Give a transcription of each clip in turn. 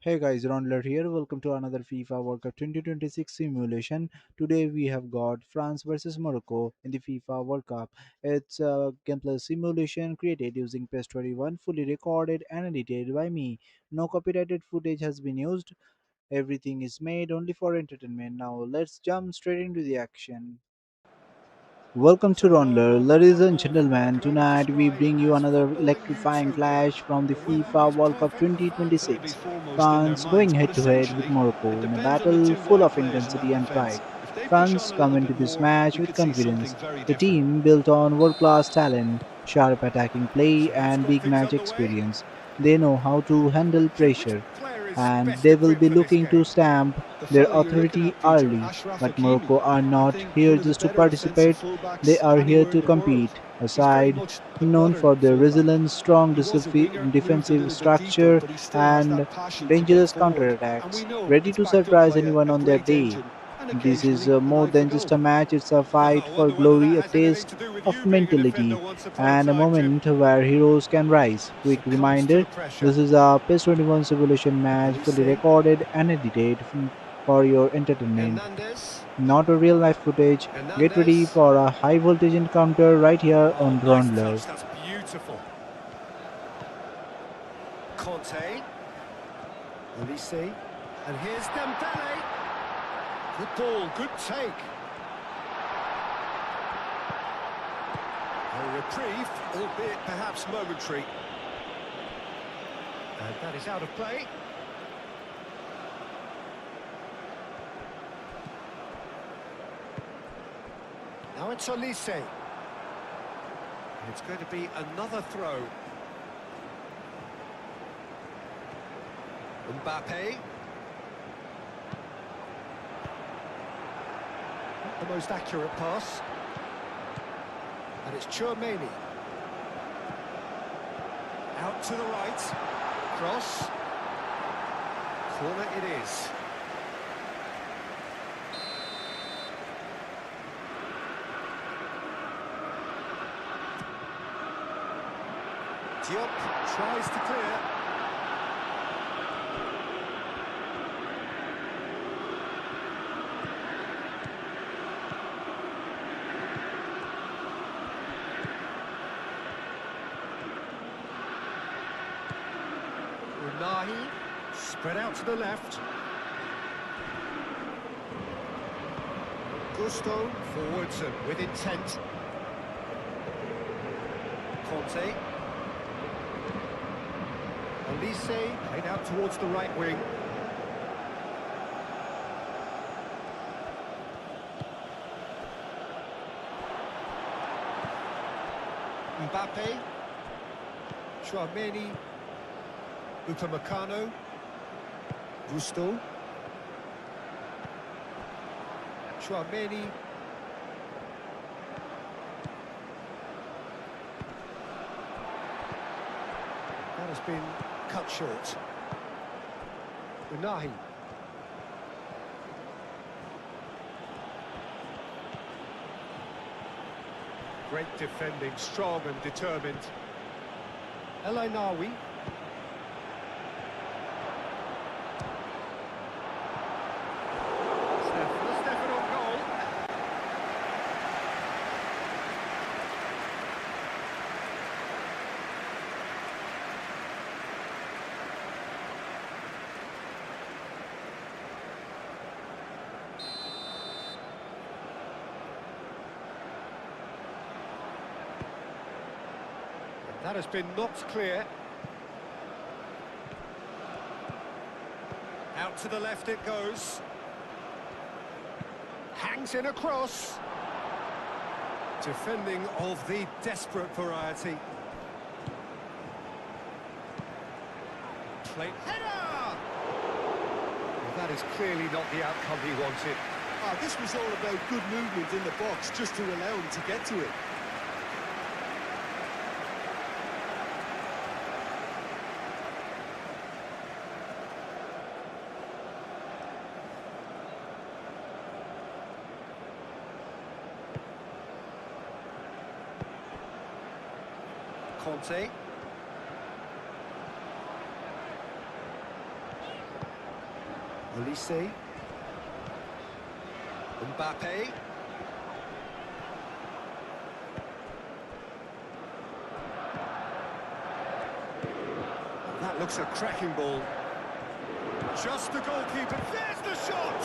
Hey guys, Raundler here. Welcome to another FIFA World Cup 2026 simulation. Today we have got France versus Morocco in the FIFA World Cup. It's a gameplay simulation created using PES 21, fully recorded and edited by me. No copyrighted footage has been used. Everything is made only for entertainment. Now let's jump straight into the action. Welcome to So Raundler. Morocco Ladies are and what I gentlemen, can only tonight we describe bring you as another footballing electrifying utopia. clash from the The weather FIFA is World Cup perfect, the fans will be 2026. foremost in their France going minds, but head to head with essentially it Morocco in a depends on the battle two full wide of players in that intensity and defence. pride. If they push on France a come little into bit this more, match we with could see confidence. something very The different. team built on world-class talent, sharp attacking play So who's and got big things match underway? experience. They know how to handle So which pressure player is and best they will equipped be for this looking to game? stamp The their fella you're looking authority at, Peter, early. Ashraf But Hakimi. Morocco are I not think here one of the just to better defensive participate, they fullbacks are here anywhere in to the world. compete. A He's very side much the known modern for their fullback. resilience, strong He was a winger, moved a defensive little bit deeper, structure, but he still has and that passion to get dangerous forward. And we counterattacks, know ready it's to backed up surprise by anyone a on their great day. engine and This is occasionally a more knife for than just goal. a match, it's a I fight for wonder whether that glory, a has anything taste to do with of you being a defender mentality, once upon a and a time, Tim. moment where heroes can rise. Quick Succumbs to reminder, the pressure. this is a PES 21 simulation match fully Olise, recorded and edited for your entertainment, Hernandez, not a real life footage. Get ready Hernandez. for a high voltage encounter right here Oh, on nice Raundler. touch. That's beautiful. Conte, Olise, and here's Dembele. Good ball, good take. A reprieve, albeit perhaps momentary. And that is out of play. Now it's Olise. It's going to be another throw. Mbappe. Not the most accurate pass. And it's Chouameni. Out to the right. Cross. Corner it is. Diop tries to clear. Unahi spread out to the left. Gusto forwards and with intent. Conte. Olise played out towards the right wing. Mbappe. Chouameni. Upamecano. Gusto. Chouameni. That has been cut short. Unahi. Great defending, strong and determined. El Ainaoui. Stefan on goal. That has been knocked clear. Out to the left it goes. Hangs in a cross. Defending of the desperate variety. Play header! Well, that is clearly not the outcome he wanted. This was all about good movement in the box just to allow him to get to it. Conte. Olise. Mbappe. That looks a cracking ball. Just the goalkeeper. There's the shot!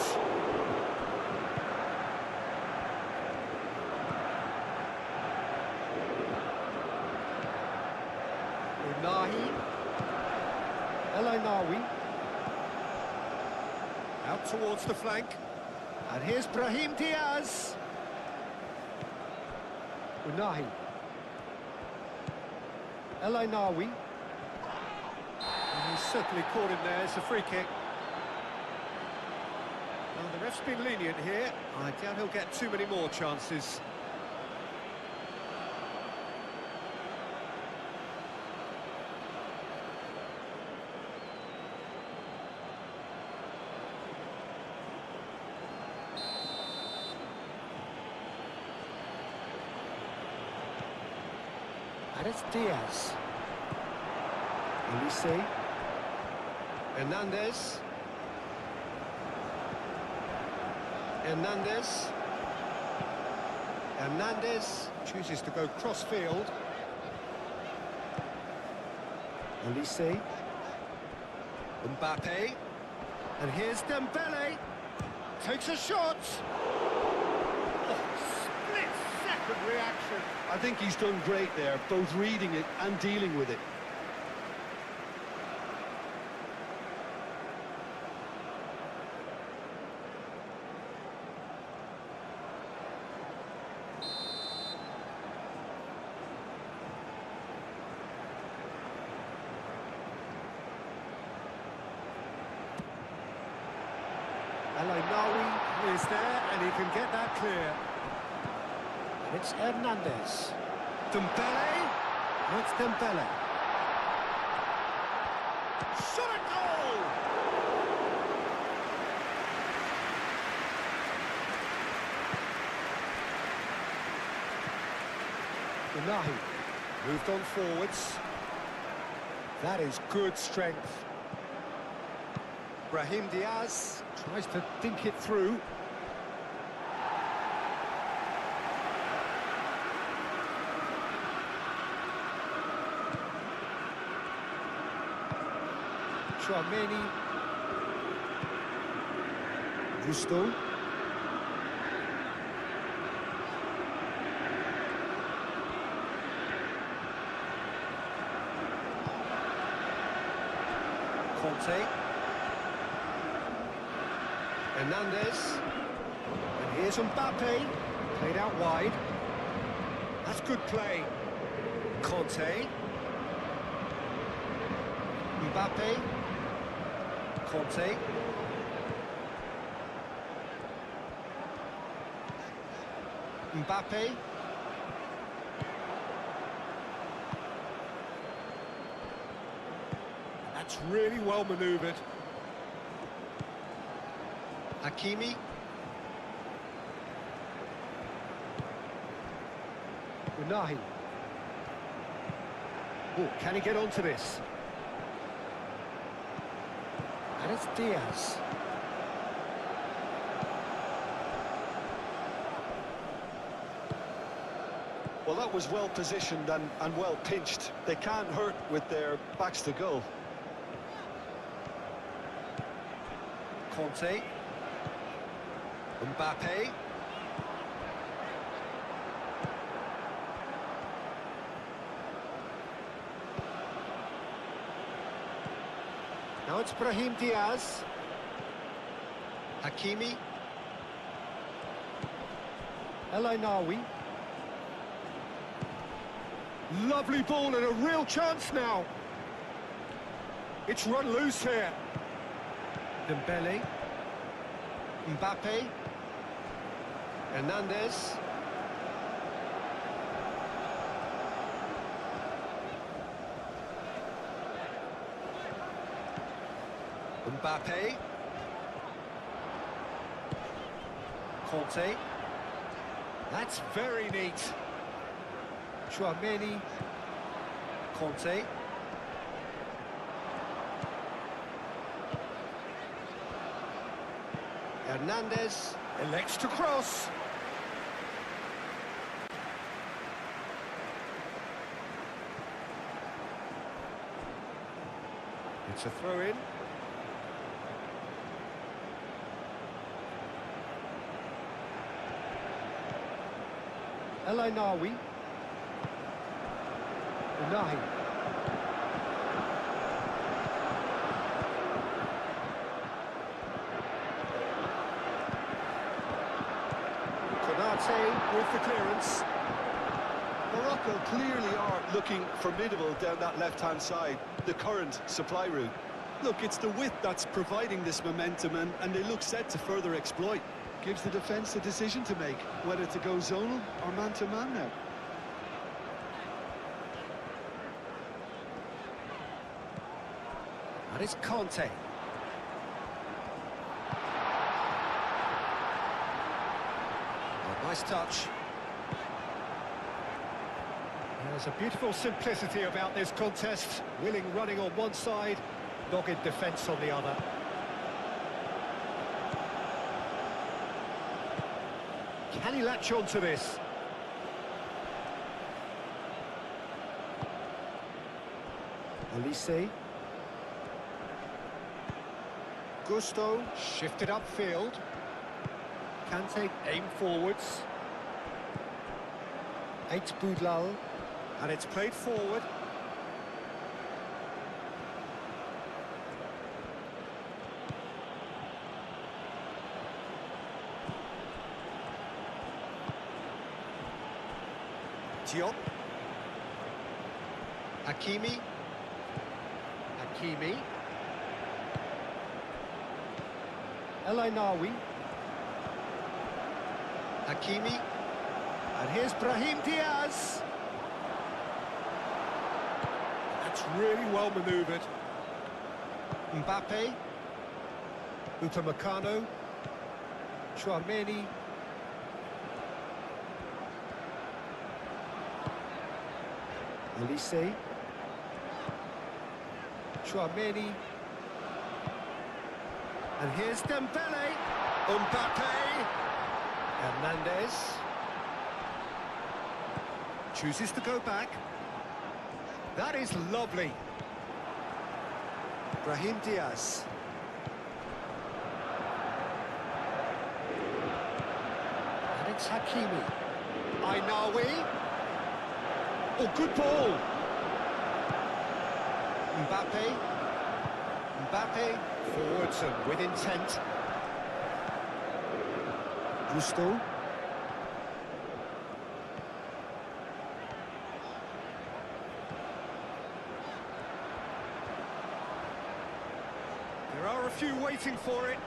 Unahi. El Ainawi. Out towards the flank. And here's Brahim Diaz. Unahi. El Ainawi. And he's certainly caught him there. It's a free kick. Well, the ref's been lenient here. I doubt he'll get too many more chances. And it's Diaz. Olise. Hernandez. Hernandez. Hernandez chooses to go cross-field. Olise. Mbappe. And here's Dembele. Takes a shot. Oh, split-second reaction. I think he's done great there, both reading it and dealing with it. El Ainawi is there, and he can get that clear. And it's Hernandez. Dembele. That's Dembele. Shot at goal! Unahi moved on forwards. That is good strength. Brahim Diaz tries to dink it through. Chouameni. Justo. Conte. Hernandez. And here's Mbappe. Played out wide. That's good play. Conte. Mbappe. Conte. Mbappe. That's really well manoeuvred. Hakimi. Unahi. Oh, can he get onto this? And it's Diaz. Well, that was well positioned and well pinched. They can't hurt with their backs to goal. Conte. Mbappe. Now it's Brahim Diaz. Hakimi. El Ainawi. Lovely ball and a real chance now. It's run loose here. Dembele. Mbappe. Hernandez. Mbappe. Conte. That's very neat. Chouameni. Conte. Hernandez elects to cross. It's a throw-in. El Ainawi. Unahi. Konate with the clearance. Morocco clearly are looking formidable down that left-hand side, the current supply route. Look, it's the width that's providing this momentum, and they look set to further exploit. Gives the defence a decision to make, whether to go zonal or man-to-man now. And it's Conte. Oh, nice touch. There's a beautiful simplicity about this contest. Willing running on one side, dogged defence on the other. Can he latch on to this? Elise. Gusto, shifted upfield. Kante, aim forwards. Eight Boudlal, and it's played forward. Diop. Hakimi. Hakimi. El Ainawi. Hakimi. And here's Brahim Diaz. That's really well manoeuvred. Mbappe. Upamecano. Chouameni. Elise. Chouameni. And here's Dembele. Mbappe. Hernandez. Chooses to go back. That is lovely. Brahim Diaz. And it's Hakimi. Ainawi. Oh, good ball. Mbappe. Mbappe forwards and with intent. Gusto. There are a few waiting for it.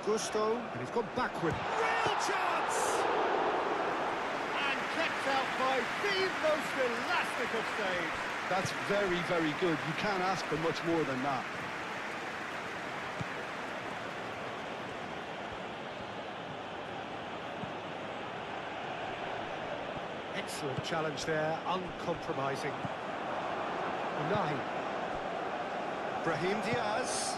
Gusto, and he's gone backward. Real chance! And kept out by the most elastic of saves. That's very, very good. You can't ask for much more than that. Excellent challenge there, uncompromising. Unahi. Brahim Diaz.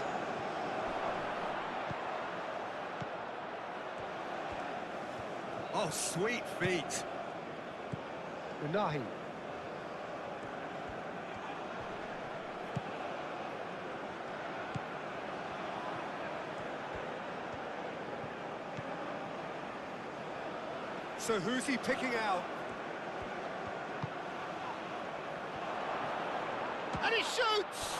Oh, sweet feet. Unahi. So who's he picking out? And he shoots!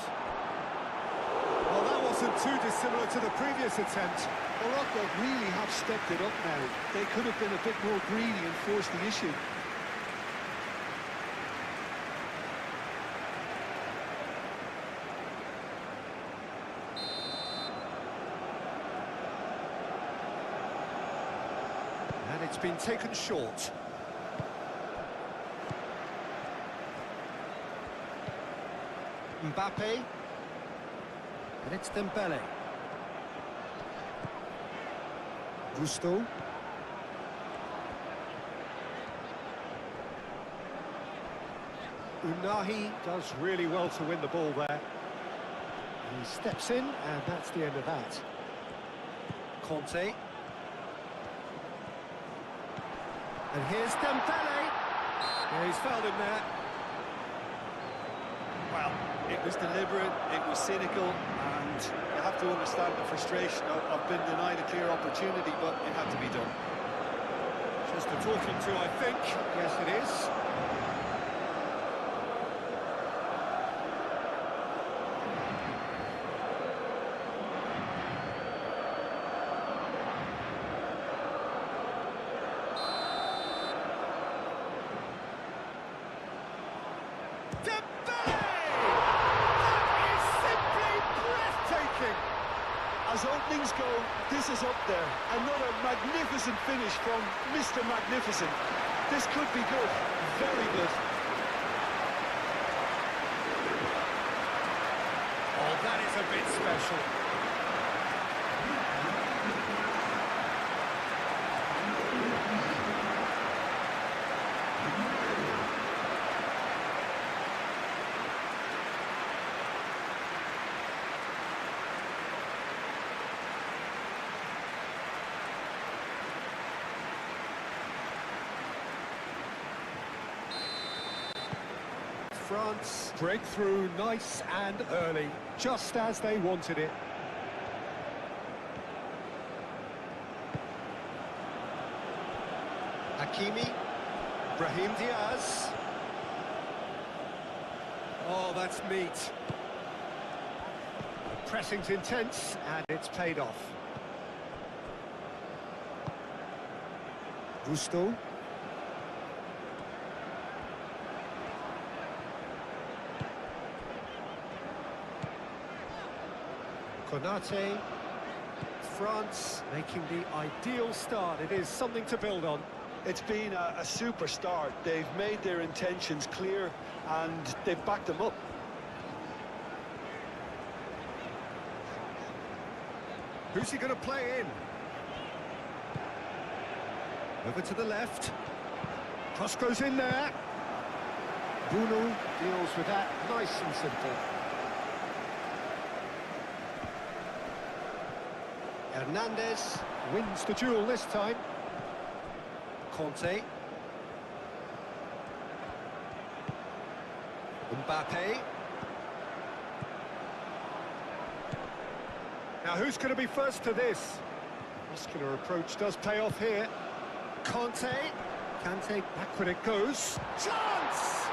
Well, that wasn't too dissimilar to the previous attempt. Morocco really have stepped it up now. They could have been a bit more greedy and forced the issue. And it's been taken short. Mbappe. And it's Dembele. Gusto. Unahi does really well to win the ball there. He steps in, and that's the end of that. Conte. And here's Dembele. Yeah, he's fouled him there. Well, it was deliberate, it was cynical, and you have to understand the frustration of being denied a clear opportunity, but it had to be done. Just a talking to, I think. Yes, it is. As openings go, this is up there. Another magnificent finish from Mr. Magnificent. This could be good, very good. Oh, that is a bit special. France break through nice and early, just as they wanted it. Hakimi, Brahim Diaz. Oh, that's neat. Pressing's intense, and it's paid off. Gusto. Konate. France making the ideal start. It is something to build on. It's been a super start. They've made their intentions clear and they've backed them up. Who's he going to play in? Over to the left. Cross goes in there. Bruno deals with that nice and simple. Hernandez wins the duel this time. Conte. Mbappe. Now who's going to be first to this? Muscular approach does pay off here. Conte. Kante back when it goes. Chance!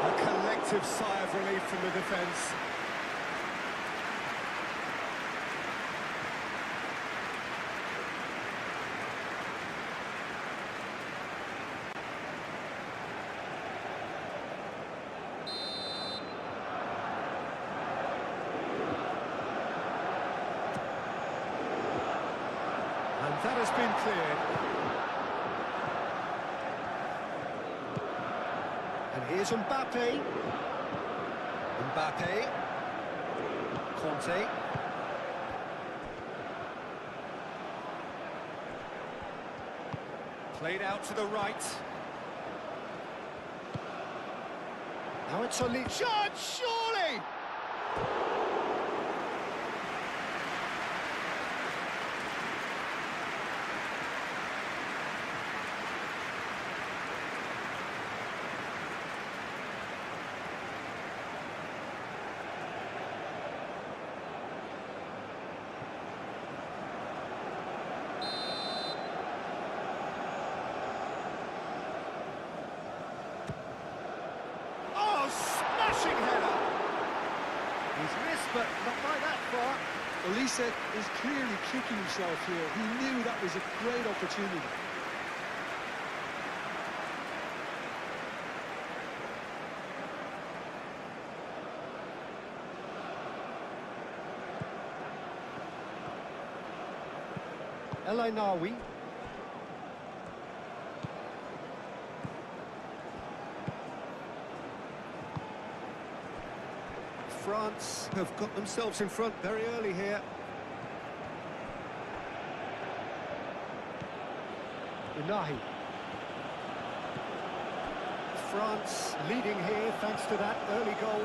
A collective sigh of relief from the defence. And that has been cleared. And here's Mbappe. Mbappe. Conte. Played out to the right. Now it's a lead shot, surely! Smashing header. He's missed, but not by that far. Elise is clearly kicking himself here. He knew that was a great opportunity. El Ainaoui. France have got themselves in front very early here. Unahi. France leading here thanks to that early goal.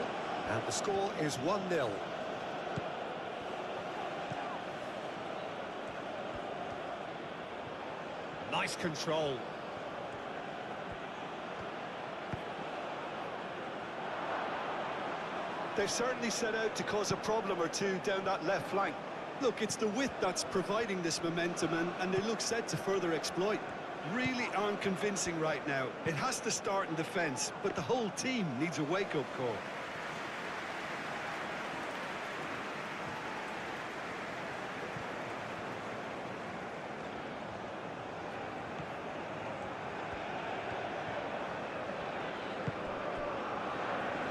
And the score is 1-0. Nice control. They've certainly set out to cause a problem or two down that left flank. Look, it's the width that's providing this momentum, and they look set to further exploit. Really aren't convincing right now. It has to start in defence, but the whole team needs a wake-up call.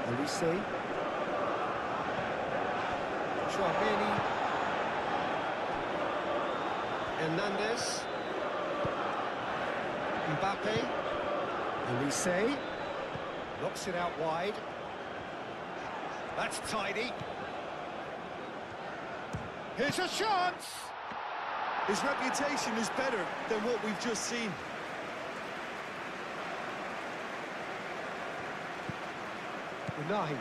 Elise. Chouameni. Hernandez. Mbappe. Elise. Knocks it out wide. That's tidy. Here's a chance! His reputation is better than what we've just seen. Unahi.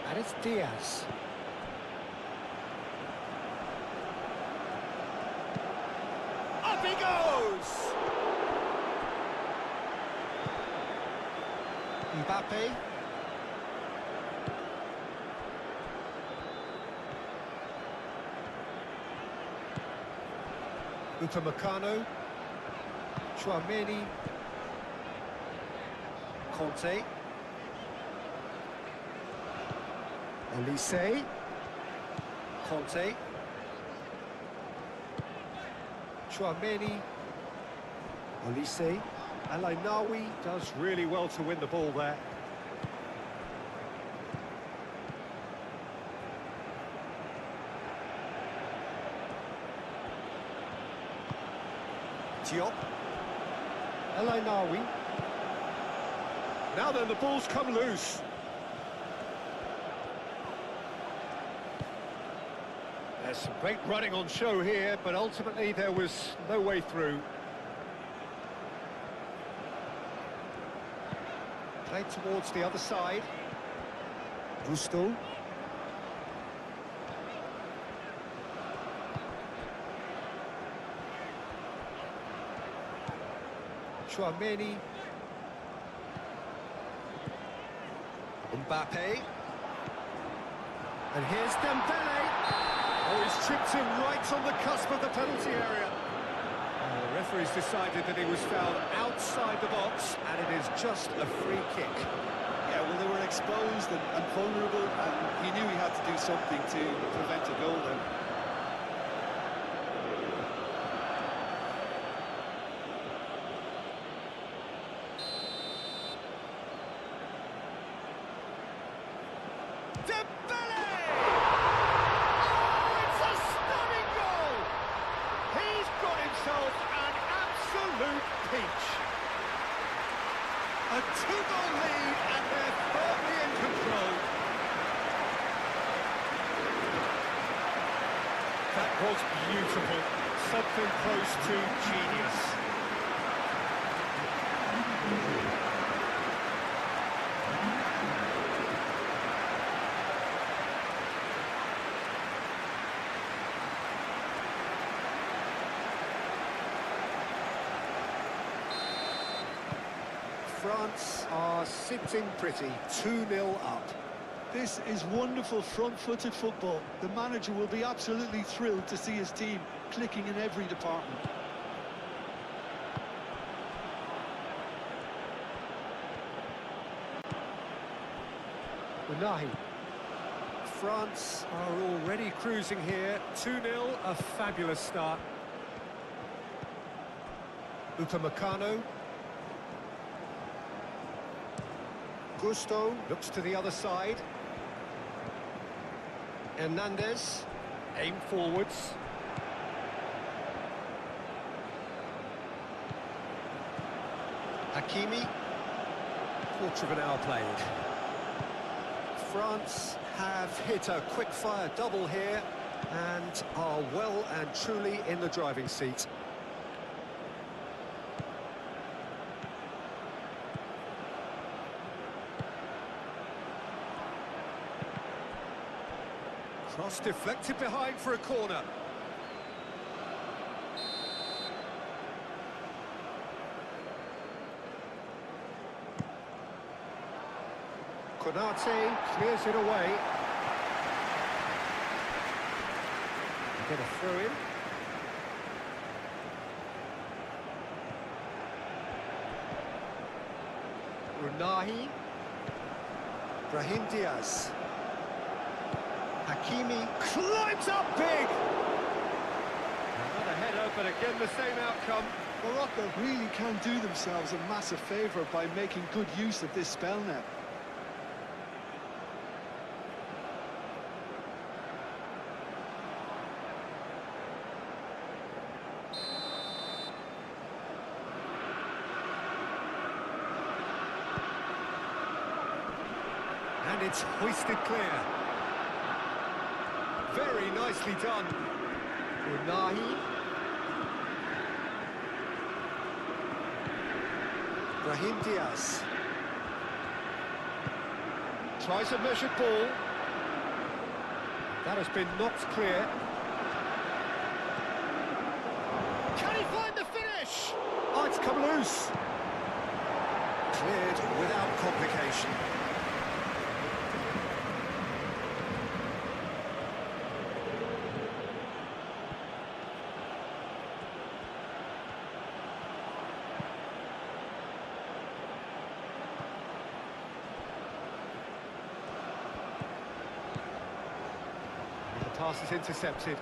And it's Diaz. Up he goes! Mbappe. Upamecano. Chouameni. Conte. Elise. Conte. Chouameni. Elise. Alainawi Does really well to win the ball there. Diop. Alainawi. Now then, the ball's come loose. There's some great running on show here, but ultimately there was no way through. Played towards the other side. Gusto. Chouameni. Mbappe. And here's Dembele. Oh, he's chipped him right on the cusp of the penalty area. The referee's decided that he was fouled outside the box, and it is just a free kick. Yeah, well, they were exposed and vulnerable, and he knew he had to do something to prevent a goal then. Dembele! Oh, it's a stunning goal! He's got himself an absolute peach. A two-goal lead, and they're firmly in control. That was beautiful. Something close to genius. France are sitting pretty, 2-0 up. This is wonderful front-footed football. The manager will be absolutely thrilled to see his team clicking in every department. Unahi. France are already cruising here, 2-0, a fabulous start. Upamecano. Gusto looks to the other side. Hernandez, aim forwards. Hakimi, quarter of an hour played. France have hit a quick-fire double here and are well and truly in the driving seat. Cross deflected behind for a corner. Konate clears it away. Get a throw in. Unahi. Brahim Diaz. Hakimi climbs up big! Another header, but again the same outcome. Morocco really can do themselves a massive favour by making good use of this spell now. And it's hoisted clear. Very nicely done. Unahi. Brahim Diaz. Tries a measured ball. That has been knocked clear. Can he find the finish? Oh, it's come loose. Cleared without complication. Pass is intercepted.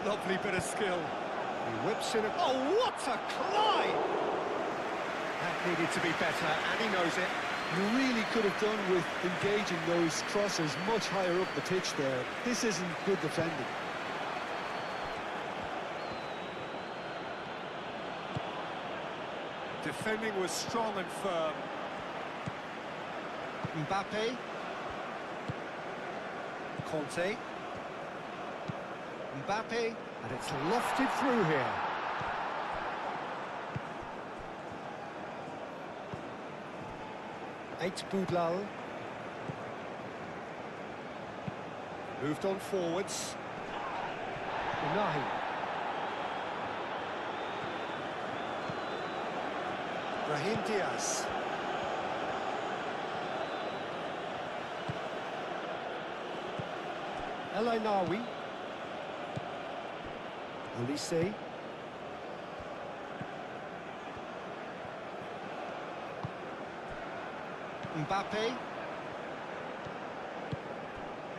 Lovely bit of skill. He whips in. Oh, what a climb! That needed to be better, and he knows it. You really could have done with engaging those crosses much higher up the pitch there. This isn't good defending. Defending was strong and firm. Mbappe. Conte. Mbappe, and it's lofted through here. Eight Boudlal. Moved on forwards. Unahi. Brahim Diaz. El Ainawi. Olise. Mbappe.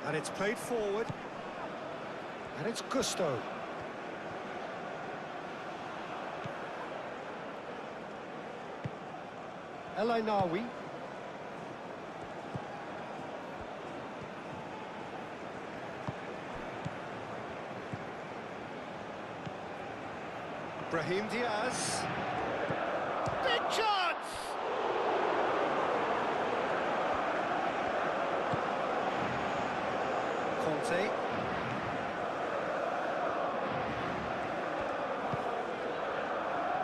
And it's played forward. And it's Gusto. El Ainawi. Brahim Diaz. Big chance! Conte.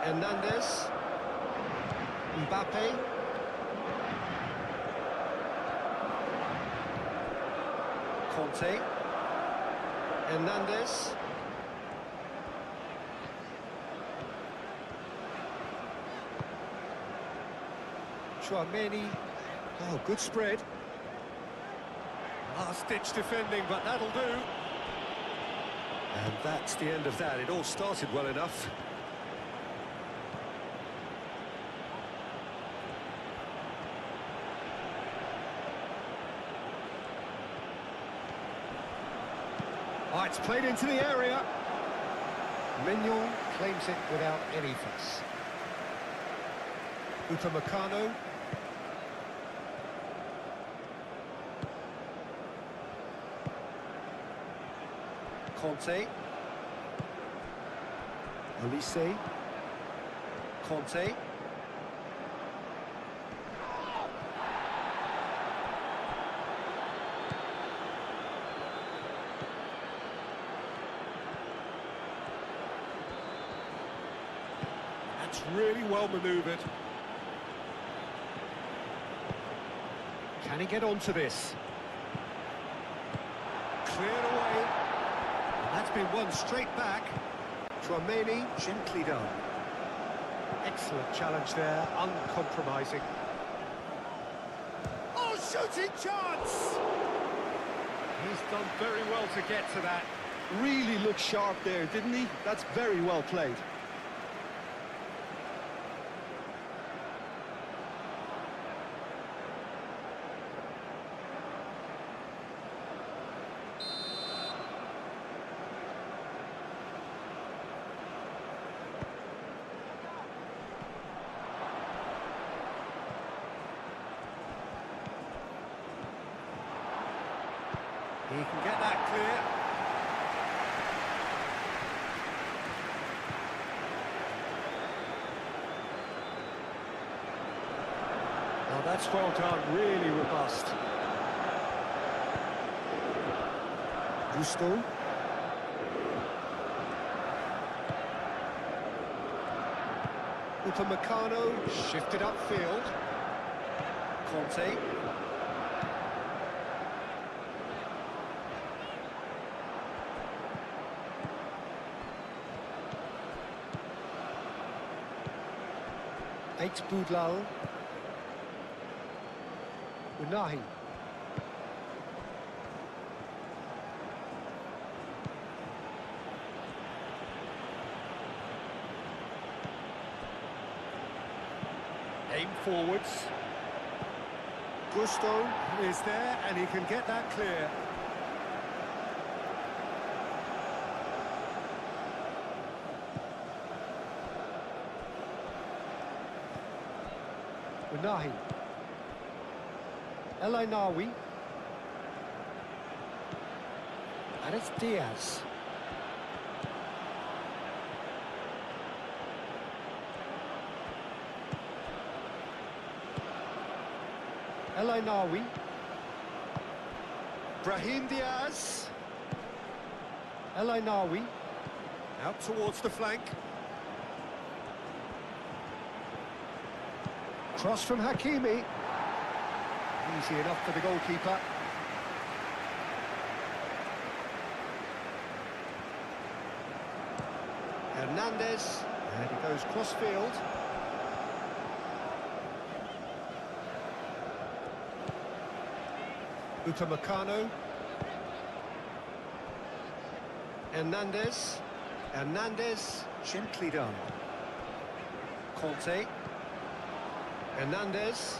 Hernandez. Mbappe. Conte. Hernandez. Chouameni. Oh, good spread. Last-ditch defending, but that'll do. And that's the end of that. It all started well enough. Oh, it's played into the area. Mignon claims it without any fuss. Upamecano. Conte. Olise. Conte. That's really well manoeuvred. Can he get onto this? Cleared away. And that's been won straight back. Chouameni, gently done. Excellent challenge there, uncompromising. Oh, shooting chance! He's done very well to get to that. Really looked sharp there, didn't he? That's very well played. He can get that clear. Oh, that's well done, really robust. Gusto. Upamecano, shifted upfield. Conte. Eight Boudlal. Unahi. Aim forwards. Gusto is there and he can get that clear. Unahi. El Ainawi. And it's Diaz. El Ainawi. Brahim Diaz. El Ainawi. Out towards the flank. Cross from Hakimi. Easy enough for the goalkeeper. Hernandez. And he goes cross-field. Upamecano. Hernandez. Hernandez, gently done. Conte. Hernandez.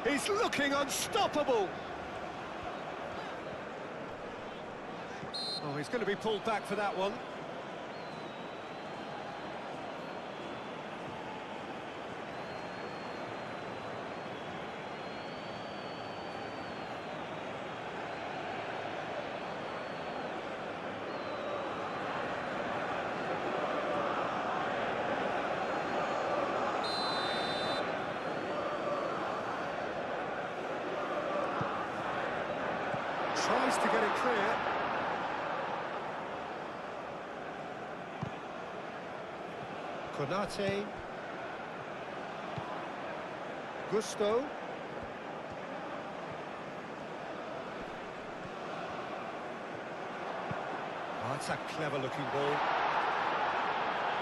He's looking unstoppable. Oh, he's going to be pulled back for that one. Tries to get it clear. Konate. Gusto. Oh, that's a clever looking ball.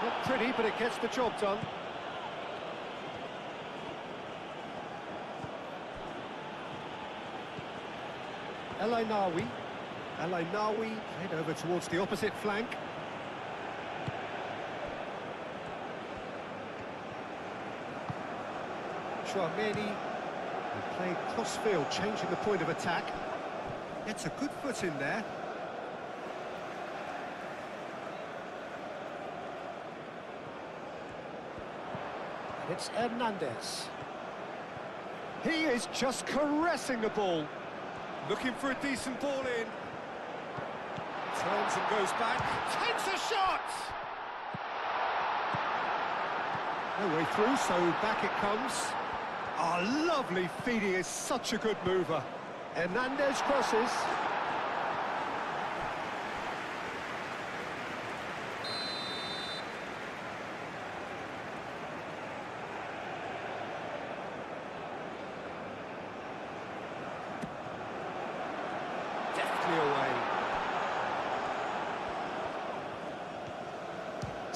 Not pretty, but it gets the job done. El Ainawi. El Ainawi head over towards the opposite flank. Chouameni, he played cross-field, changing the point of attack. Gets a good foot in there. And it's Hernandez. He is just caressing the ball. Looking for a decent ball in. Turns and goes back. Takes a shot! No way through, so back it comes. Oh, lovely feed. He is such a good mover. Hernandez crosses.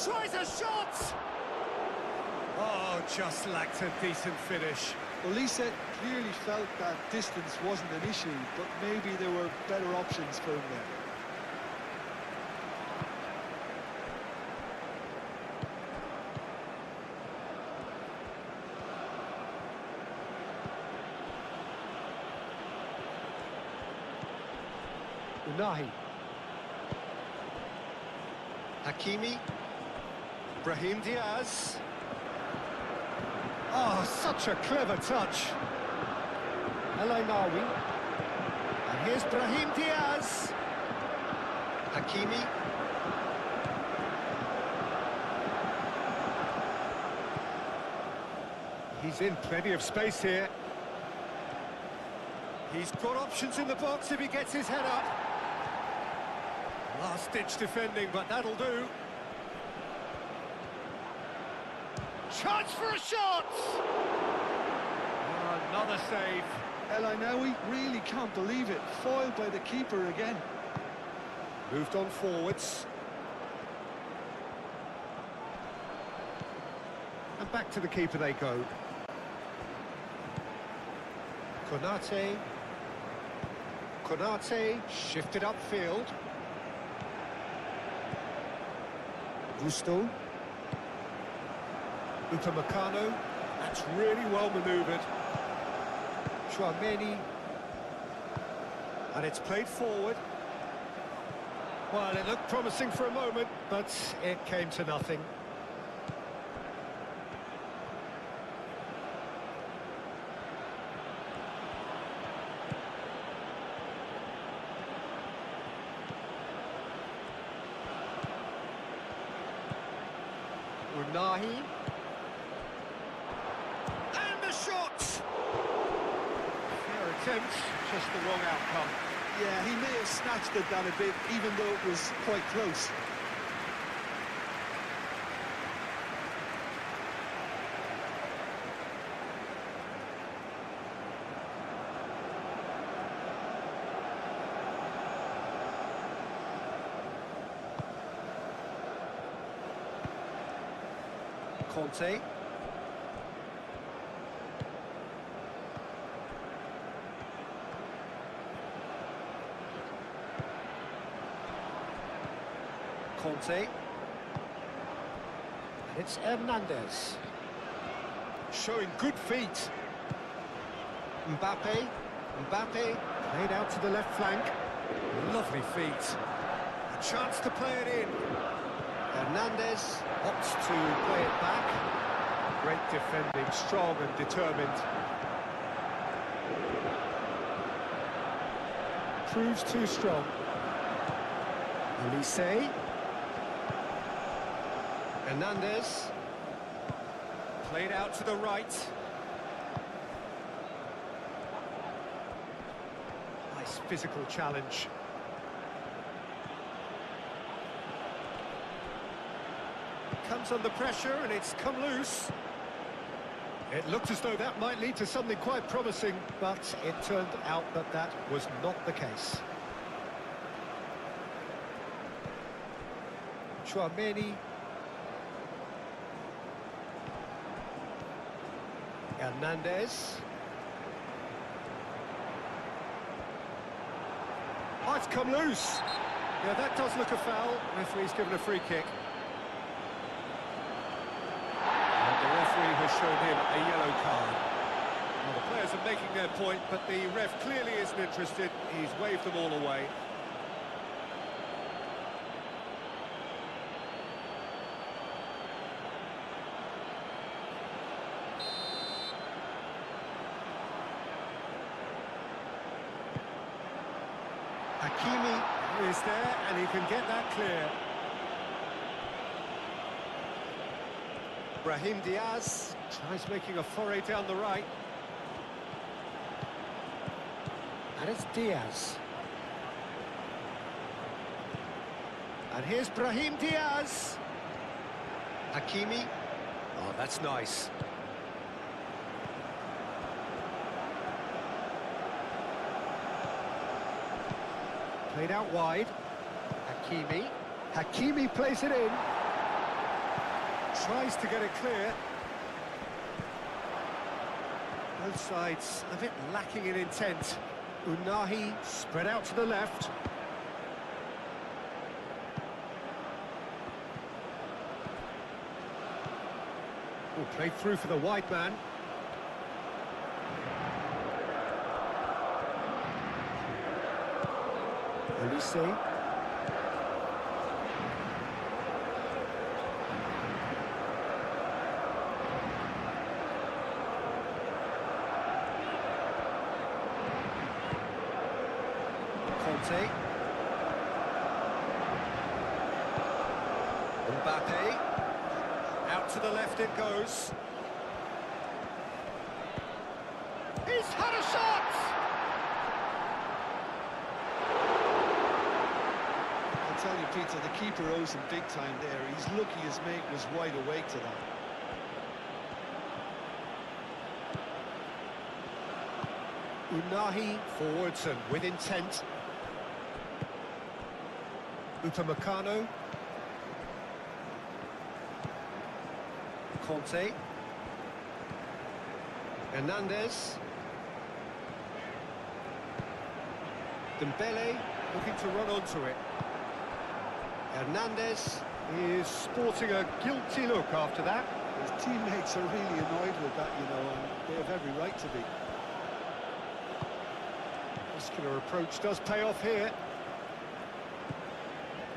Tries a shot! Oh, just lacked a decent finish. Well, Lisa clearly felt that distance wasn't an issue, but maybe there were better options for him there. Unahi. Hakimi. Brahim Diaz. Oh, such a clever touch. El Ainawi. And here's Brahim Diaz. Hakimi. He's in plenty of space here. He's got options in the box if he gets his head up. Last-ditch defending, but that'll do. Chance for a shot! Oh, another save. El Ainawi really can't believe it. Foiled by the keeper again. Moved on forwards. And back to the keeper they go. Konate. Konate shifted upfield. Gusto. Upamecano. That's really well manoeuvred. Chouameni. And it's played forward. Well, it looked promising for a moment, but it came to nothing. Unahi. And the shot! Fair attempt, just the wrong outcome. Yeah, he may have snatched it down a bit, even though it was quite close. Conte. Conte. And it's Hernandez. Showing good feet. Mbappe. Mbappe played out to the left flank. Lovely feet. A chance to play it in. Hernandez opts to play it back. Great defending, strong and determined. Proves too strong. Elise. Hernandez. Played out to the right. Nice physical challenge. Comes under pressure and it's come loose. It looked as though that might lead to something quite promising, but it turned out that that was not the case. Chouameni. Hernandez. Oh, it's come loose. Yeah, that does look a foul. Referee's given a free kick. The referee has shown him a yellow card. Well, the players are making their point, but the ref clearly isn't interested. He's waved them all away. Hakimi is there, and he can get that clear. Brahim Diaz tries making a foray down the right. And it's Diaz. And here's Brahim Diaz. Hakimi. Oh, that's nice. Played out wide. Hakimi. Hakimi plays it in. Tries to get it clear. Both sides a bit lacking in intent. Unahi spread out to the left. Oh, played through for the wide man. Olise. Conte. Mbappe. Out to the left it goes. He's had a shot! I'll tell you, Peter, the keeper owes him big time there. He's lucky his mate was wide awake to that. Unahi forwards and with intent. Upamecano. Conte. Hernandez. Dembele looking to run onto it. Hernandez is sporting a guilty look after that. His teammates are really annoyed with that, you know, and they have every right to be. Muscular approach does pay off here.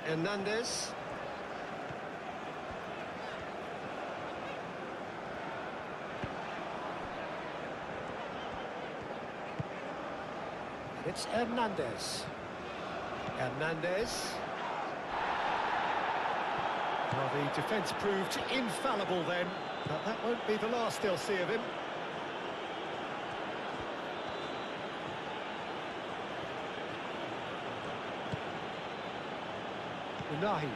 Hernandez. And it's Hernandez. Hernandez. Well, the defence proved infallible then, but that won't be the last they'll see of him. Unahi.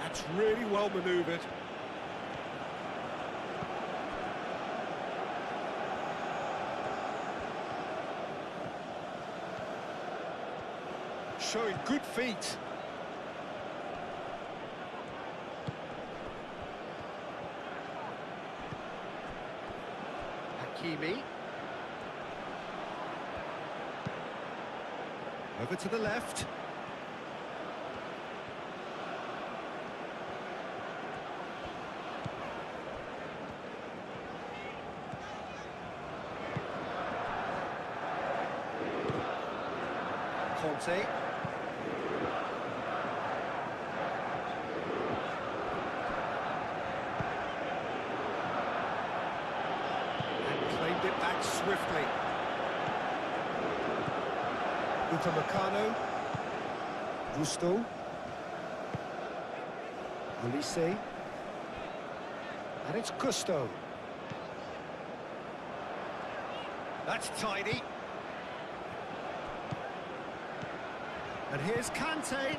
That's really well manoeuvred. Showing good feet. Hakimi. Over to the left. Conte. And claimed it back swiftly. Upamecano. Gusto. Olise. And it's Gusto. That's tidy. And here's Kante.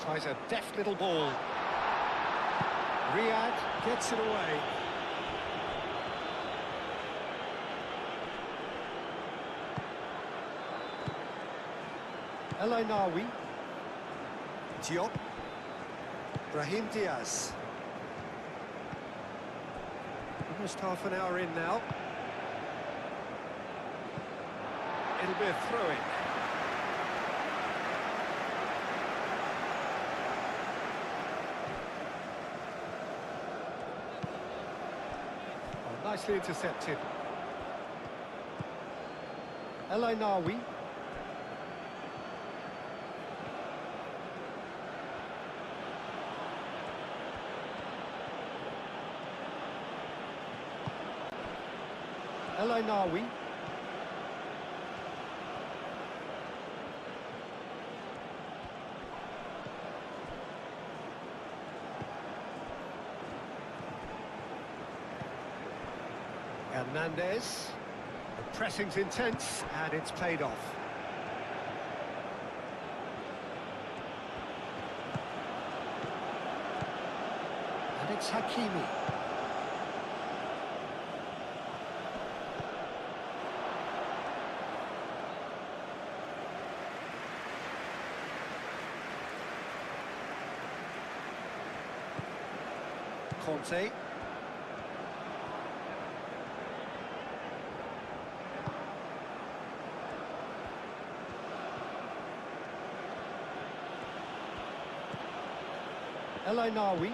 Tries a deft little ball. Riyad gets it away. El Ainawi. Diop. Brahim Diaz. Almost half an hour in now. It'll be a throw-in. Oh, nicely intercepted. El Ainawi. El Ainawi. Hernandez. The pressing's intense, and it's paid off. And it's Hakimi. Conte. El Ainawi.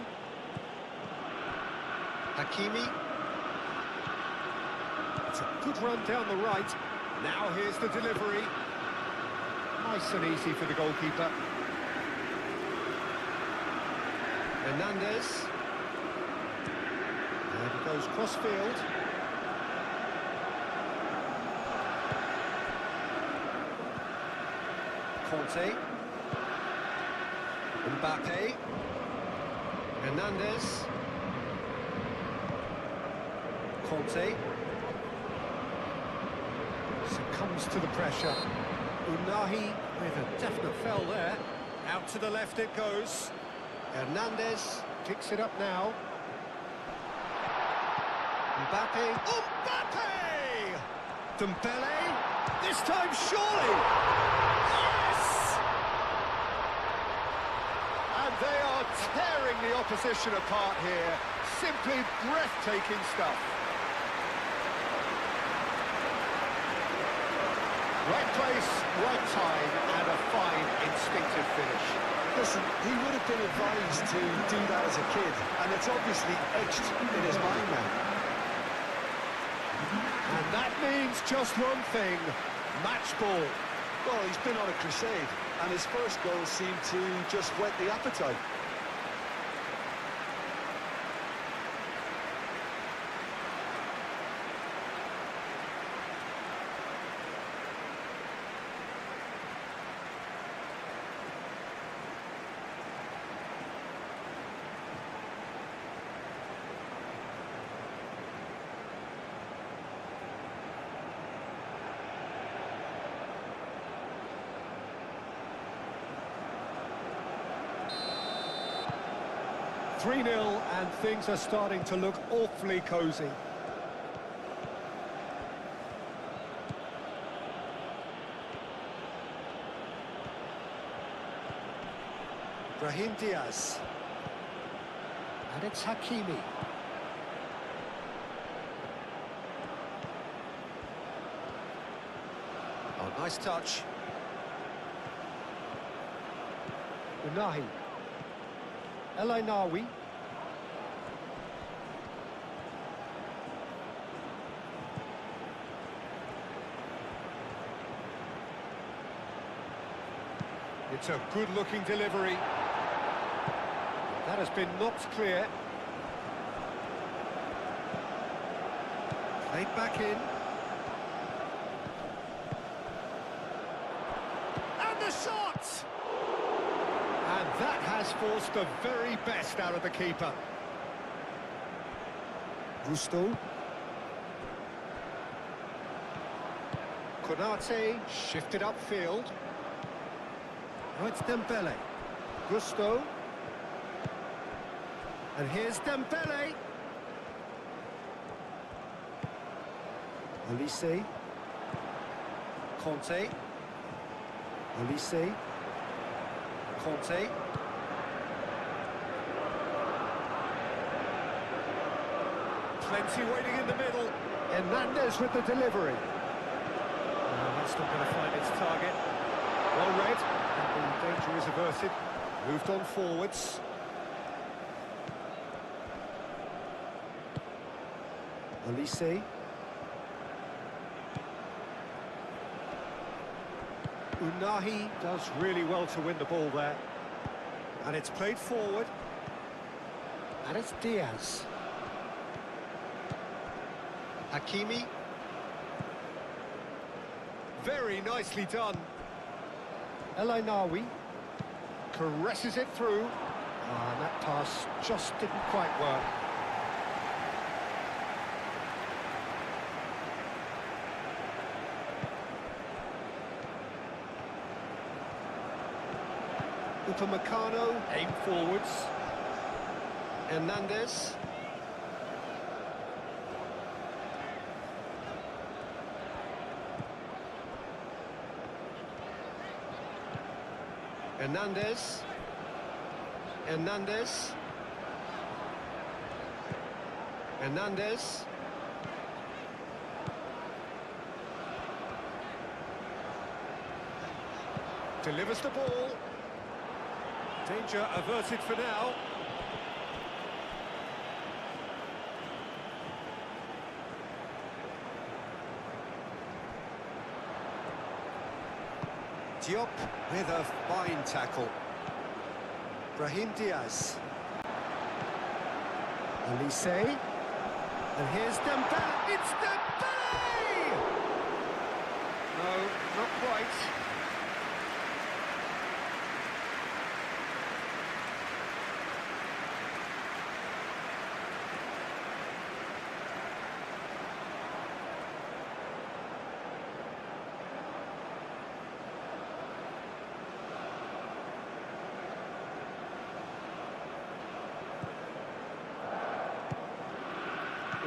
Hakimi. It's a good run down the right. Now here's the delivery. Nice and easy for the goalkeeper. Hernandez. And it goes cross-field. Conte. Mbappe. Hernandez. Conte. Succumbs to the pressure. Unahi with a definite foul there. Out to the left it goes. Hernandez picks it up now. Mbappe. Mbappe! Dembele. This time surely. Yes! And they are tearing the opposition apart here. Simply breathtaking stuff. Right place, right time, and a fine instinctive finish. Listen, he would have been advised to do that as a kid, and it's obviously etched in his mind now. And that means just one thing, match ball. Well, he's been on a crusade, and his first goal seemed to just whet the appetite. Three 0 and things are starting to look awfully cosy. Brahim Diaz. And it's Hakimi. Oh, nice touch. Unahi. El Ainawi. It's a good-looking delivery. That has been knocked clear. Played back in. And the shot! And that has forced the very best out of the keeper. Gusto. Konate shifted upfield. Now it's Dembele. Gusto. And here's Dembele. Olise. Conte. Olise. Conte. Plenty waiting in the middle. Hernandez with the delivery. No, that's not going to find its target. Well read. And the danger is averted. Moved on forwards. Olise. Unahi does really well to win the ball there. And it's played forward. And it's Diaz. Hakimi. Very nicely done. El Ainawi caresses it through. And that pass just didn't quite work. Upamecano, aim forwards. Hernandez. Hernandez. Hernandez. Hernandez. Delivers the ball. Danger averted for now. Diop with a fine tackle. Brahim Diaz. Elise. And here's Dembele. It's Dembele! No, not quite.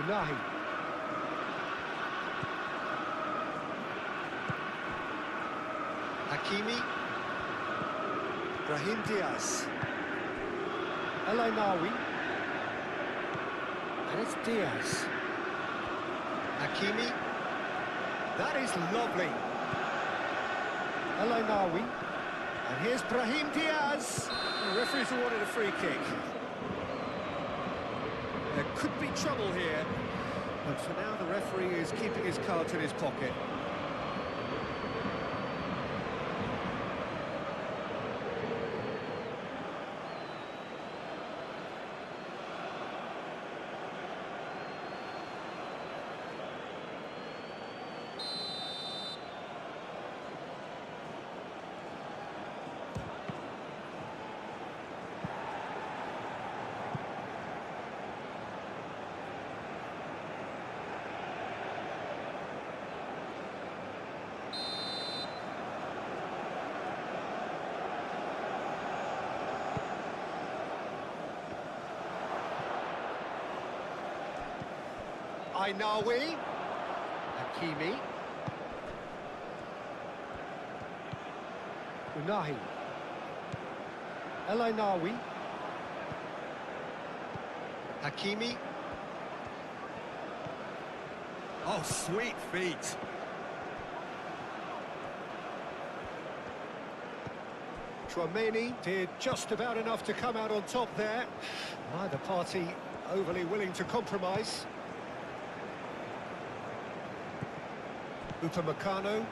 Unahi. Hakimi. Brahim Diaz. El Ainaoui. And it's Diaz. Hakimi. That is lovely. El Ainaoui. And here's Brahim Diaz. The referee's awarded a free kick. There could be trouble here, but for now the referee is keeping his cards in his pocket. Ainaoui. Hakimi. Unahi. El Ainaoui. Hakimi. Oh, sweet feet. Tchouaméni did just about enough to come out on top there. Neither party overly willing to compromise. Upamecano,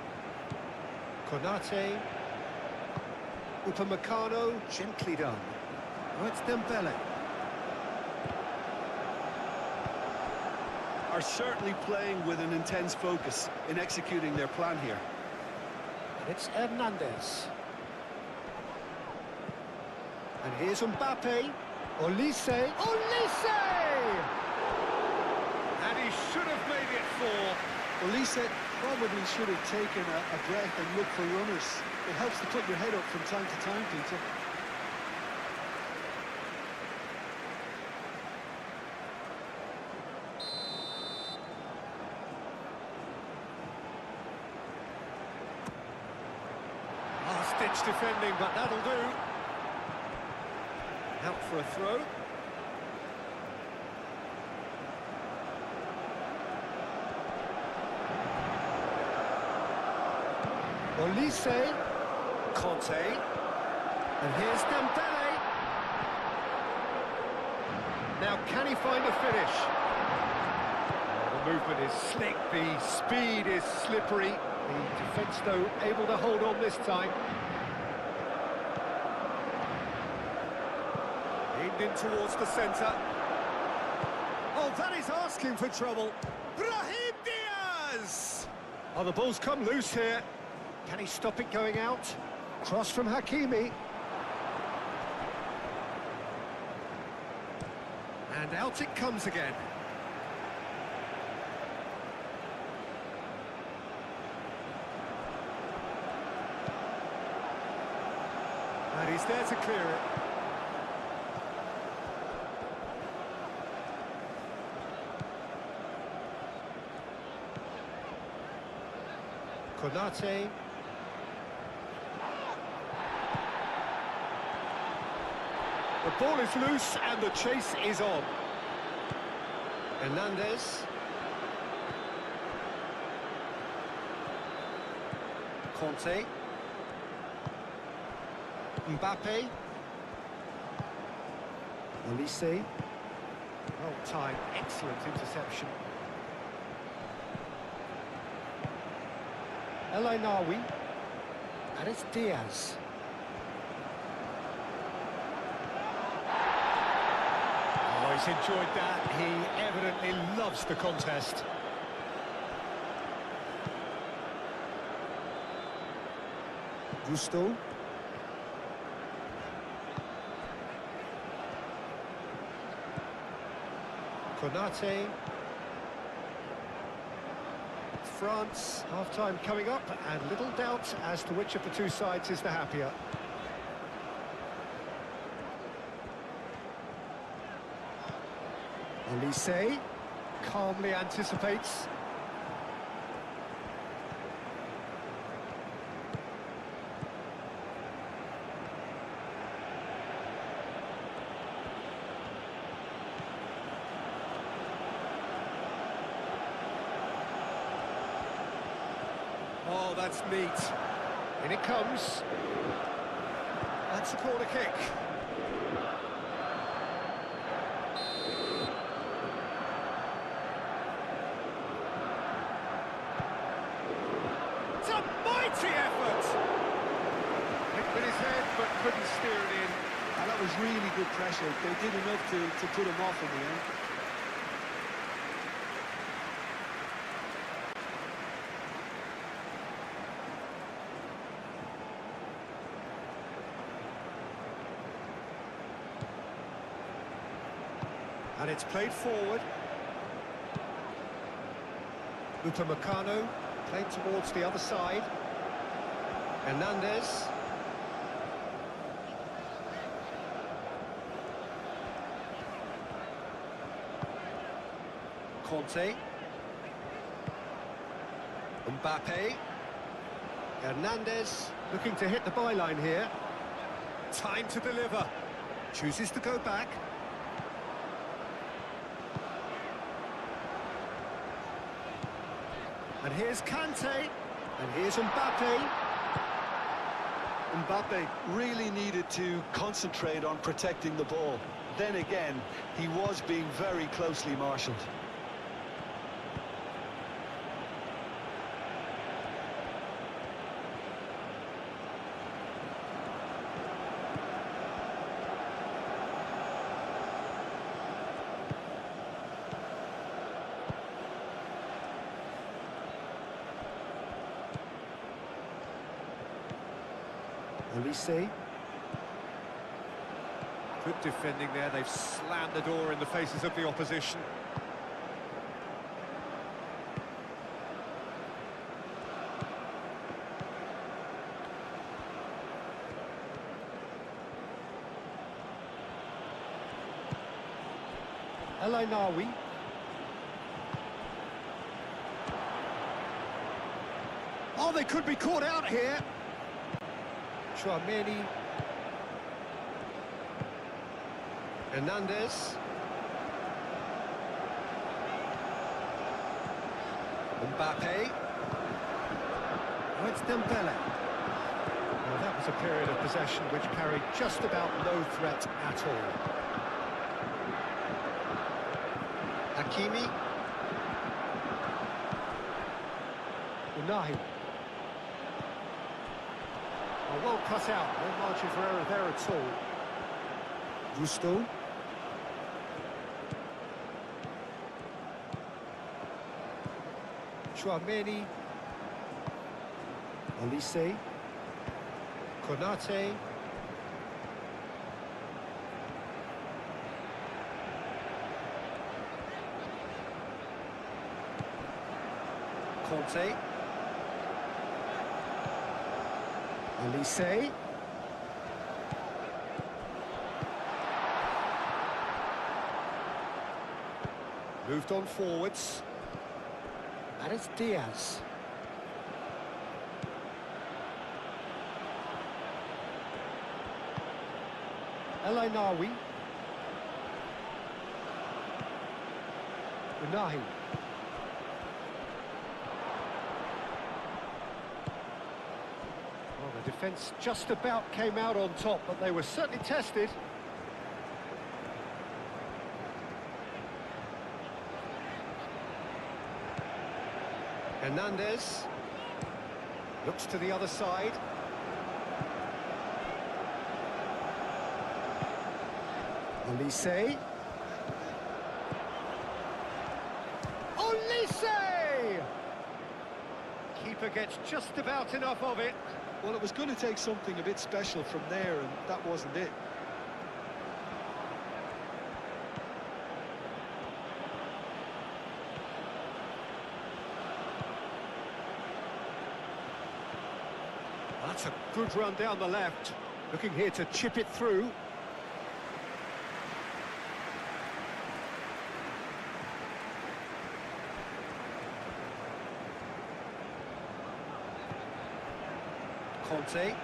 Konate, Upamecano, gently done. Oh, it's Dembele. Are certainly playing with an intense focus in executing their plan here. It's Hernandez. And here's Mbappe. Olise. Olise! And he should have made it four. Elise probably should have taken a breath and looked for runners. It helps to put your head up from time to time, Peter. Last-ditch defending, but that'll do. Out for a throw. Olise, Conte, and here's Dembele. Now can he find a finish? The movement is slick, the speed is slippery. The defence, though, able to hold on this time. Aimed in towards the centre. Oh, that is asking for trouble. Brahim Diaz! Oh, the ball's come loose here. Can he stop it going out? Cross from Hakimi. And out it comes again. And he's there to clear it. Konate. The ball is loose and the chase is on. Hernandez. Conte. Mbappe. Olise. Well timed, excellent interception. El Ainawi. And it's Diaz. Oh, he's enjoyed that. He evidently loves the contest. Gusto. Konate. France, half-time coming up, and little doubt as to which of the two sides is the happier. Olise calmly anticipates. Oh, that's neat. In it comes. That's a corner kick. It's a mighty effort! Hit with his head, but couldn't steer it in. And that was really good pressure. They did enough to put him off in the end. And it's played forward. Upamecano played towards the other side. Hernandez. Conte. Mbappe. Hernandez looking to hit the byline here. Time to deliver. Chooses to go back. And here's Kante, and here's Mbappe. Mbappe really needed to concentrate on protecting the ball. Then again, he was being very closely marshalled. Olise. Good defending there, they've slammed the door in the faces of the opposition. El Ainawi. Oh, they could be caught out here. Chouameni. Hernandez. Mbappe. Oh, it's Dembele. Well, that was a period of possession which carried just about no threat at all. Hakimi. Unai. Oh, well cut out, no margin for error there at all. Gusto. Chouameni. Olise. Konate. Conte. Olise. Moved on forwards. And it's Diaz. El Ainawi. Unahi. Well, the defence just about came out on top, but they were certainly tested. Hernandez looks to the other side. Olise. Olise! Keeper gets just about enough of it. Well, it was going to take something a bit special from there, and that wasn't it. That's a good run down the left. Looking here to chip it through. Conte.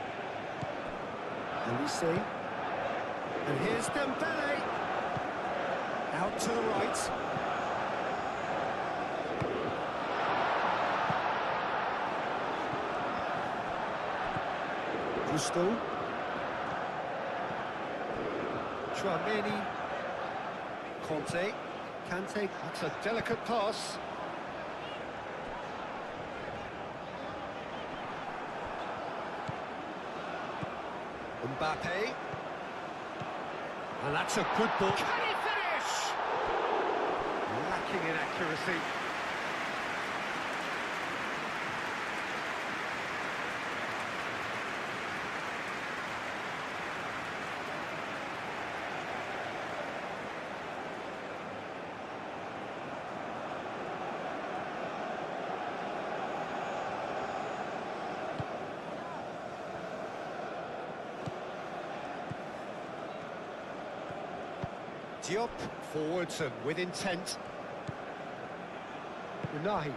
Olise. And here's Dembele. Out to the right. Gusto. Chouameni. Conte. Kante. That's a delicate pass. Mbappe. And that's a good ball. Can he finish? Lacking in accuracy. Diop forwards and with intent. Unahi.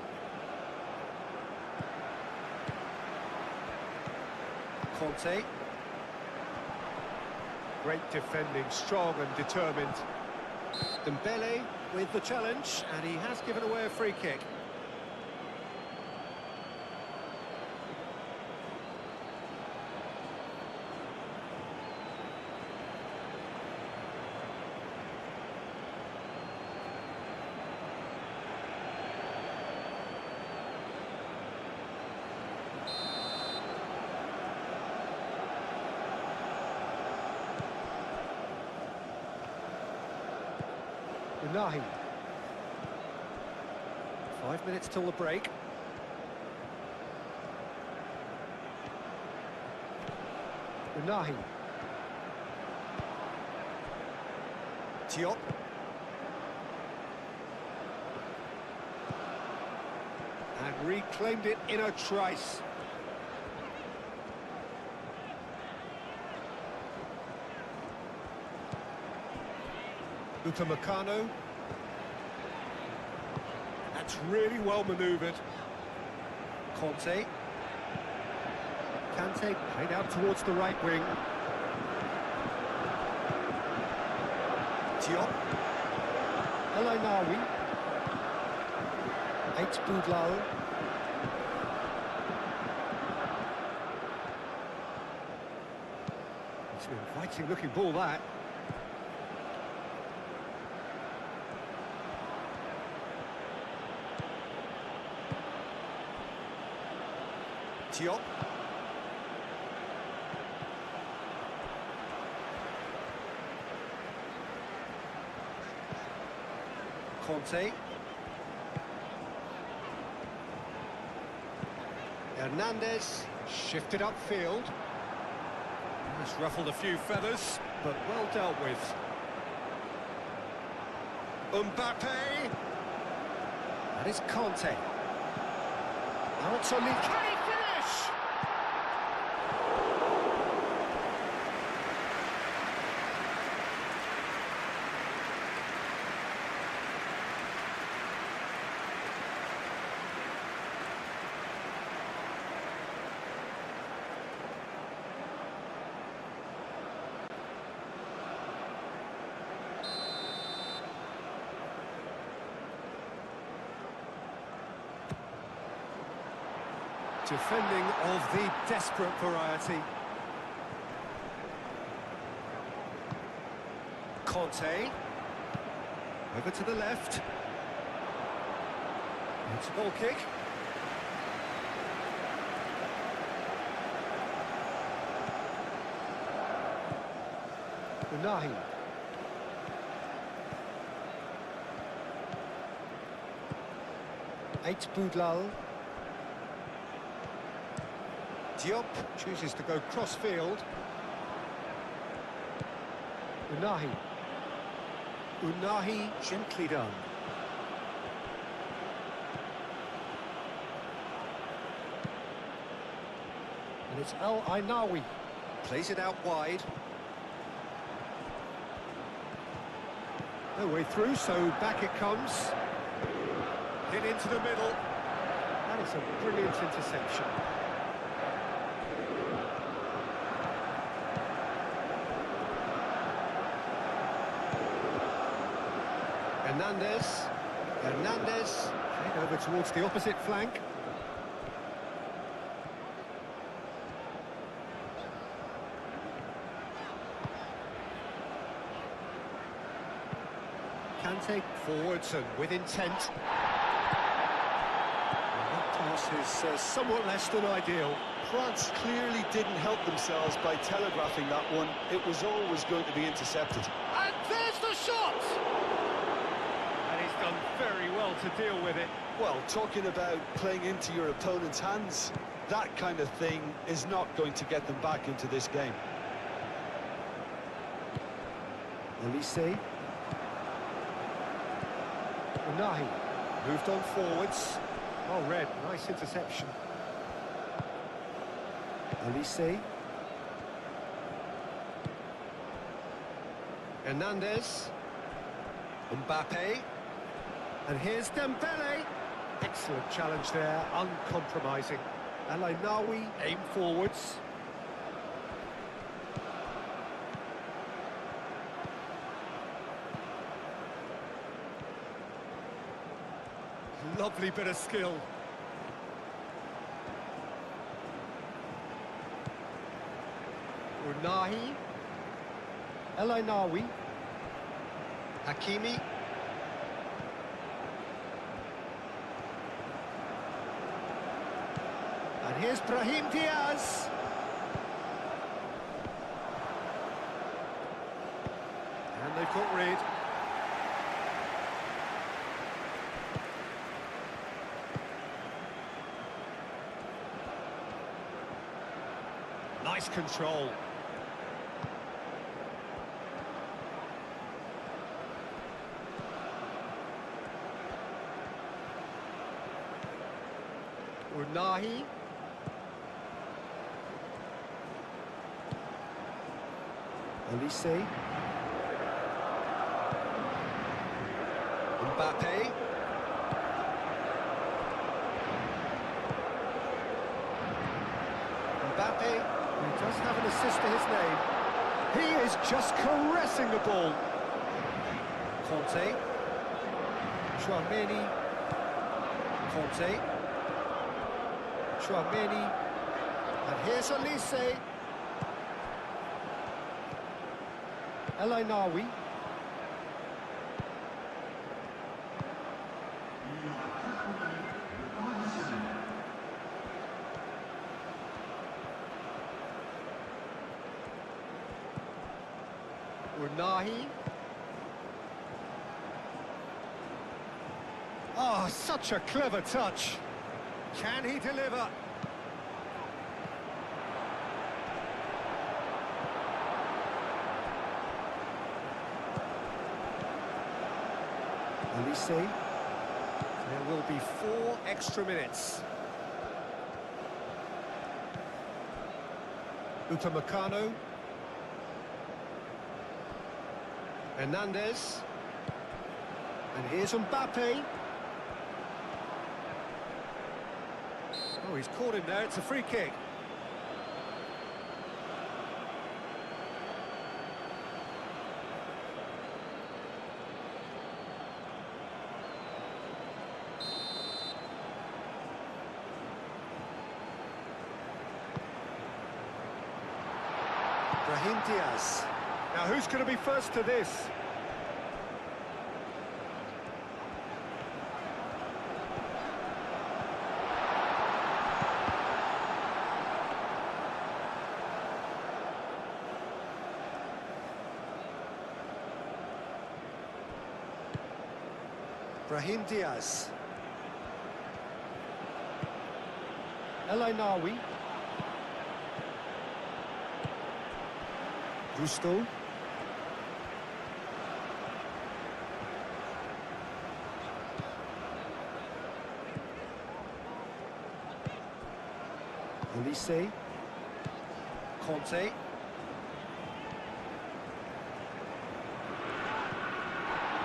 Conte. Great defending, strong and determined. Dembele with the challenge, and he has given away a free kick. Unahi. 5 minutes till the break. Unahi. Diop. And reclaimed it in a trice. Upamecano. That's really well manoeuvred. Conte. Kante played out towards the right wing. Diop. Elainawi. Eight Boudlao. It's an inviting looking ball, that. Diop. Conte. Hernandez shifted upfield. Just ruffled a few feathers, but well dealt with. Mbappe. That is Conte. Now it's only. Can he finish? Defending of the desperate variety. Conte. Over to the left. It's a goal kick. Unahi. Boudlal. Diop chooses to go cross-field. Unahi. Unahi, gently done. And it's El Ainawi. Plays it out wide. No way through, so back it comes. Hit into the middle. That is a brilliant interception. Hernandez, head over towards the opposite flank. Kante forwards and with intent. And that pass is somewhat less than ideal. France clearly didn't help themselves by telegraphing that one. It was always going to be intercepted. And there's the shot! And he's done very well to deal with it. Well, talking about playing into your opponent's hands, that kind of thing is not going to get them back into this game. Elise. Unahi moved on forwards. Well read, nice interception. Elise. Hernandez. Mbappe. And here's Dembele. Excellent challenge there, uncompromising. El Ainawi aim forwards. Lovely bit of skill. Unahi. El Ainawi. Hakimi. And here's Brahim Diaz. And they've got rid. Nice control. Unahi. Elise. Mbappe. Mbappe, who does have an assist to his name. He is just caressing the ball. Conte. Chouameni. Conte. Chouameni. And here's Elise. El Ainawi. Unahi. Oh, such a clever touch. Can he deliver? Elise. There will be 4 extra minutes. Upamecano. Hernandez. And here's Mbappe. Oh, he's caught him there. It's a free kick. Brahim Diaz. Now who's going to be first to this? Brahim Diaz. El Ainawi. Gusto. Olise. Conte.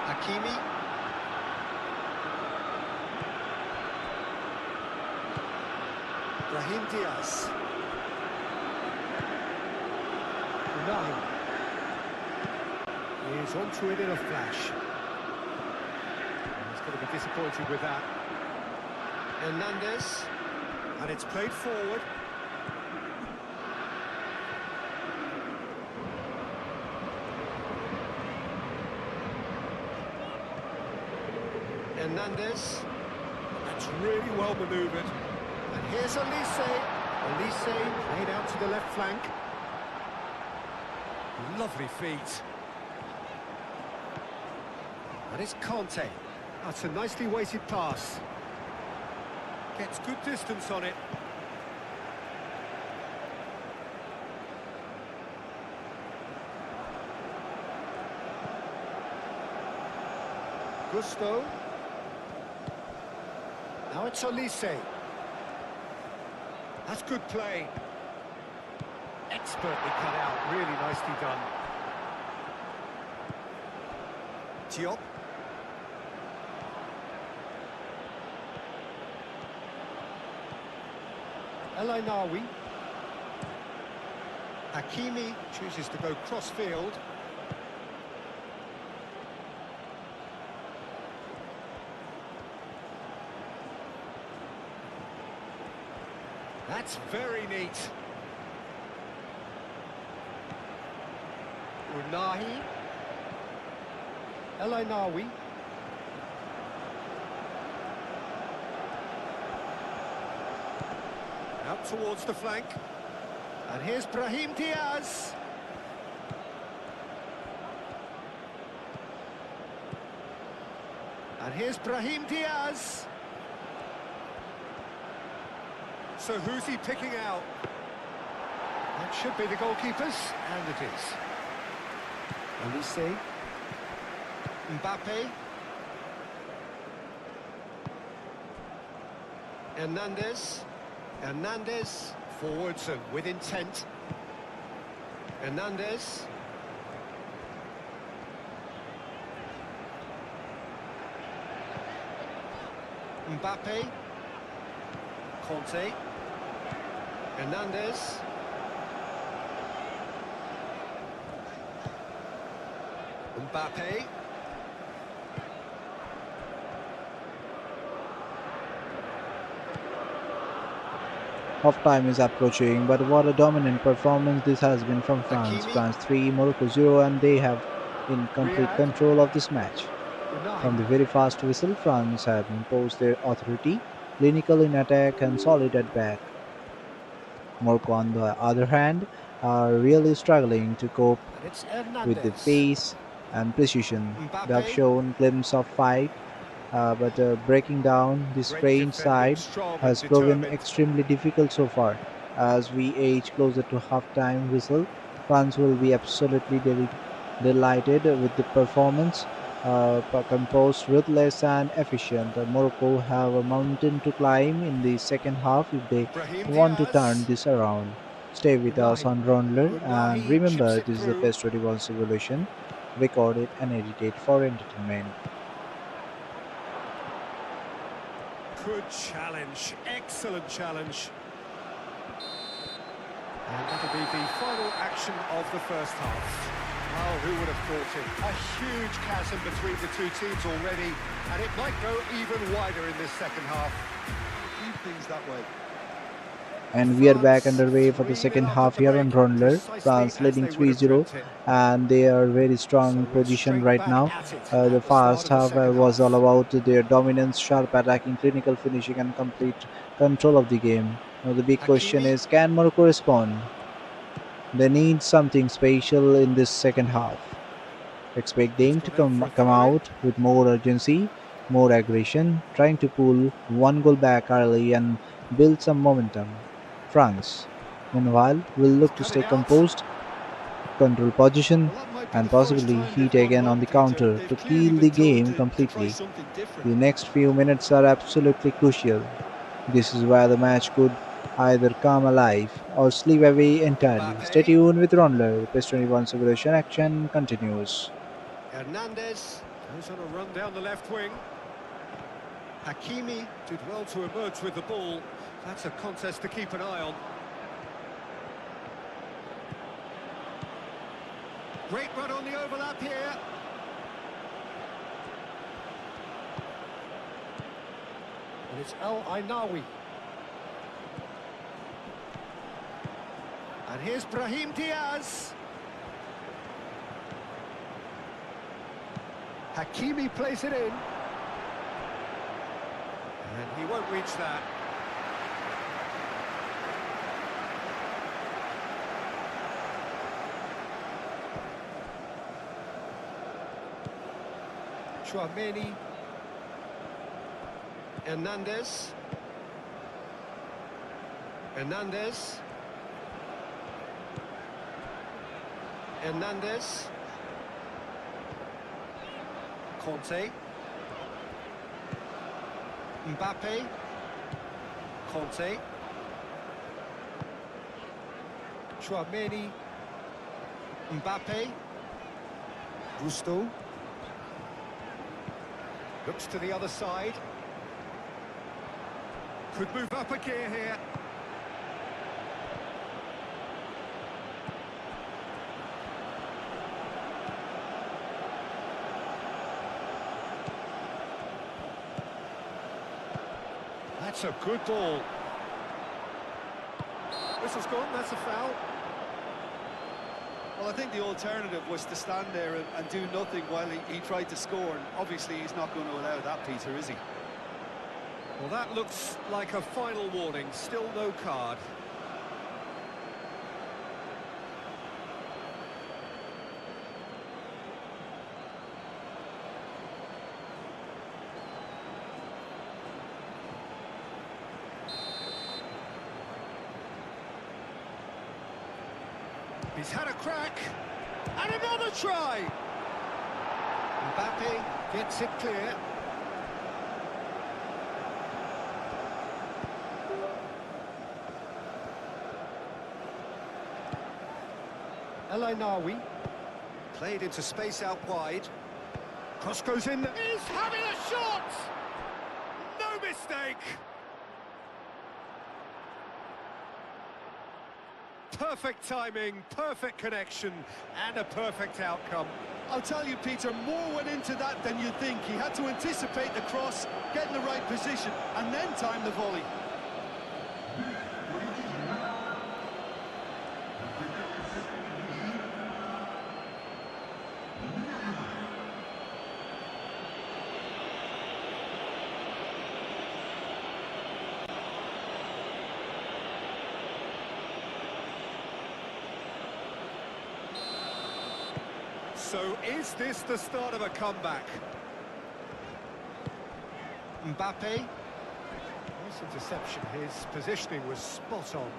Hakimi. Brahim Diaz. Unahi. He's onto it in a flash. He's going to be disappointed with that. Hernandez. And it's played forward. Hernandez. That's really well manoeuvred. And here's Olise. Olise played out to the left flank. Lovely feet. And it's Conte. That's a nicely weighted pass. Gets good distance on it. Gusto. Now it's Olise. That's good play. Expertly cut out, really nicely done. Diop. El Ainawi. Hakimi chooses to go cross-field. That's very neat. Unahi. El Ainawi. Out towards the flank. And here's Brahim Diaz. And here's Brahim Diaz. So who's he picking out? That should be the goalkeepers, and it is. Olise. Mbappe. Hernandez. Hernandez. Forwards and with intent. Hernandez. Mbappe. Conte. Hernandez. Mbappe. Half-time is approaching, but what a dominant performance this has been from France. Hakimi. France 3, Morocco 0, and they have in complete Riyad. control of this match. From the Unahi. very fast whistle, France have imposed their authority, clinical in attack and solid at back. Morocco, on the other hand, are really struggling to cope And it's with the Hernandez. pace and precision. They have Mbappe. shown glimpses of fight, but breaking down this Great French defending, side strong and has proven determined. extremely difficult so far. As we age closer to half-time whistle, France will be absolutely delighted with the performance. Composed, ruthless, and efficient. Morocco have a mountain to climb in the second half if they Brahim want to turn Diaz. this around. Stay with us Unahi. on Raundler, and Unahi chips remember, it this is the through. best 21 simulation recorded and edited for entertainment. Good challenge, excellent challenge. And that'll be the final action of the first half. Oh, who would have thought it? A huge chasm between the two teams already, and it might go even wider in this second half. Keep things that way. And we are back France underway for the 3-0 second up at half the here break, on Raundler. precisely France as leading they would have 3-0, dreamt it. and they are very So strong we're position straight right back now. at it The at the start first of the half second was all half. about their dominance, sharp attacking, clinical finishing, and complete control of the game. Now the big question Hakimi, is, can Morocco respond? They need something special in this second half. Expect it's them to gone in for a come throw-in. out with more urgency, more aggression, trying to pull one goal back early and build some momentum. France, meanwhile, will He's look to cut stay it out. composed, control possession, Well, that might be the and first possibly time they've heat gone again on home, the Peter. counter They've to clearly kill been the told game to try completely. something different. The next few minutes are absolutely crucial. This is where the match could either come alive or slip away entirely. Stay Mbappe, tuned with Raundler. The PES 21 simulation action continues. Hernandez goes on a run down the left wing. Hakimi did well to emerge with the ball. That's a contest to keep an eye on. Great run on the overlap here. And it's El Ainawi. And here's Brahim Diaz. Hakimi plays it in. And he won't reach that. Chouameni. Hernandez. Hernandez. Hernandez. Conte. Mbappe. Conte. Chouameni. Mbappe. Gusto. Looks to the other side. Could move up a gear here. That's a good ball. Whistle's gone, that's a foul. Well, I think the alternative was to stand there and do nothing while he tried to score. And obviously, he's not going to allow that, Peter, is he? Well, that looks like a final warning. Still no card. He's had a crack. And another try! Mbappe gets it clear. El Ainawi played into space out wide. Cross goes in. He's having a shot! No mistake! Perfect timing, perfect connection, and a perfect outcome. I'll tell you, Peter, more went into that than you'd think. He had to anticipate the cross, get in the right position, and then time the volley. So is this the start of a comeback? Mbappe. Nice interception. His positioning was spot on.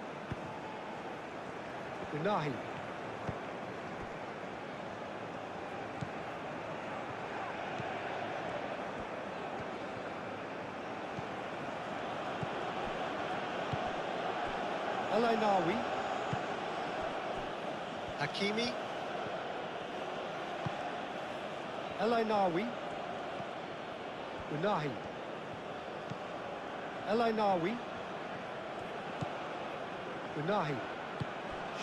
Unahi. El Ainawi. Hakimi. El Ainawi. Unahi. El Ainawi. Unahi.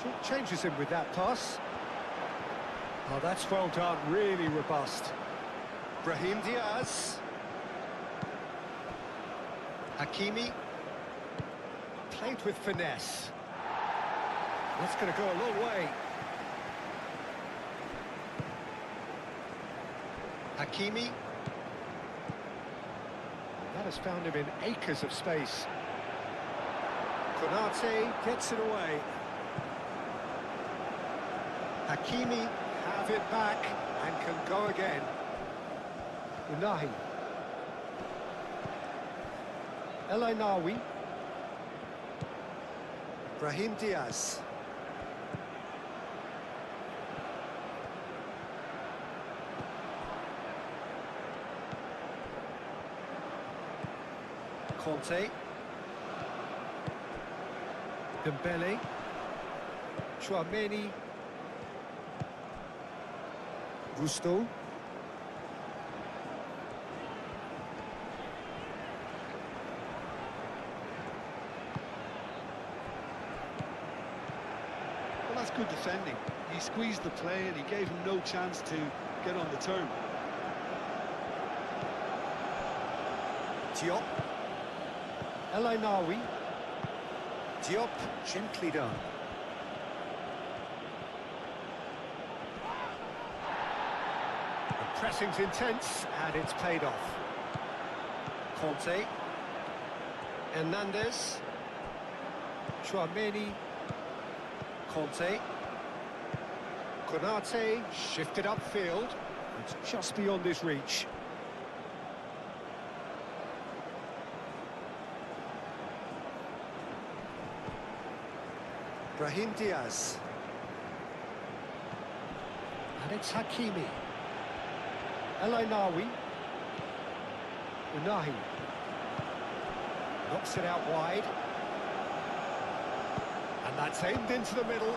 Short changes him with that pass. Oh, that's well done, really robust. Brahim Diaz. Hakimi. Played with finesse. That's going to go a long way. Hakimi. That has found him in acres of space. Konate gets it away. Hakimi have it back and can go again. Unahi. El Ainawi. Brahim Diaz. Conte. Dembele. Chouameni. Gusto. Well, that's good defending. He squeezed the play and he gave him no chance to get on the turn. Diop. El Ainawi. Diop, gently done. The pressing's intense, and it's paid off. Conte. Hernandez. Chouameni. Conte. Konate, shifted upfield. It's just beyond his reach. Brahim Diaz. And it's Hakimi. El Ainawi. Unahi. Knocks it out wide. And that's aimed into the middle.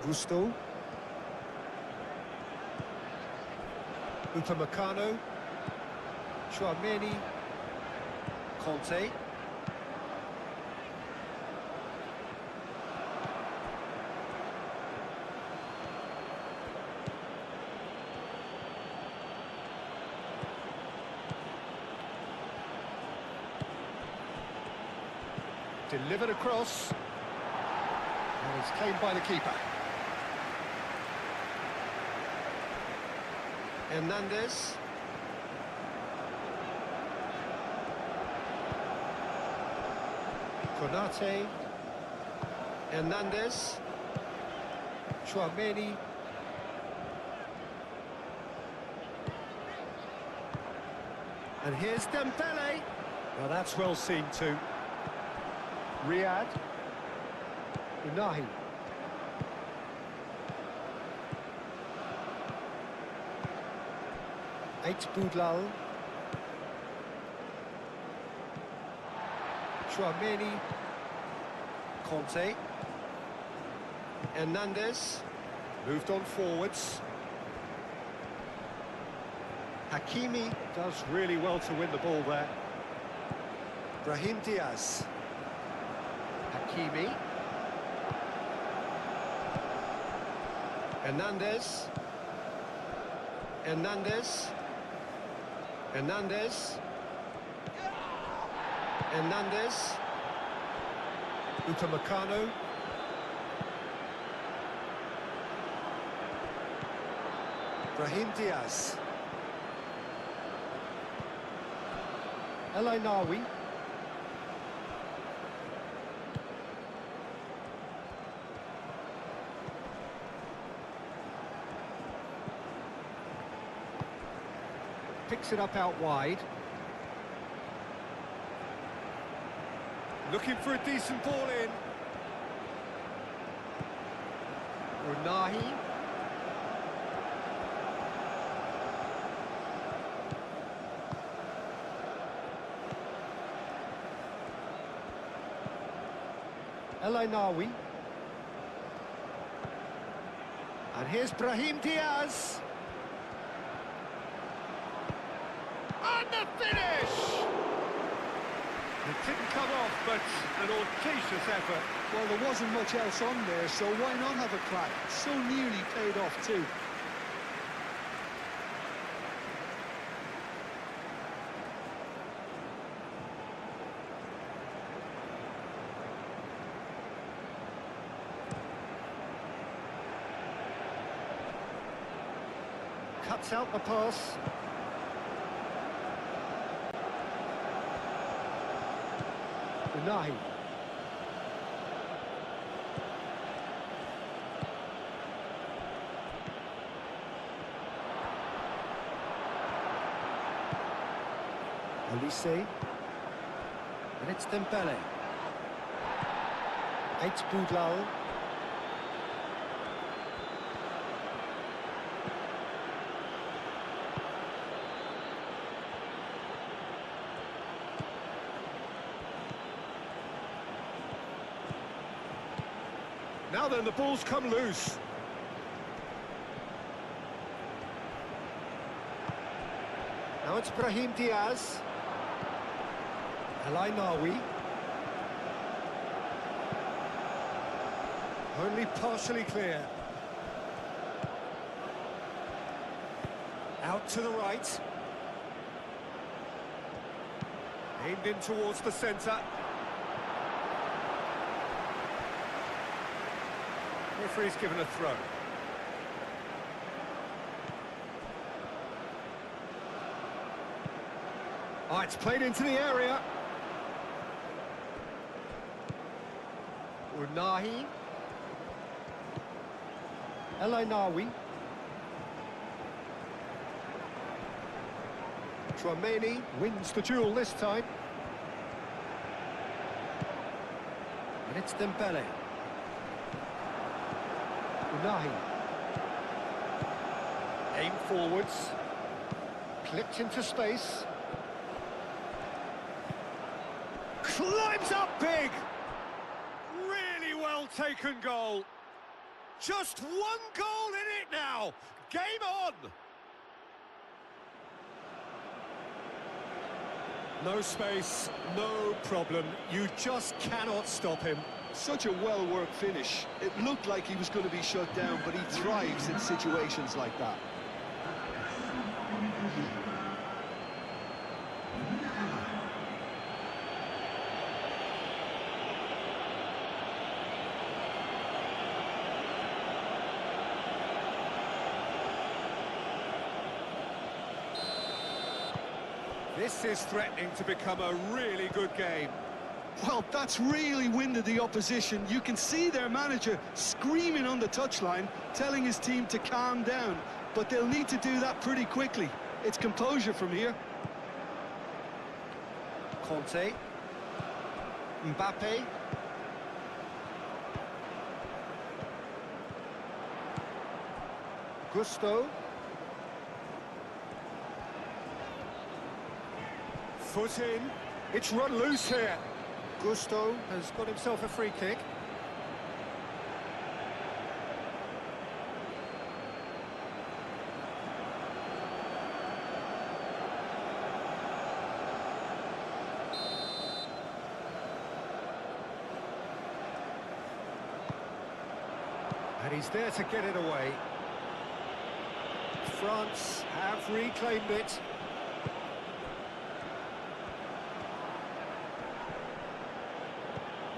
Gusto. Upamecano. Chouameni. Conte. Delivered across. And it's claimed by the keeper. Hernandez. Konate. Hernandez. Chouameni. And here's Dembele. Well, that's well seen too. Riyad. Unahi. Eight Boudlal. Chouameni. Conte. Hernandez. Moved on forwards. Hakimi does really well to win the ball there. Brahim Diaz. Hakimi. Hernandez. Hernandez. Hernandez. Hernandez. Upamecano. Brahim Diaz. El Ainawi. Picks it up out wide. Looking for a decent ball in. Unahi. El Ainawi. And here's Brahim Diaz. And the finish! It didn't come off, but an audacious effort. Well, there wasn't much else on there, so why not have a crack? So nearly paid off too. Cuts out the pass. Unahi. Olise. And it's Dembele. eFootball. Now then, the ball's come loose. Now it's Brahim Diaz. El Nawi. Only partially clear. Out to the right. Aimed in towards the centre. Referee's given a throw. Oh, it's played into the area. Unahi. El Nawi. Trameni wins the duel this time. And it's Dembele. Unahi. Aim forwards. Clipped into space. Climbs up big! Really well taken goal. Just one goal in it now. Game on! No space, no problem. You just cannot stop him. Such a well-worked finish. It looked like he was going to be shut down, but he thrives in situations like that. This is threatening to become a really good game. Well, that's really winded the opposition. You can see their manager screaming on the touchline, telling his team to calm down. But they'll need to do that pretty quickly. It's composure from here. Conte. Mbappe. Gusto. Foot in. It's run loose here. Gusto has got himself a free kick. And he's there to get it away. France have reclaimed it.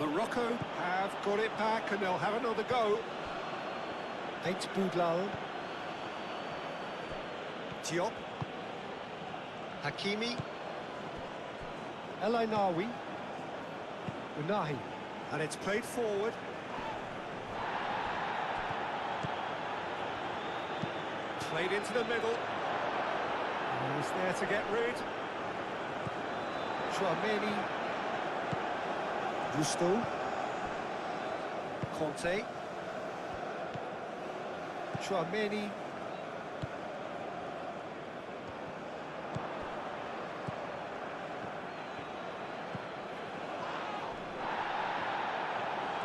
Morocco have got it back and they'll have another go. eFootball. Diop. Hakimi. El Nawi. Unahi. And it's played forward. Played into the middle. And he's there to get rid. Trameni. Gusto. Conte. Trameni.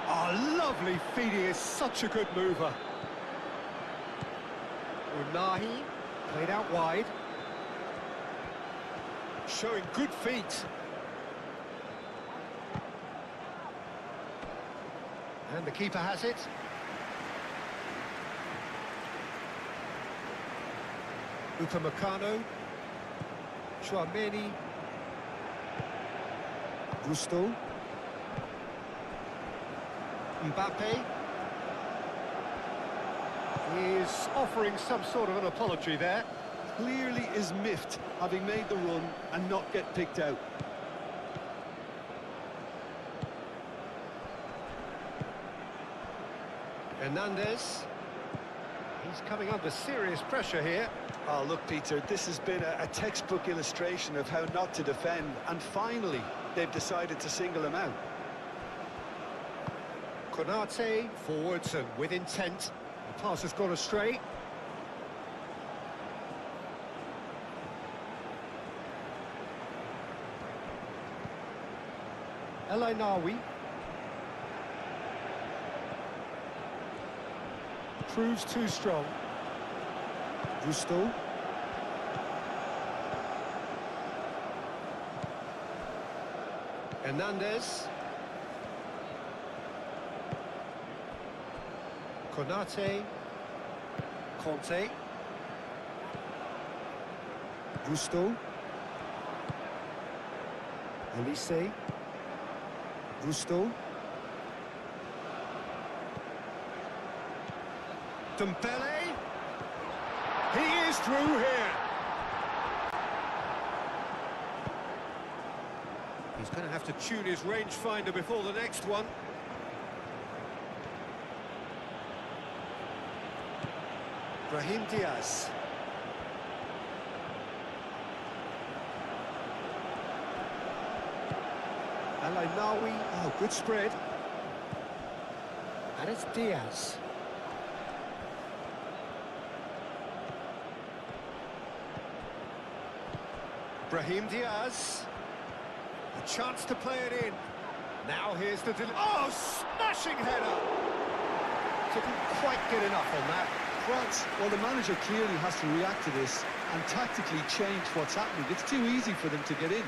Oh, lovely feed. He is such a good mover. Unahi. Played out wide. Showing good feet. And the keeper has it. Upamecano. Trameni. Gusto. Mbappe. Is was offering some sort of an apology there. Clearly is miffed, having made the run and not get picked out. Hernandez. He's coming under serious pressure here. Oh, look, Peter, this has been a textbook illustration of how not to defend, and finally, they've decided to single him out. Konate, forwards and with intent. The pass has gone astray. El Ainawi. Proves too strong. Rusto. Hernandez. Konate. Conte. Rusto. Elise. Rusto. Dembele. He is through here. He's going to have to tune his rangefinder before the next one. Brahim Diaz. El Ainawi. Oh, good spread. And it's Diaz. Brahim Diaz. A chance to play it in. Now here's the... Oh, smashing header! Couldn't quite get enough on that. France, well, the manager clearly has to react to this and tactically change what's happening. It's too easy for them to get in.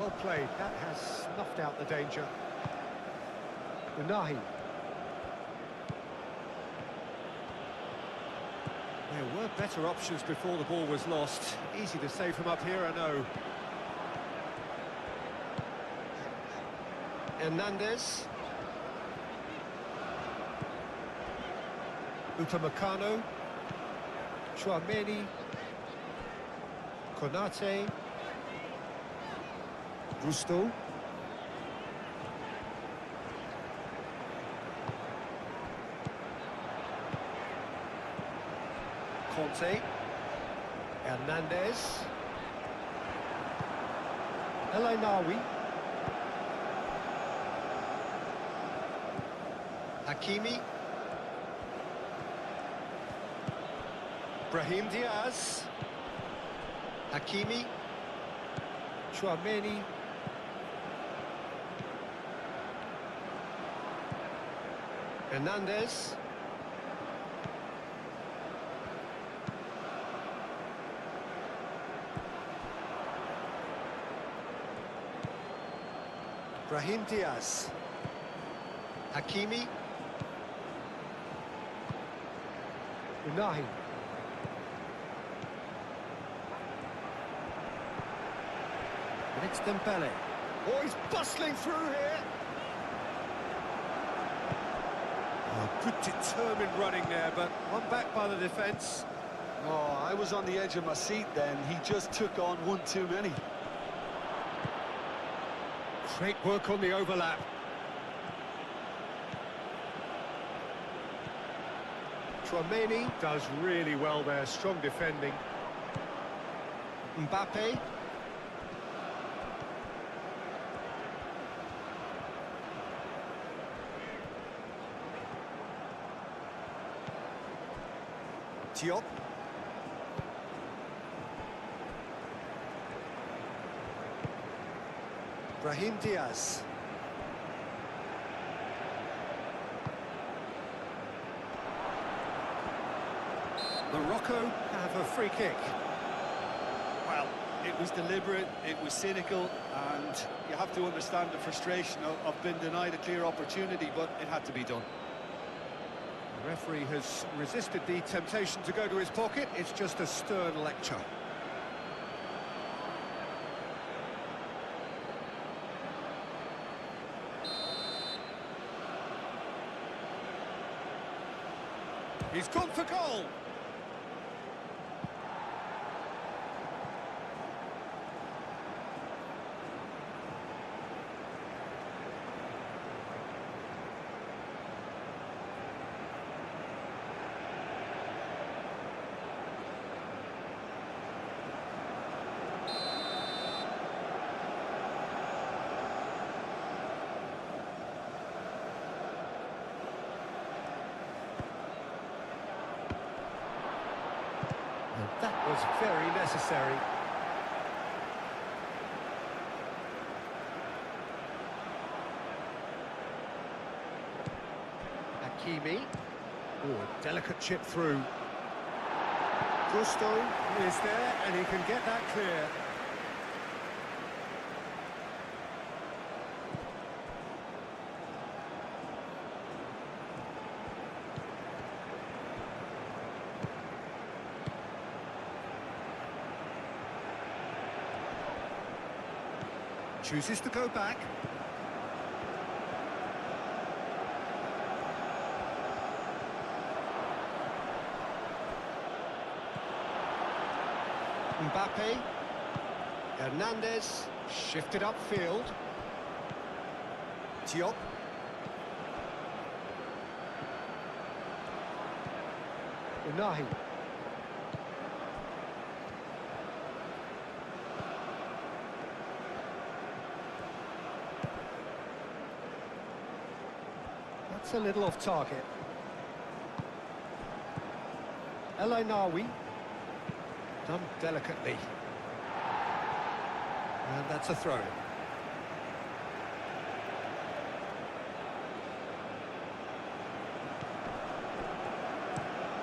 Well played. That has snuffed out the danger. Unahi. There were better options before the ball was lost. Easy to save from up here, I know. Hernandez. Upamecano. Chouameni. Konate. Rusto. Conte. Hernandez. El Ainawi. Hakimi. Brahim Diaz. Hakimi. Chouameni. Hernandez. Brahim Diaz. Hakimi. Unahi. And it's Dembele. Oh, he's bustling through here. Oh, good determined running there, but one back by the defence. Oh, I was on the edge of my seat then. He just took on one too many. Great work on the overlap. Chouameni does really well there, strong defending. Mbappe. Diop. Brahim Diaz. Morocco have a free kick. Well, It was deliberate, it was cynical, and you have to understand the frustration of being denied a clear opportunity, but it had to be done. The referee has resisted the temptation to go to his pocket. It's just a stern lecture. He's gone for goal. And that was very necessary. Hakimi. Oh, a delicate chip through. Gusto is there, and he can get that clear. Chooses to go back. Mbappe. Hernandez. Shifted upfield. Diop. Unahi. That's a little off target. El Ainaoui. Done delicately. And that's a throw.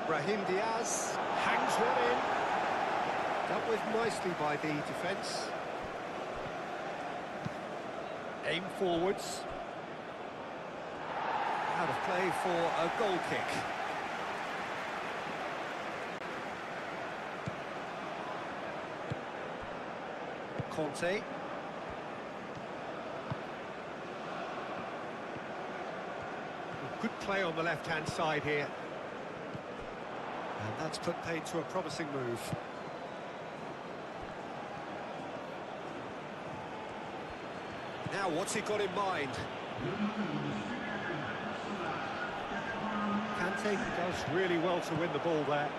Brahim Diaz hangs one in. Dealt with nicely by the defence. Aim forwards. Out of play for a goal kick. Conte. Good play on the left-hand side here. And that's put paid to a promising move. Now, what's he got in mind? Kante does really well to win the ball there.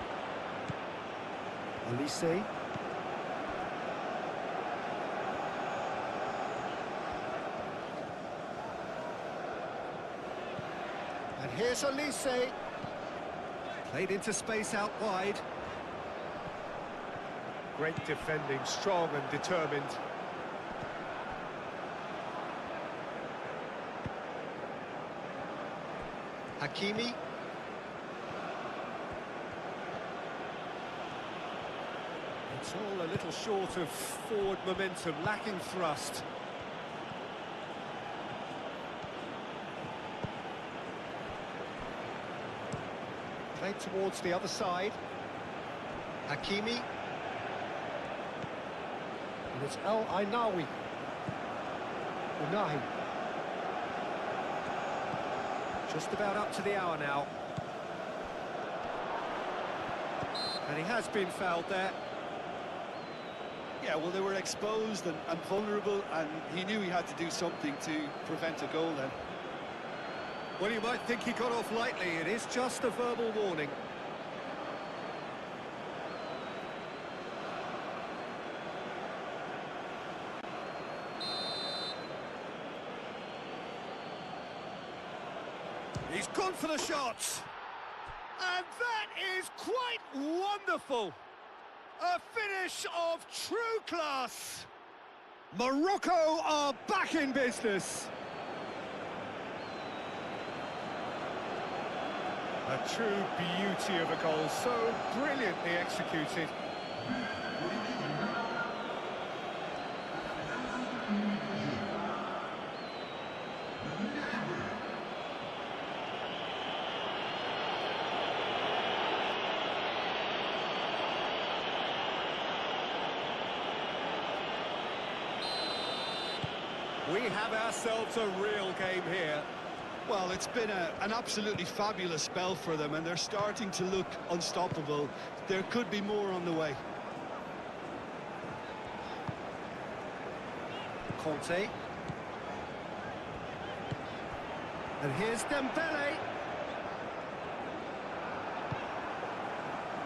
Olise. And here's Olise. Played into space out wide. Great defending, strong and determined. Hakimi. It's all a little short of forward momentum, lacking thrust. Played towards the other side. Hakimi. And it's El Ainaoui. Unahi. Just about up to the hour now. And he has been fouled there. Yeah, well, they were exposed and vulnerable, and he knew he had to do something to prevent a goal then. Well, you might think he got off lightly. It is just a verbal warning. He's gone for the shots. And that is quite wonderful. A finish of true class. Morocco are back in business. A true beauty of a goal, so brilliantly executed. We have ourselves a real game here. Well, it's been an absolutely fabulous spell for them, and they're starting to look unstoppable. There could be more on the way. Conte. And here's Dembele.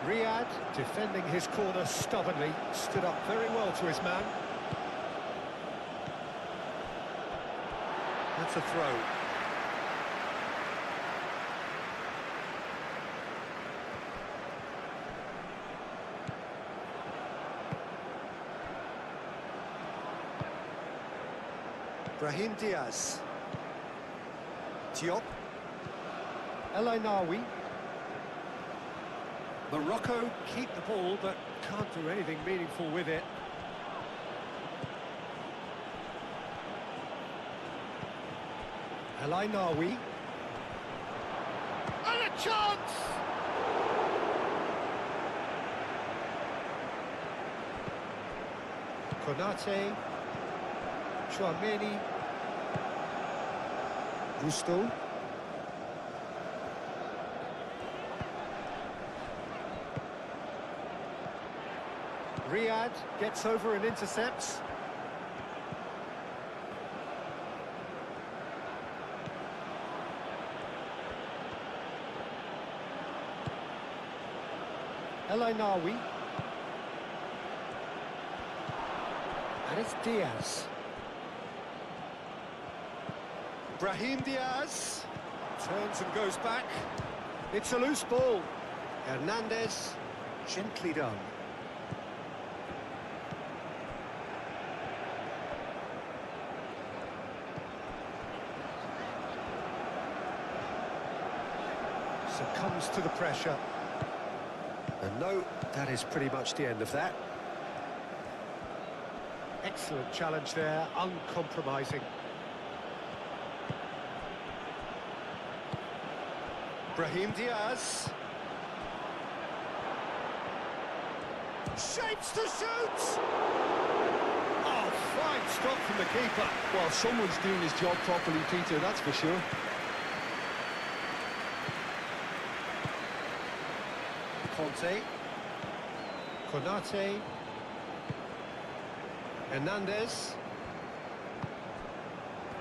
Riyad, defending his corner stubbornly, stood up very well to his man. That's a throw. Brahim Diaz. Diop. El Ainaoui. Morocco keep the ball, but can't do anything meaningful with it. El Ainaoui. And a chance! Konate. Chouameni. Gusto. Riyad gets over and intercepts. El Ainaoui. And it's Diaz. Brahim Diaz turns and goes back. It's a loose ball. Hernandez, gently done. Succumbs to the pressure. And no, that is pretty much the end of that. Excellent challenge there, uncompromising. Brahim Diaz. Shapes to shoot! Oh, fine stop from the keeper. Well, someone's doing his job properly, Peter, that's for sure. Conte. Konate. Hernandez.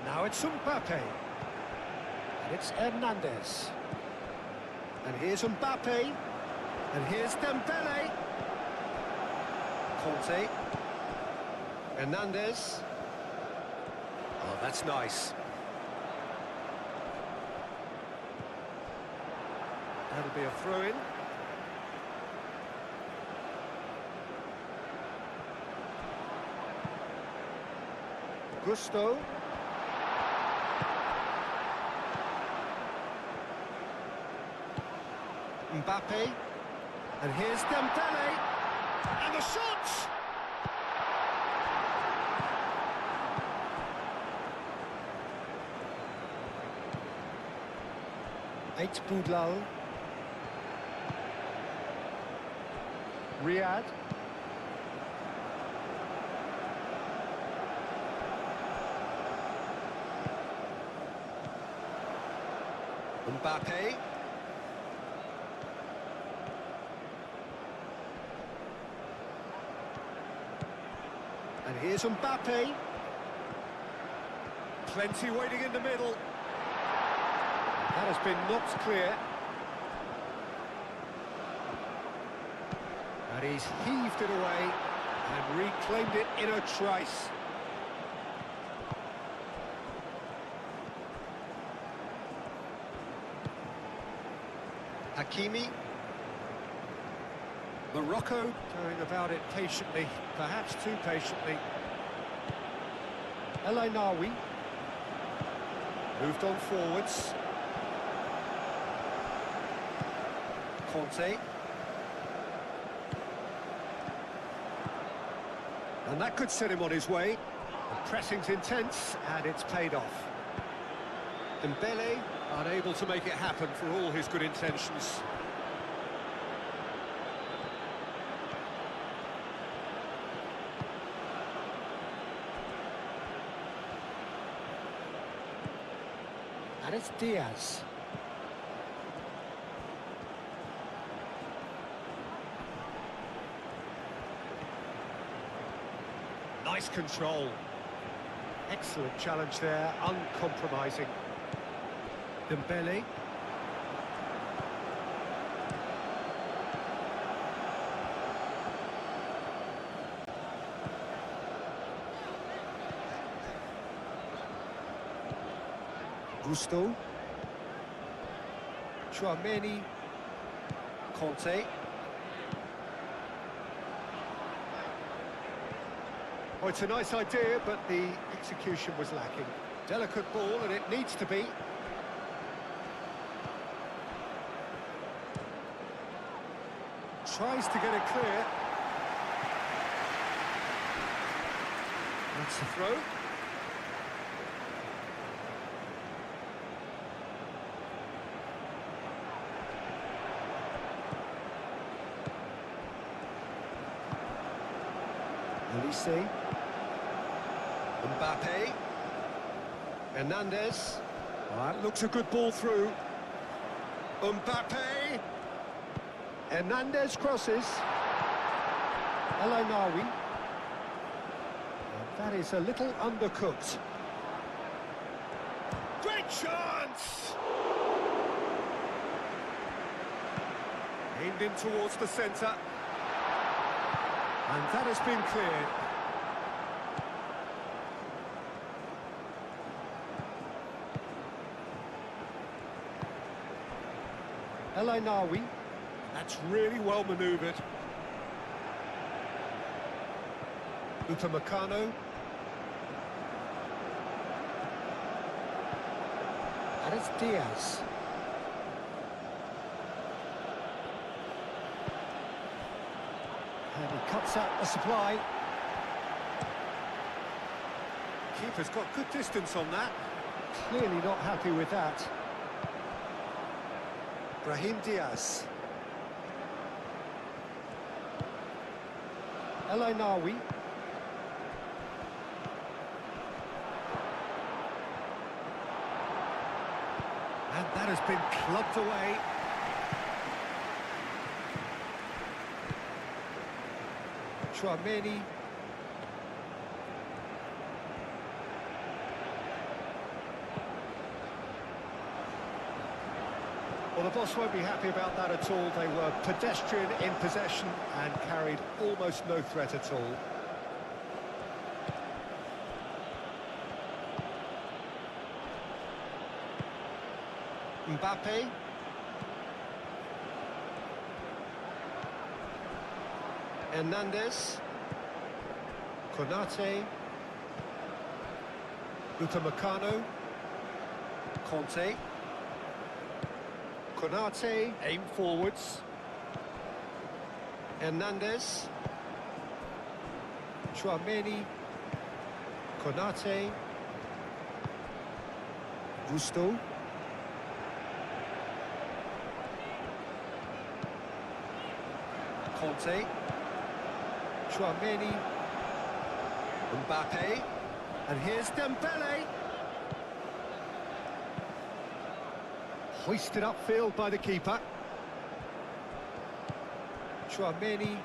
Now it's Mbappe. And it's Hernandez. And here's Mbappe. And here's Dembele. Conte. Hernandez. Oh, that's nice. That'll be a throw-in. Gusto. Mbappe. And here's Dembele. And the shot! Eight Boudlal. Riyad. Mbappe. And here's Mbappe. Plenty waiting in the middle. That has been knocked clear. And he's heaved it away and reclaimed it in a trice. Hakimi. Morocco going about it patiently, perhaps too patiently. El Ainaoui moved on forwards. Conte. And that could set him on his way. The pressing's intense, and it's paid off. Dembele unable to make it happen for all his good intentions. And it's Diaz. Nice control. Excellent challenge there, uncompromising. Dembele. Gusto. Chouameni. Conte. Oh, it's a nice idea, but the execution was lacking. Delicate ball, and it needs to be. Tries to get it clear. That's the throw. Elise. Mbappe. Hernandez. That looks a good ball through. Mbappe. Hernandez crosses. El Ainaoui. And that is a little undercooked. Great chance! Aimed in towards the centre. And that has been cleared. El Ainaoui. That's really well manoeuvred. Upamecano. And it's Diaz. And he cuts out the supply. Keeper's got good distance on that. Clearly not happy with that. Brahim Diaz. El Ainaoui. And that has been clubbed away. Chouameni. Well, the boss won't be happy about that at all. They were pedestrian in possession and carried almost no threat at all. Mbappe. Hernandez. Konate. Upamecano. Conte. Konate, aim forwards. Hernandez. Chouameni. Konate. Gusto. Conte. Chouameni. Mbappe. And here's Dembele. Hoisted upfield by the keeper. Chouameni.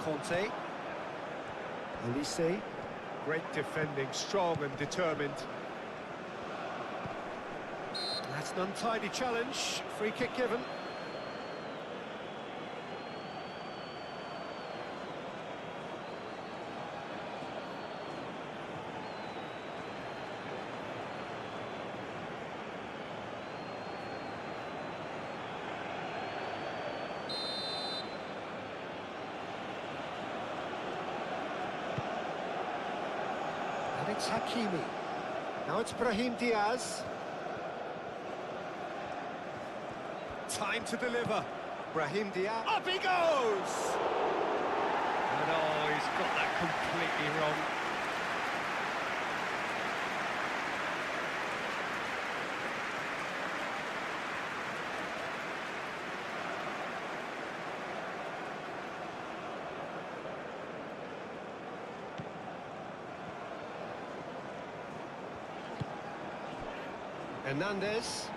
Conte. Elise. Great defending, strong and determined. That's an untidy challenge. Free kick given. And it's Hakimi. Now it's Brahim Diaz. Time to deliver. Brahim Diaz. Up he goes! And oh, he's got that completely wrong. Hernandez.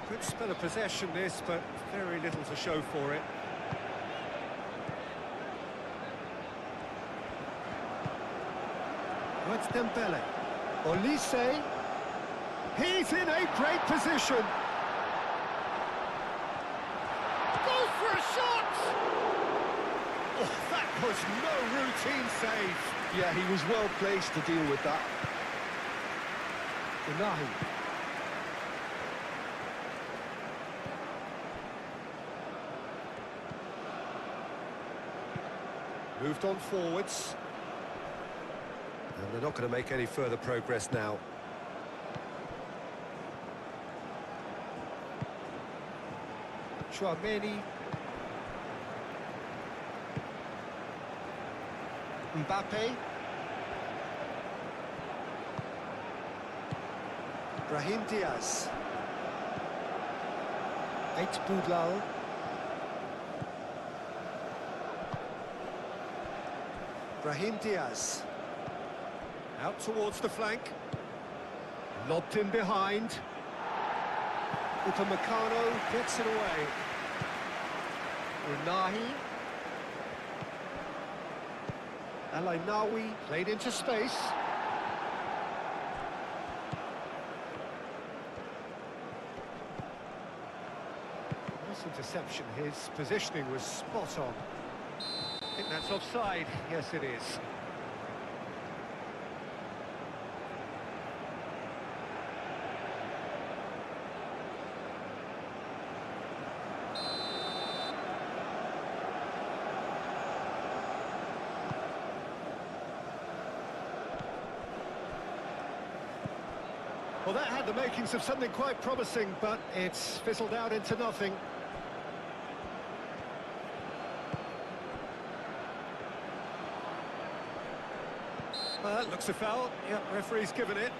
Good spell of possession this, but very little to show for it. That's Dembele. Olise. He's in a great position. Goes for a shot! Oh, that was no routine save. Yeah, he was well placed to deal with that. Unahi. Moved on forwards. And they're not going to make any further progress now. Chouameni. Mbappe. Brahim Diaz. Eight Boudlal. Brahim Diaz. Out towards the flank. Lobbed in behind. Upamecano gets it away. Unahi. Alainawi played into space. Nice interception. His positioning was spot on. I think that's offside. Yes, it is. Well, that had the makings of something quite promising, but it's fizzled out into nothing. That looks a foul. Yep, referee's given it.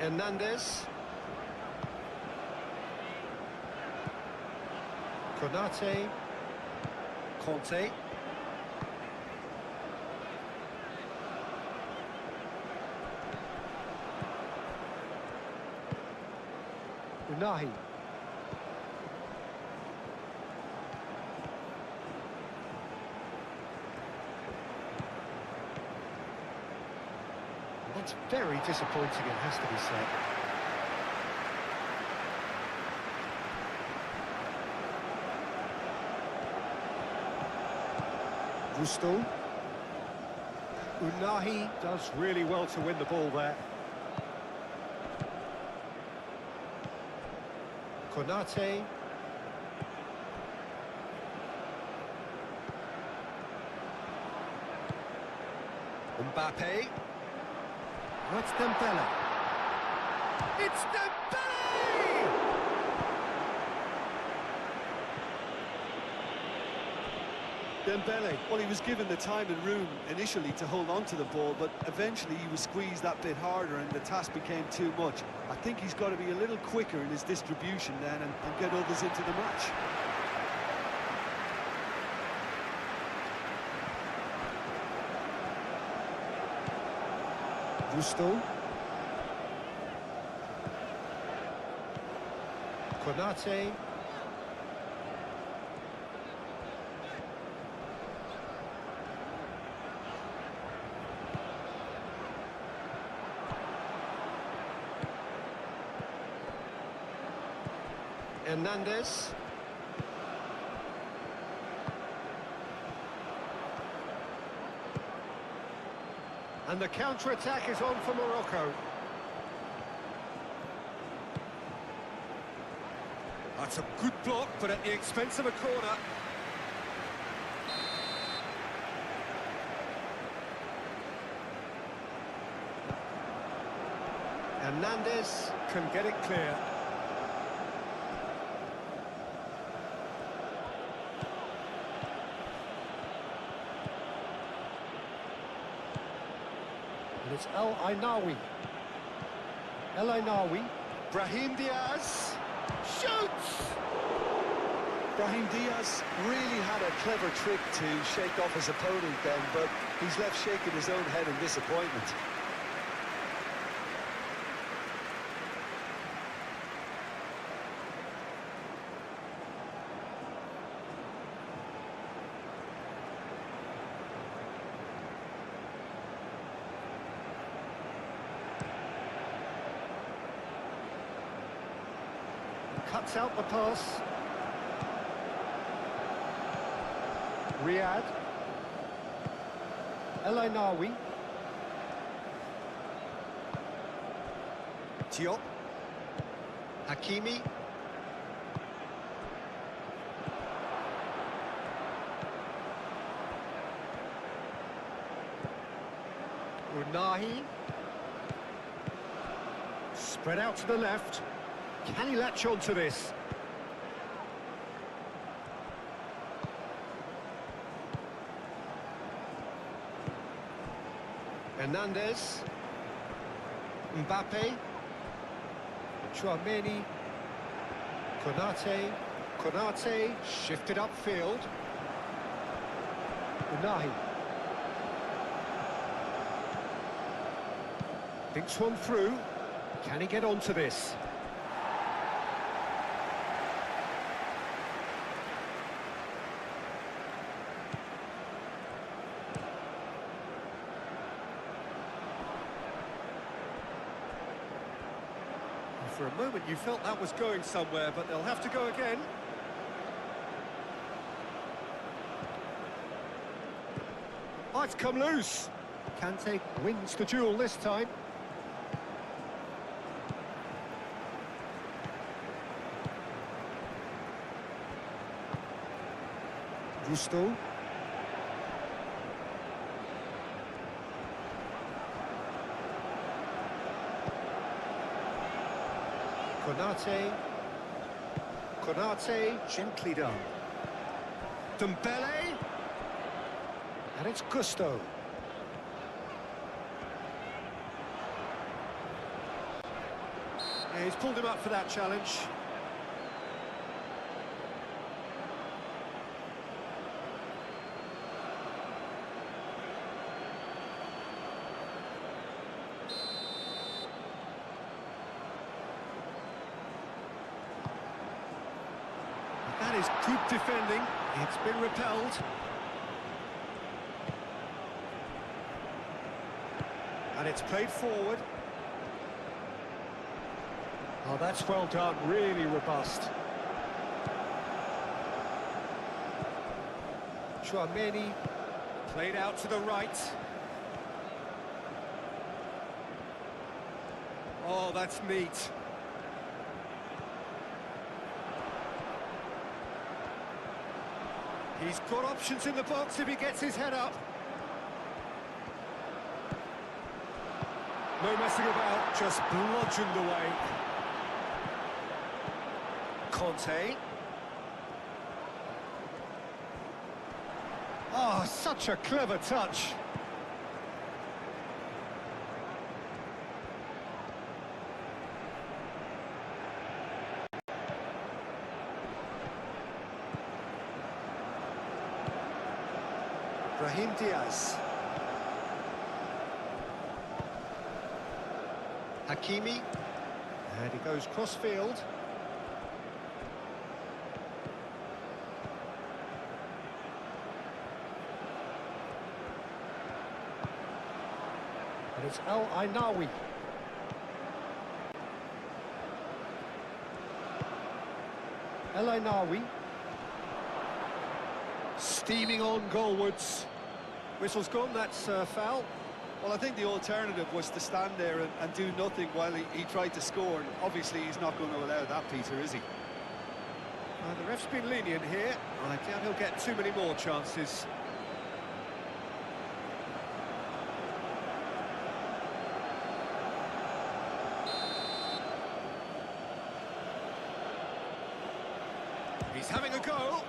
Hernandez. Konate. Conte. Unahi. That's very disappointing, it has to be said. Gusto. Unahi does really well to win the ball there. Konate. Mbappe. That's Dembele. It's Dembele! Dembele, well, he was given the time and room initially to hold on to the ball, but eventually he was squeezed that bit harder and the task became too much. I think he's got to be a little quicker in his distribution then and get others into the match. Gusto. Konate. Hernandez. And the counter-attack is on for Morocco. That's a good block, but at the expense of a corner. Hernandez can get it clear. And it's El Ainawi. El Ainawi. Brahim Diaz shoots! Brahim Diaz really had a clever trick to shake off his opponent then, but he's left shaking his own head in disappointment. Cuts out the pass. Riyad. El Ainawi. Diop. Hakimi. Unahi. Spread out to the left. Can he latch on to this? Hernandez. Mbappe. Chouameni. Konate. Konate shifted upfield. Unahi. Thinks one through. Can he get onto this? For a moment you felt that was going somewhere, but they'll have to go again. Oh, it's come loose. Kante wins the duel this time. Gusto. Konate. Konate, gently done. Dembele. And it's Gusto. Yeah, he's pulled him up for that challenge. That is good defending. It's been repelled. And it's played forward. Oh, that's well done. Really robust. Chouameni played out to the right. Oh, that's neat. He's got options in the box if he gets his head up. No messing about, just bludgeoned away. Conte. Oh, such a clever touch. Brahim Diaz. Hakimi. And he goes cross-field. And it's El Ainawi. El Ainawi. Steaming on goalwards. Whistle's gone, that's foul. Well, I think the alternative was to stand there and do nothing while he tried to score. And obviously, he's not going to allow that, Peter, is he? The ref's been lenient here. I doubt he'll get too many more chances. He's having a go.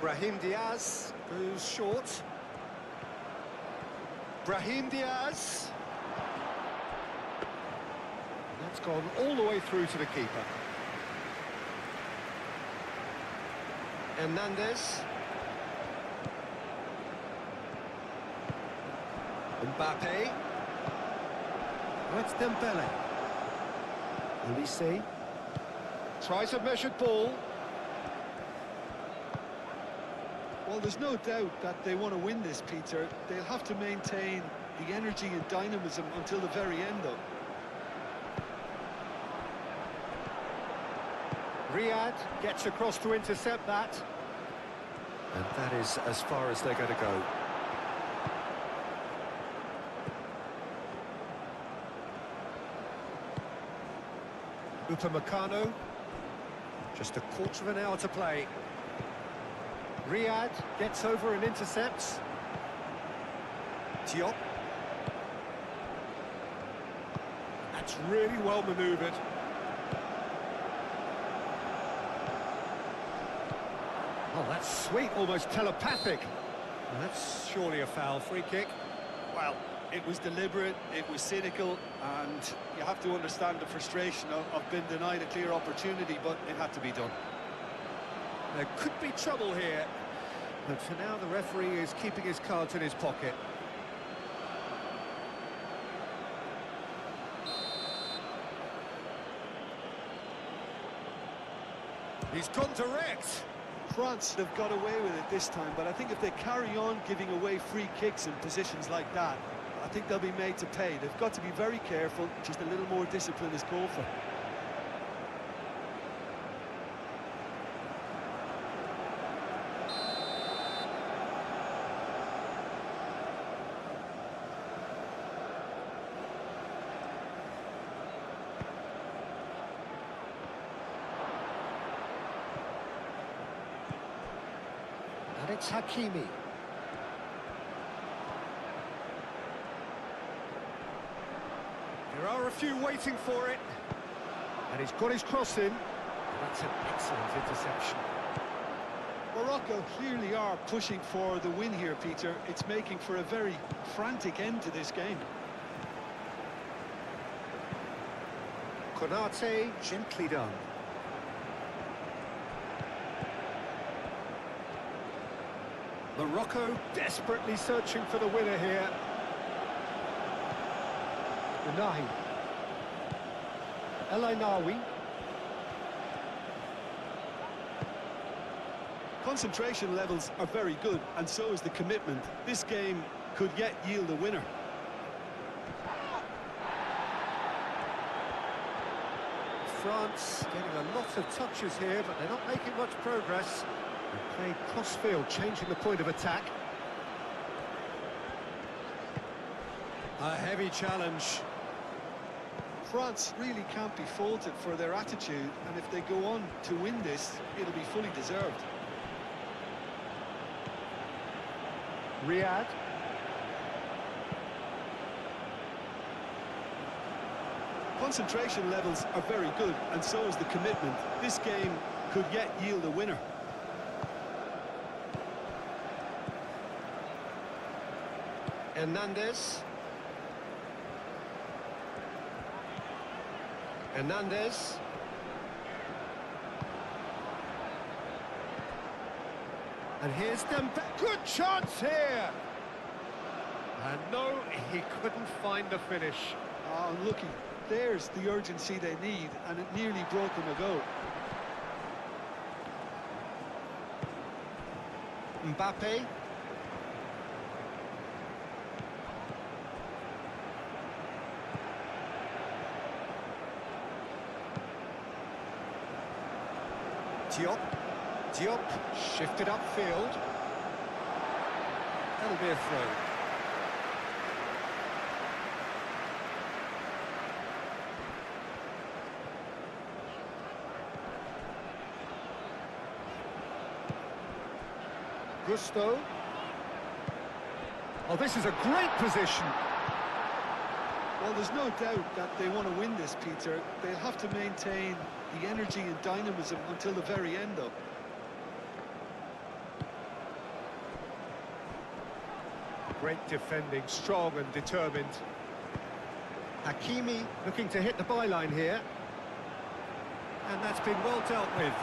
Brahim Diaz goes short. Brahim Diaz. That's gone all the way through to the keeper. Hernandez. Mbappe. Oh, it's Dembele. Olise. Tries a measured ball. Well, there's no doubt that they want to win this, Peter. They'll have to maintain the energy and dynamism until the very end, though. Riyad gets across to intercept that. And that is as far as they're going to go. Upamecano. Just a quarter of an hour to play. Riyad gets over and intercepts. Diop. That's really well manoeuvred. Oh, that's sweet, almost telepathic. Well, that's surely a foul. Free kick. Well, it was deliberate, it was cynical, and you have to understand the frustration of being denied a clear opportunity, but it had to be done. There could be trouble here, but for now the referee is keeping his cards in his pocket. He's gone direct. France have got away with it this time, but I think if they carry on giving away free kicks in positions like that, I think they'll be made to pay. They've got to be very careful, just a little more discipline is called for. And it's Hakimi. There are a few waiting for it. And he's got his cross in. And that's an excellent interception. Morocco clearly are pushing for the win here, Peter. It's making for a very frantic end to this game. Konate, gently done. Morocco desperately searching for the winner here. Unahi. El Ainawi. Concentration levels are very good, and so is the commitment. This game could yet yield a winner. France getting a lot of touches here, but they're not making much progress. They play cross-field, changing the point of attack. A heavy challenge. France really can't be faulted for their attitude, and if they go on to win this, it'll be fully deserved. Riyad. Concentration levels are very good, and so is the commitment. This game could yet yield a winner. Hernandez. Hernandez. And here's Dembele. Good chance here! And no, he couldn't find the finish. Oh, looky, there's the urgency they need, and it nearly brought them a goal. Mbappe. Diop. Diop shifted upfield. That'll be a throw. Gusto. Oh, this is a great position. Well, there's no doubt that they want to win this, Peter. They'll have to maintain the energy and dynamism until the very end, though. Great defending, strong and determined. Hakimi looking to hit the byline here. And that's been well dealt with.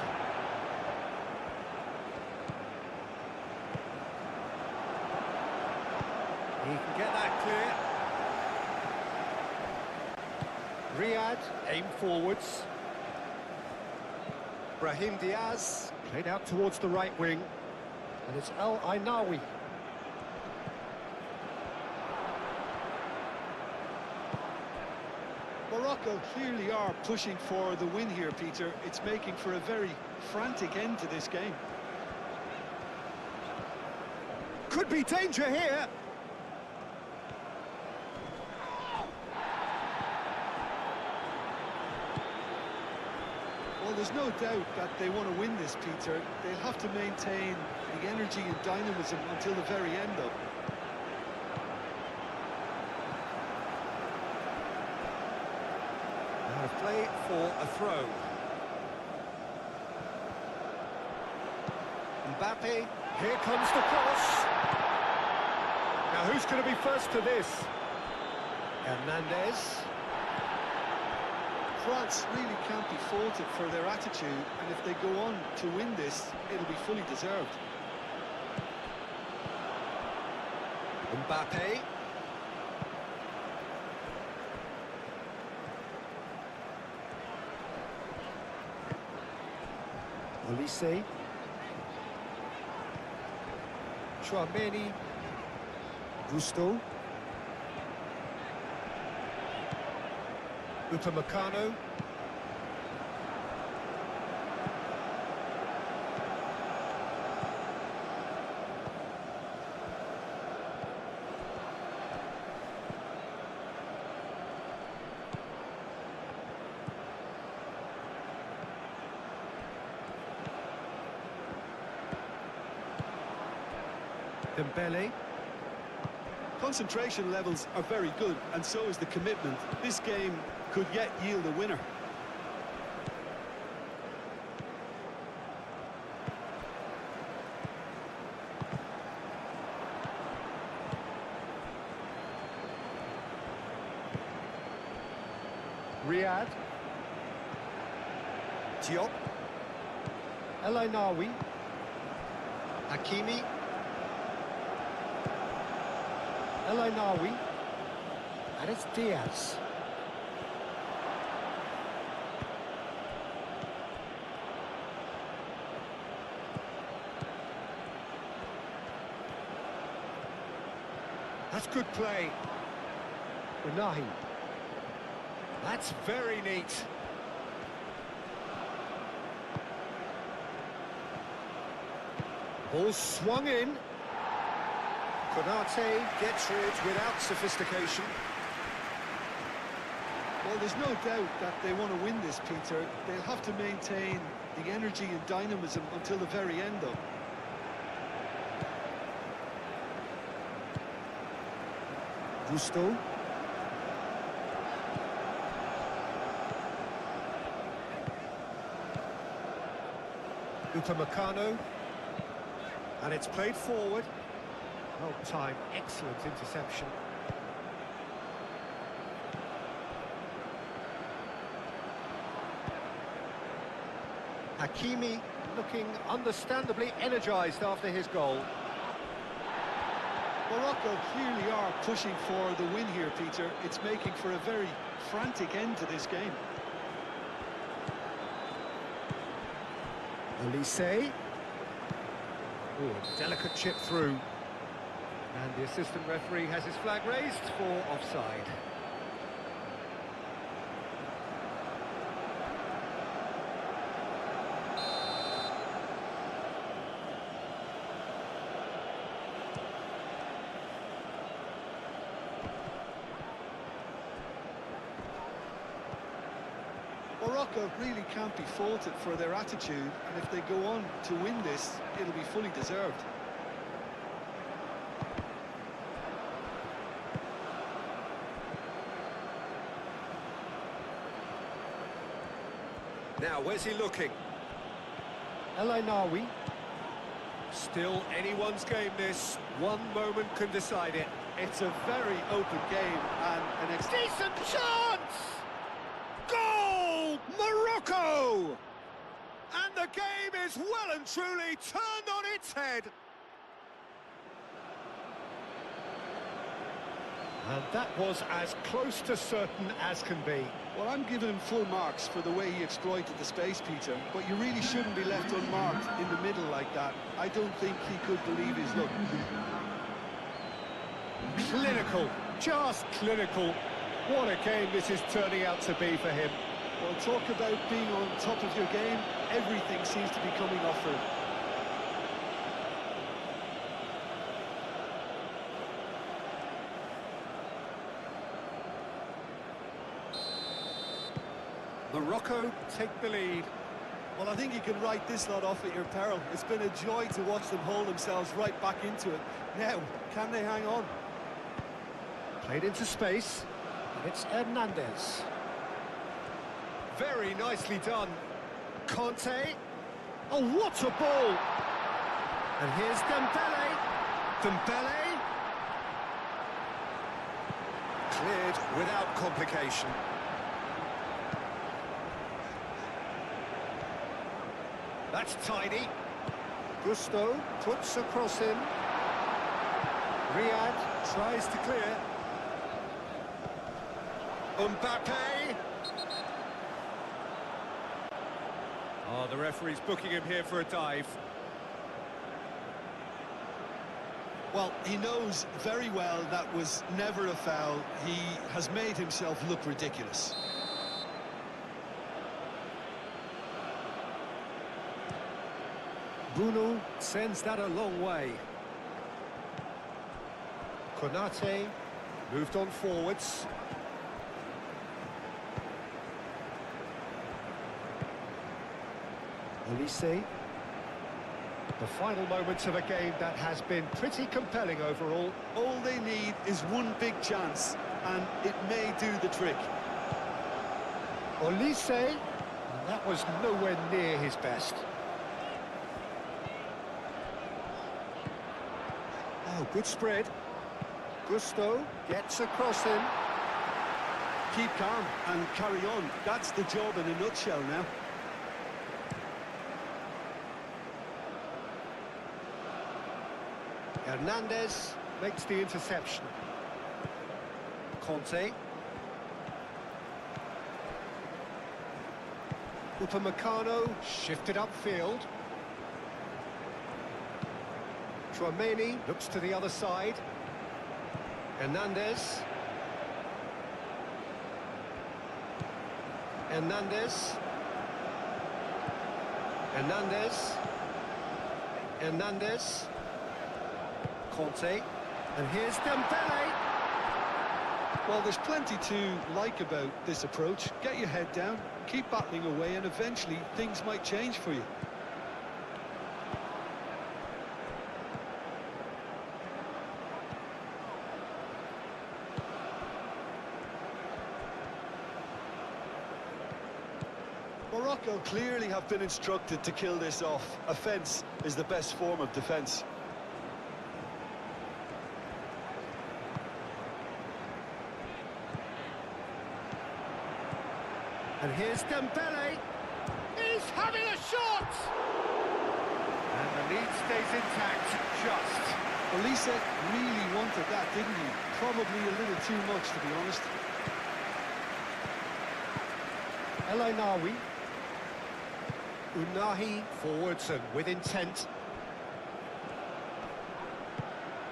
He can get that clear. Riyad, aim forwards. Brahim Diaz, played out towards the right wing. And it's El Ainawi. Morocco clearly are pushing for the win here, Peter. It's making for a very frantic end to this game. Could be danger here. Well, there's no doubt that they want to win this, Peter. They'll have to maintain the energy and dynamism until the very end, though. Play for a throw. Mbappe, here comes the cross. Now who's going to be first to this? Hernandez. France really can't be faulted for their attitude, and if they go on to win this, it'll be fully deserved. Mbappe. Olise. Chouameni. Gusto. Upamecano. Dembele. Concentration levels are very good, and so is the commitment. This game could yet yield a winner. Riyad. Diop. El Ainawi. Hakimi. El Ainawi. And it's Diaz. That's good play. Unahi. That's very neat. Ball swung in. Konate gets it without sophistication. Well, there's no doubt that they want to win this, Peter. They'll have to maintain the energy and dynamism until the very end, though. Gusto. Upamecano. And it's played forward. Well timed, excellent interception. Hakimi looking understandably energised after his goal. Morocco clearly are pushing for the win here, Peter. It's making for a very frantic end to this game. Olise. Oh, delicate chip through. And the assistant referee has his flag raised for offside. Morocco really can't be faulted for their attitude, and if they go on to win this, it'll be fully deserved. Now, where's he looking? El Ainawi. Still anyone's game, this. One moment can decide it. It's a very open game and an Decent chance! Goal! Morocco! And the game is well and truly turned on its head. And that was as close to certain as can be. Well, I'm giving him full marks for the way he exploited the space, Peter, but you really shouldn't be left unmarked in the middle like that. I don't think he could believe his luck. Clinical, just clinical. What a game this is turning out to be for him. Well, talk about being on top of your game. Everything seems to be coming off for him. Morocco take the lead. Well, I think you can write this lot off at your peril. It's been a joy to watch them haul themselves right back into it. Now, can they hang on? Played into space, and it's Hernandez. Very nicely done. Conte. Oh, what a ball! And here's Dembele. Dembele. Cleared without complication. That's tidy. Gusto puts a cross in. Riyad tries to clear. Mbappe. Oh, the referee's booking him here for a dive. Well, he knows very well that was never a foul. He has made himself look ridiculous. Bruno sends that a long way. Konate moved on forwards. Olise. The final moments of a game that has been pretty compelling overall. All they need is one big chance, and it may do the trick. Olise, and that was nowhere near his best. Oh, good spread. Gusto gets a cross in. Keep calm and carry on. That's the job in a nutshell now. Hernandez makes the interception. Conte. Upamecano shifted upfield. Tchouameni looks to the other side. Hernandez. Hernandez. Hernandez. Hernandez. Conte. And here's Dembele. Well, there's plenty to like about this approach. Get your head down, keep battling away, and eventually things might change for you. Morocco clearly have been instructed to kill this off. Offence is the best form of defence. And here's Dembele. He's having a shot! And the lead stays intact, just. Olise really wanted that, didn't he? Probably a little too much, to be honest. El Ainawi. Unahi forwards and with intent.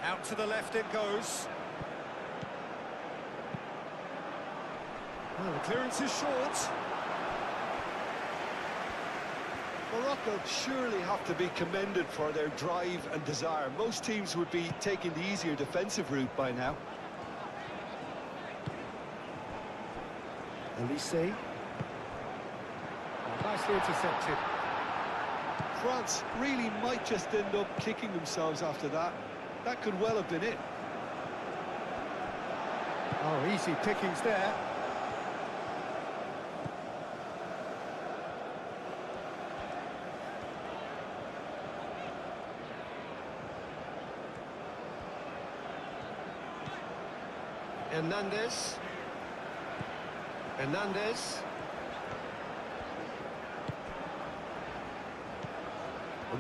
Out to the left it goes. Well, the clearance is short. Morocco surely have to be commended for their drive and desire. Most teams would be taking the easier defensive route by now. Olise. Nicely intercepted. France really might just end up kicking themselves after that. That could well have been it. Oh, easy pickings there. Hernandez. Hernandez.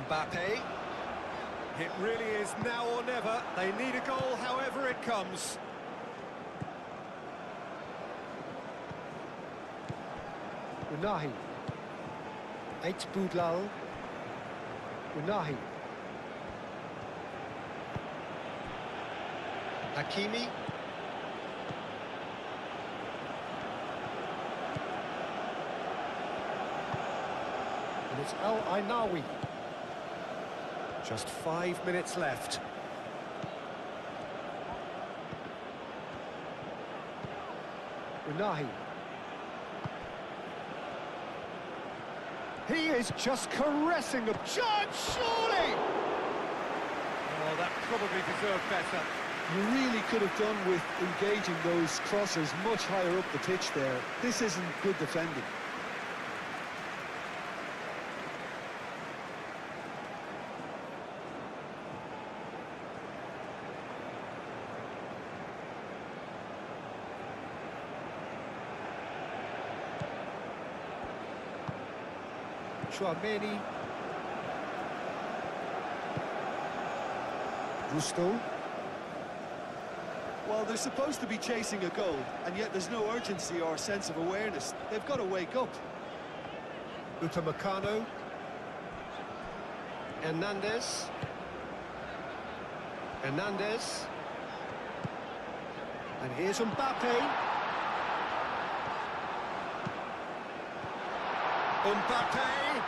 Mbappe. It really is now or never. They need a goal however it comes. Unahi. Eight Boudlal. Unahi. Hakimi. And it's Al Ainawi. Just 5 minutes left. Unahi. He is just caressing the chance, surely! Oh, that probably deserved better. You really could have done with engaging those crosses much higher up the pitch there. This isn't good defending. Chouameni. Gusto. Well, they're supposed to be chasing a goal, and yet there's no urgency or sense of awareness. They've got to wake up. Upamecano. Hernandez. Hernandez. And here's Mbappe. Mbappe.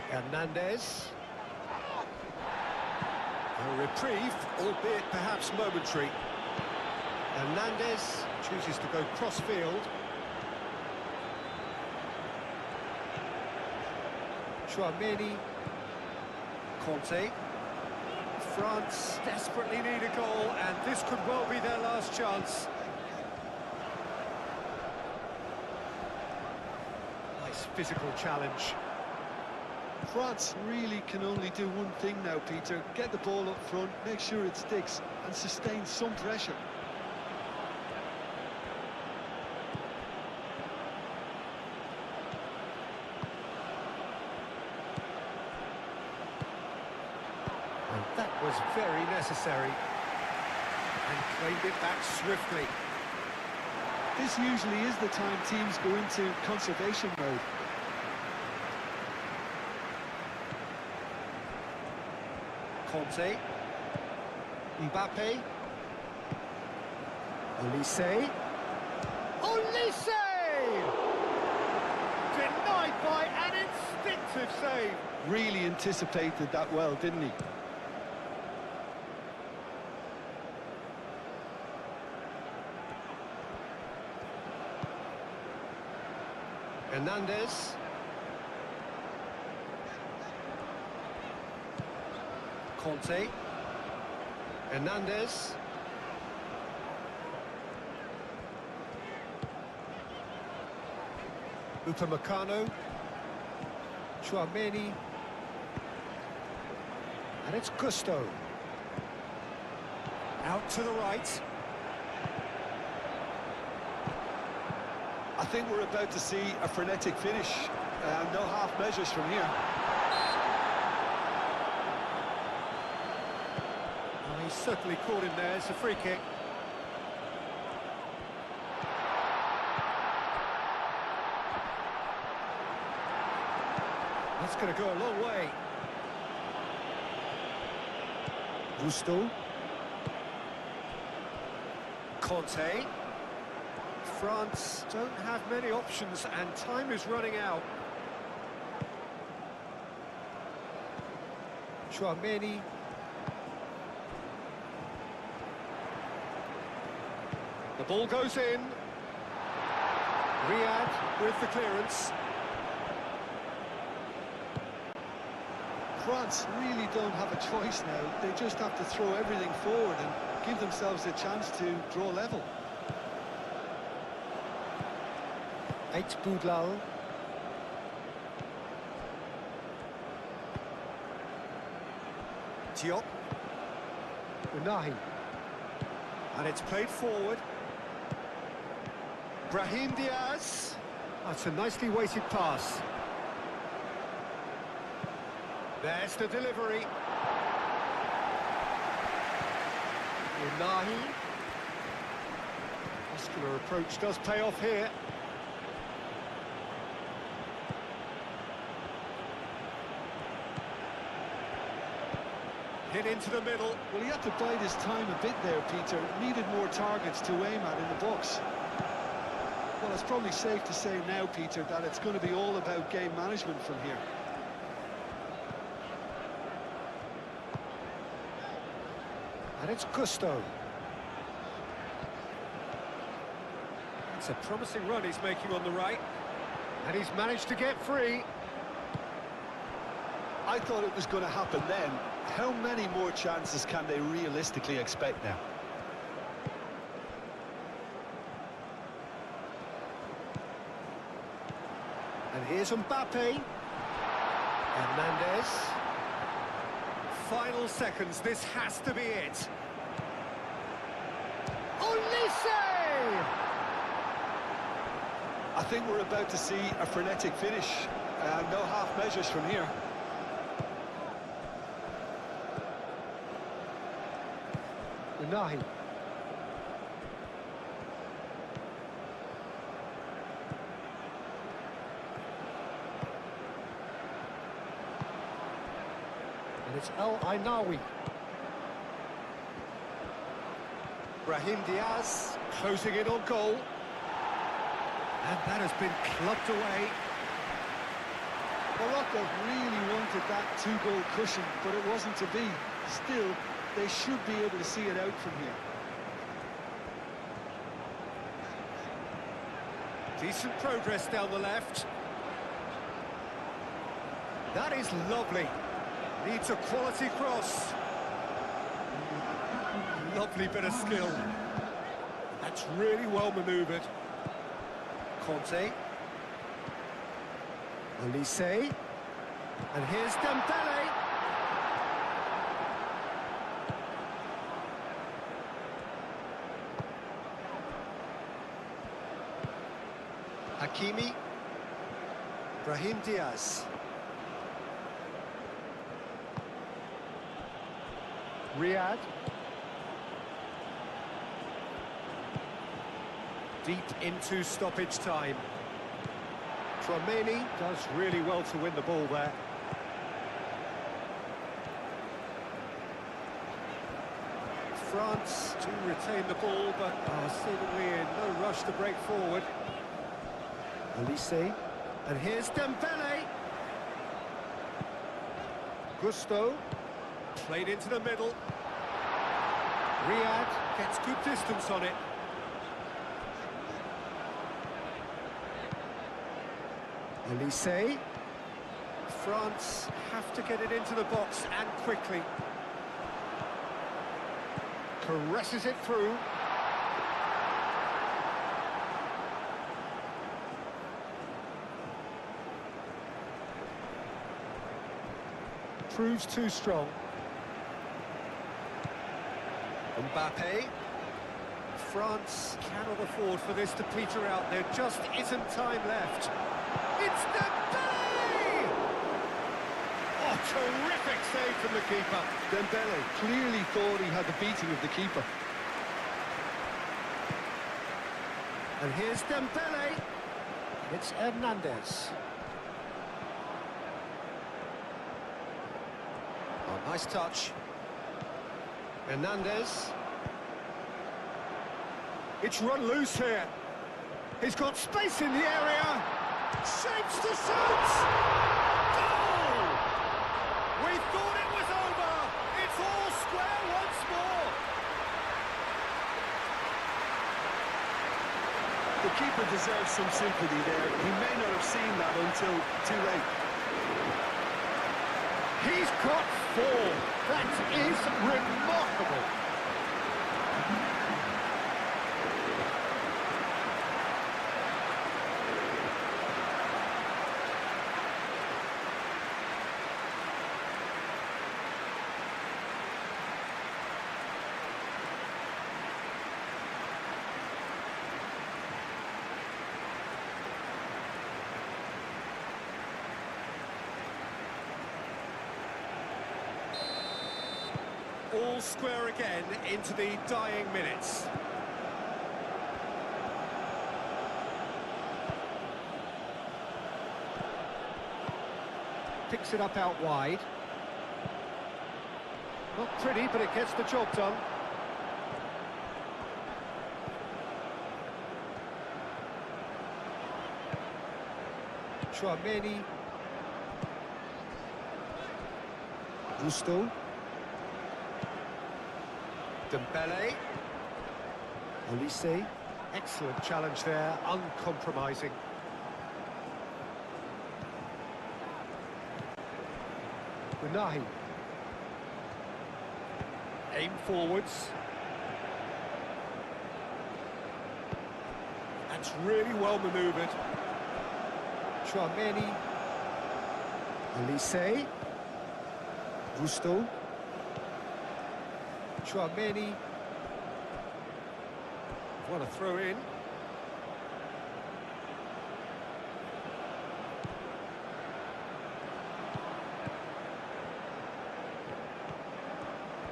Hernandez. A reprieve, albeit perhaps momentary. Hernandez chooses to go cross-field. Chouameni. Conte. France desperately need a goal, and this could well be their last chance. Nice physical challenge. France really can only do one thing now, Peter. Get the ball up front, make sure it sticks, and sustain some pressure. And that was very necessary. And claimed it back swiftly. This usually is the time teams go into conservation mode. Conte. Mbappe. Olise. Olise! Denied by an instinctive save. Really anticipated that well, didn't he? Hernandez. Conte. Hernandez. Upamecano. Chouameni. And it's Gusto. Out to the right. I think we're about to see a frenetic finish. No half measures from here. Oh, he's certainly caught him there. It's a free kick. That's going to go a long way. Gusto. Conte. France don't have many options and time is running out. Chouameni. The ball goes in. Riyad with the clearance. France really don't have a choice now. They just have to throw everything forward and give themselves a chance to draw level. Boudlal. Diop. Unahi. And it's played forward. Brahim Diaz. That's a nicely weighted pass. There's the delivery. Unahi. Muscular approach does pay off here. Hit into the middle. Well, he had to bide his time a bit there, Peter. Needed more targets to aim at in the box. Well, it's probably safe to say now, Peter, that it's going to be all about game management from here. And it's Gusto. It's a promising run he's making on the right. And he's managed to get free. I thought it was going to happen then. How many more chances can they realistically expect now? And here's Mbappe. Hernandez. Final seconds, this has to be it. Olise! I think we're about to see a frenetic finish. No half measures from here. Unahi. And it's El Ainawi. Brahim Diaz closing in on goal. And that has been clubbed away. Morocco really wanted that two-goal cushion, but it wasn't to be. Still, they should be able to see it out from here. Decent progress down the left. That is lovely. Needs a quality cross. Lovely bit of skill. That's really well manoeuvred. Conte. Olise. And here's Dembele. Hakimi. Brahim Diaz. Riyad. Deep into stoppage time. Tchouameni does really well to win the ball there. France to retain the ball, but are seemingly in no rush to break forward. Olise. And here's Dembele. Gusto. Played into the middle. Riyad gets good distance on it. Olise. France have to get it into the box and quickly. Caresses it through. Proves too strong. Mbappe. France cannot afford for this to peter out. There just isn't time left. It's Dembele! Oh, terrific save from the keeper. Dembele clearly thought he had the beating of the keeper. And here's Dembele. It's Hernandez. Oh, nice touch. Hernandez. It's run loose here. He's got space in the area. Shapes to shoot! Goal! We thought it was over. It's all square once more. The keeper deserves some sympathy there. He may not have seen that until too late. He's got four. That is remarkable. All square again into the dying minutes. Picks it up out wide. Not pretty, but it gets the job done. Chouameni. Gusto. Dembele. Olise. Excellent challenge there, uncompromising. Unahi. Aim forwards. That's really well manoeuvred. Chouameni. Olise. Gusto. Chouameni. What a throw in.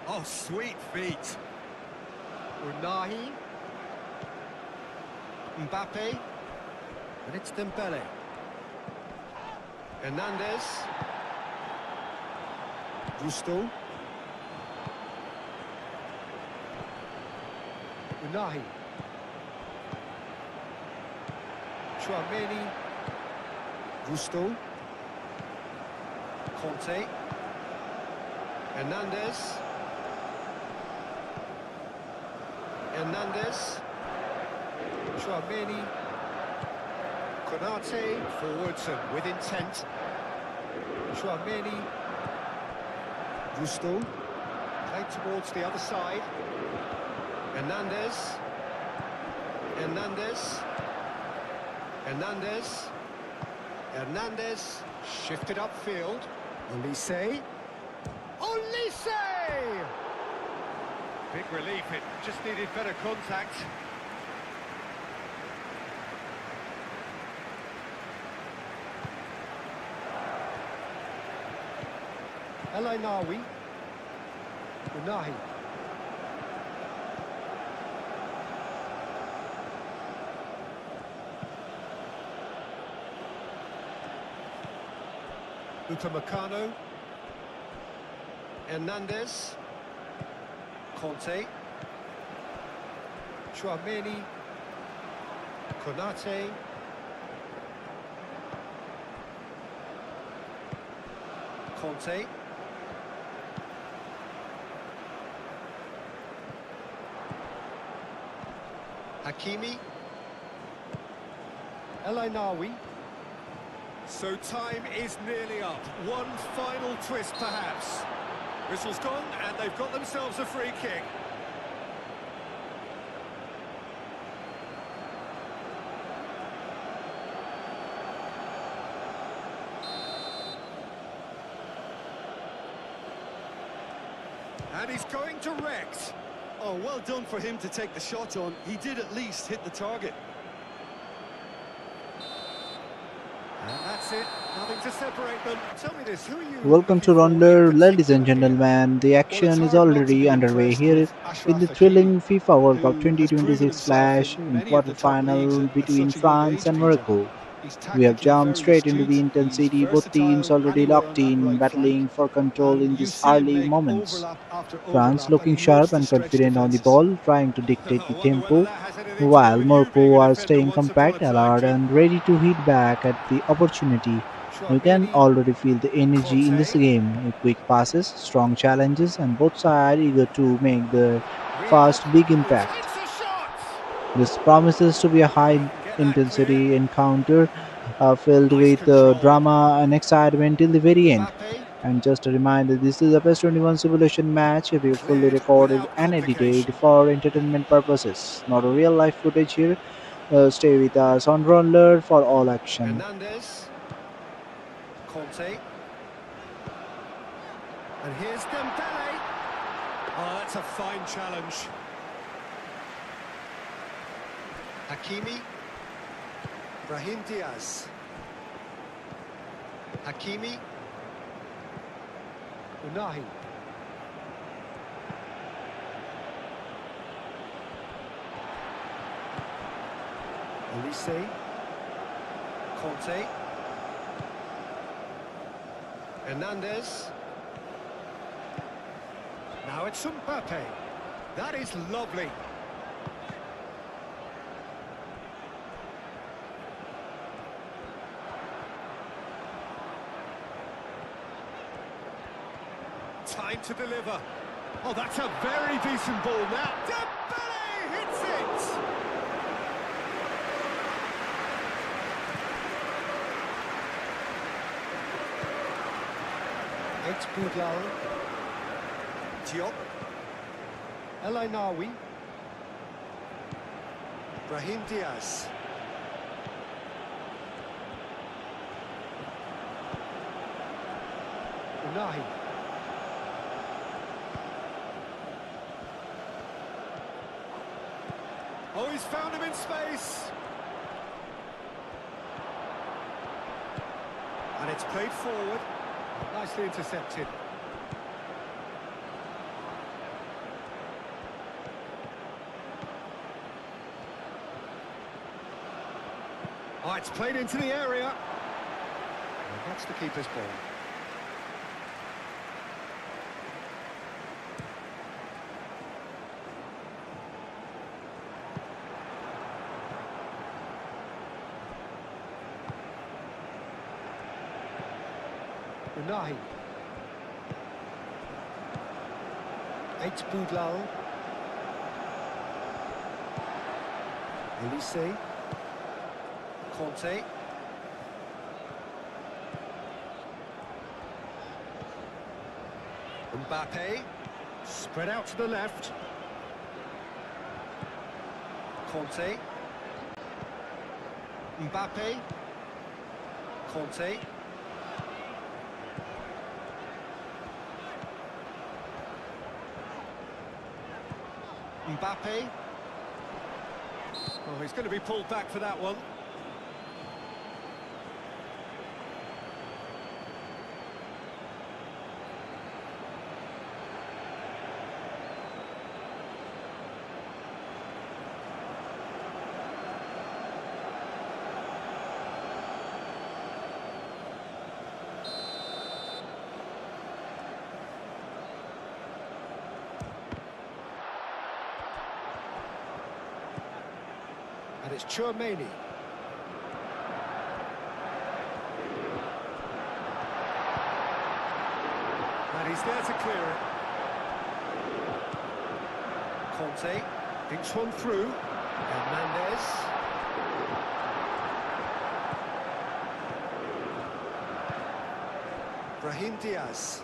Oh, sweet feet. Unahi. Mbappe. And it's Dembele. Hernandez. Gusto. Unahi. Chouameni. Gusto. Conte. Hernandez. Hernandez. Chouameni. Konate. Forwards and with intent. Chouameni. Gusto. Played towards the other side. Hernandez. Hernandez. Hernandez. Hernandez. Shifted upfield. Olise. Olise! Big relief, it just needed better contact. El Ainawi. Unahi. Upamecano. Hernandez. Conte. Chouameni. Konate. Conte. Hakimi. El Ainawi. So time is nearly up. One final twist, perhaps. Whistle's gone, and they've got themselves a free kick. And he's going direct. Oh, well done for him to take the shot on. He did at least hit the target. And that's it. Nothing to separate them. Tell me this, who are you Welcome to looking for Raundler, in ladies and particular here? gentlemen. The Well, it's action is hard not to already be underway impressed here with in Achraf the Hakimi, thrilling FIFA World Cup who has proven 2026 himself in clash in many of the top leagues quarterfinal at between such a young France age, and Peter. Morocco. He's We have tactically jumped very straight into the astute, he's intensity, both teams versatile already anywhere locked on that in, right flank, battling for control and in you these see him early make moments. overlap after France overlap, and looking he sharp loves to and stretch confident on the defences. ball, trying to dictate I the wonder whether tempo, that has anything to do while with you Morocco being a are defender staying once upon compact, a time, alert, Jim. and ready to hit back at the opportunity. You can Chouameni. already feel the energy in this Conte. game. Quick passes, strong challenges, and both sides eager to make the Riyad. first big Oh, impact. takes a shot! This promises to be a high He can Get that clear. intensity encounter filled Nice with control. drama and excitement till the very end. Mbappe And just a reminder, this is a PES 21 simulation match. We fully cleared recorded without and edited complication. for entertainment purposes, not a real life footage here. Stay with us on Raundler for all action. Hernandez, Conte, and here's Dembele. Oh, that's a fine challenge. Hakimi, Brahim Diaz, Hakimi, Unahi. Olise, Conte, Hernandez. Now it's Mbappe. That is lovely. Time to deliver. Oh, that's a very decent ball now. Dembele hits it! It's Boudlal. Diop. El Ainaoui. Brahim Diaz. Unahi. Oh, he's found him in space. And it's played forward. Nicely intercepted. Oh, it's played into the area. And that's the keeper's ball. Unahi. It's Boudlal. Olise. Conte. Mbappe. Spread out to the left. Conte. Mbappe. Conte. Mbappe. Oh, he's going to be pulled back for that one. And it's Chouameni. And he's there to clear it. Conte thinks one through. Hernandez. Brahim Diaz.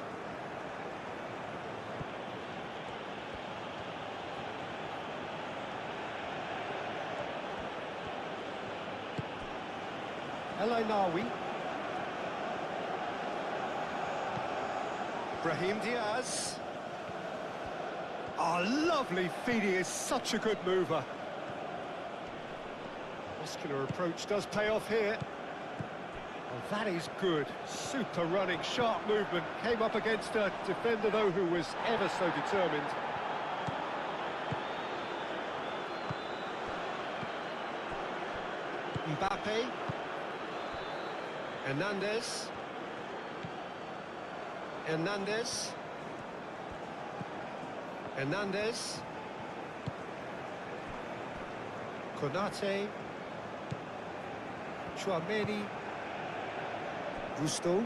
El Ainaoui. Brahim Diaz. Oh, lovely feed. He is such a good mover. Muscular approach does pay off here. Oh, that is good. Super running, sharp movement. Came up against a defender, though, who was ever so determined. Mbappe. Hernandez. Hernandez. Hernandez. Konate. Chouameni. Gusto.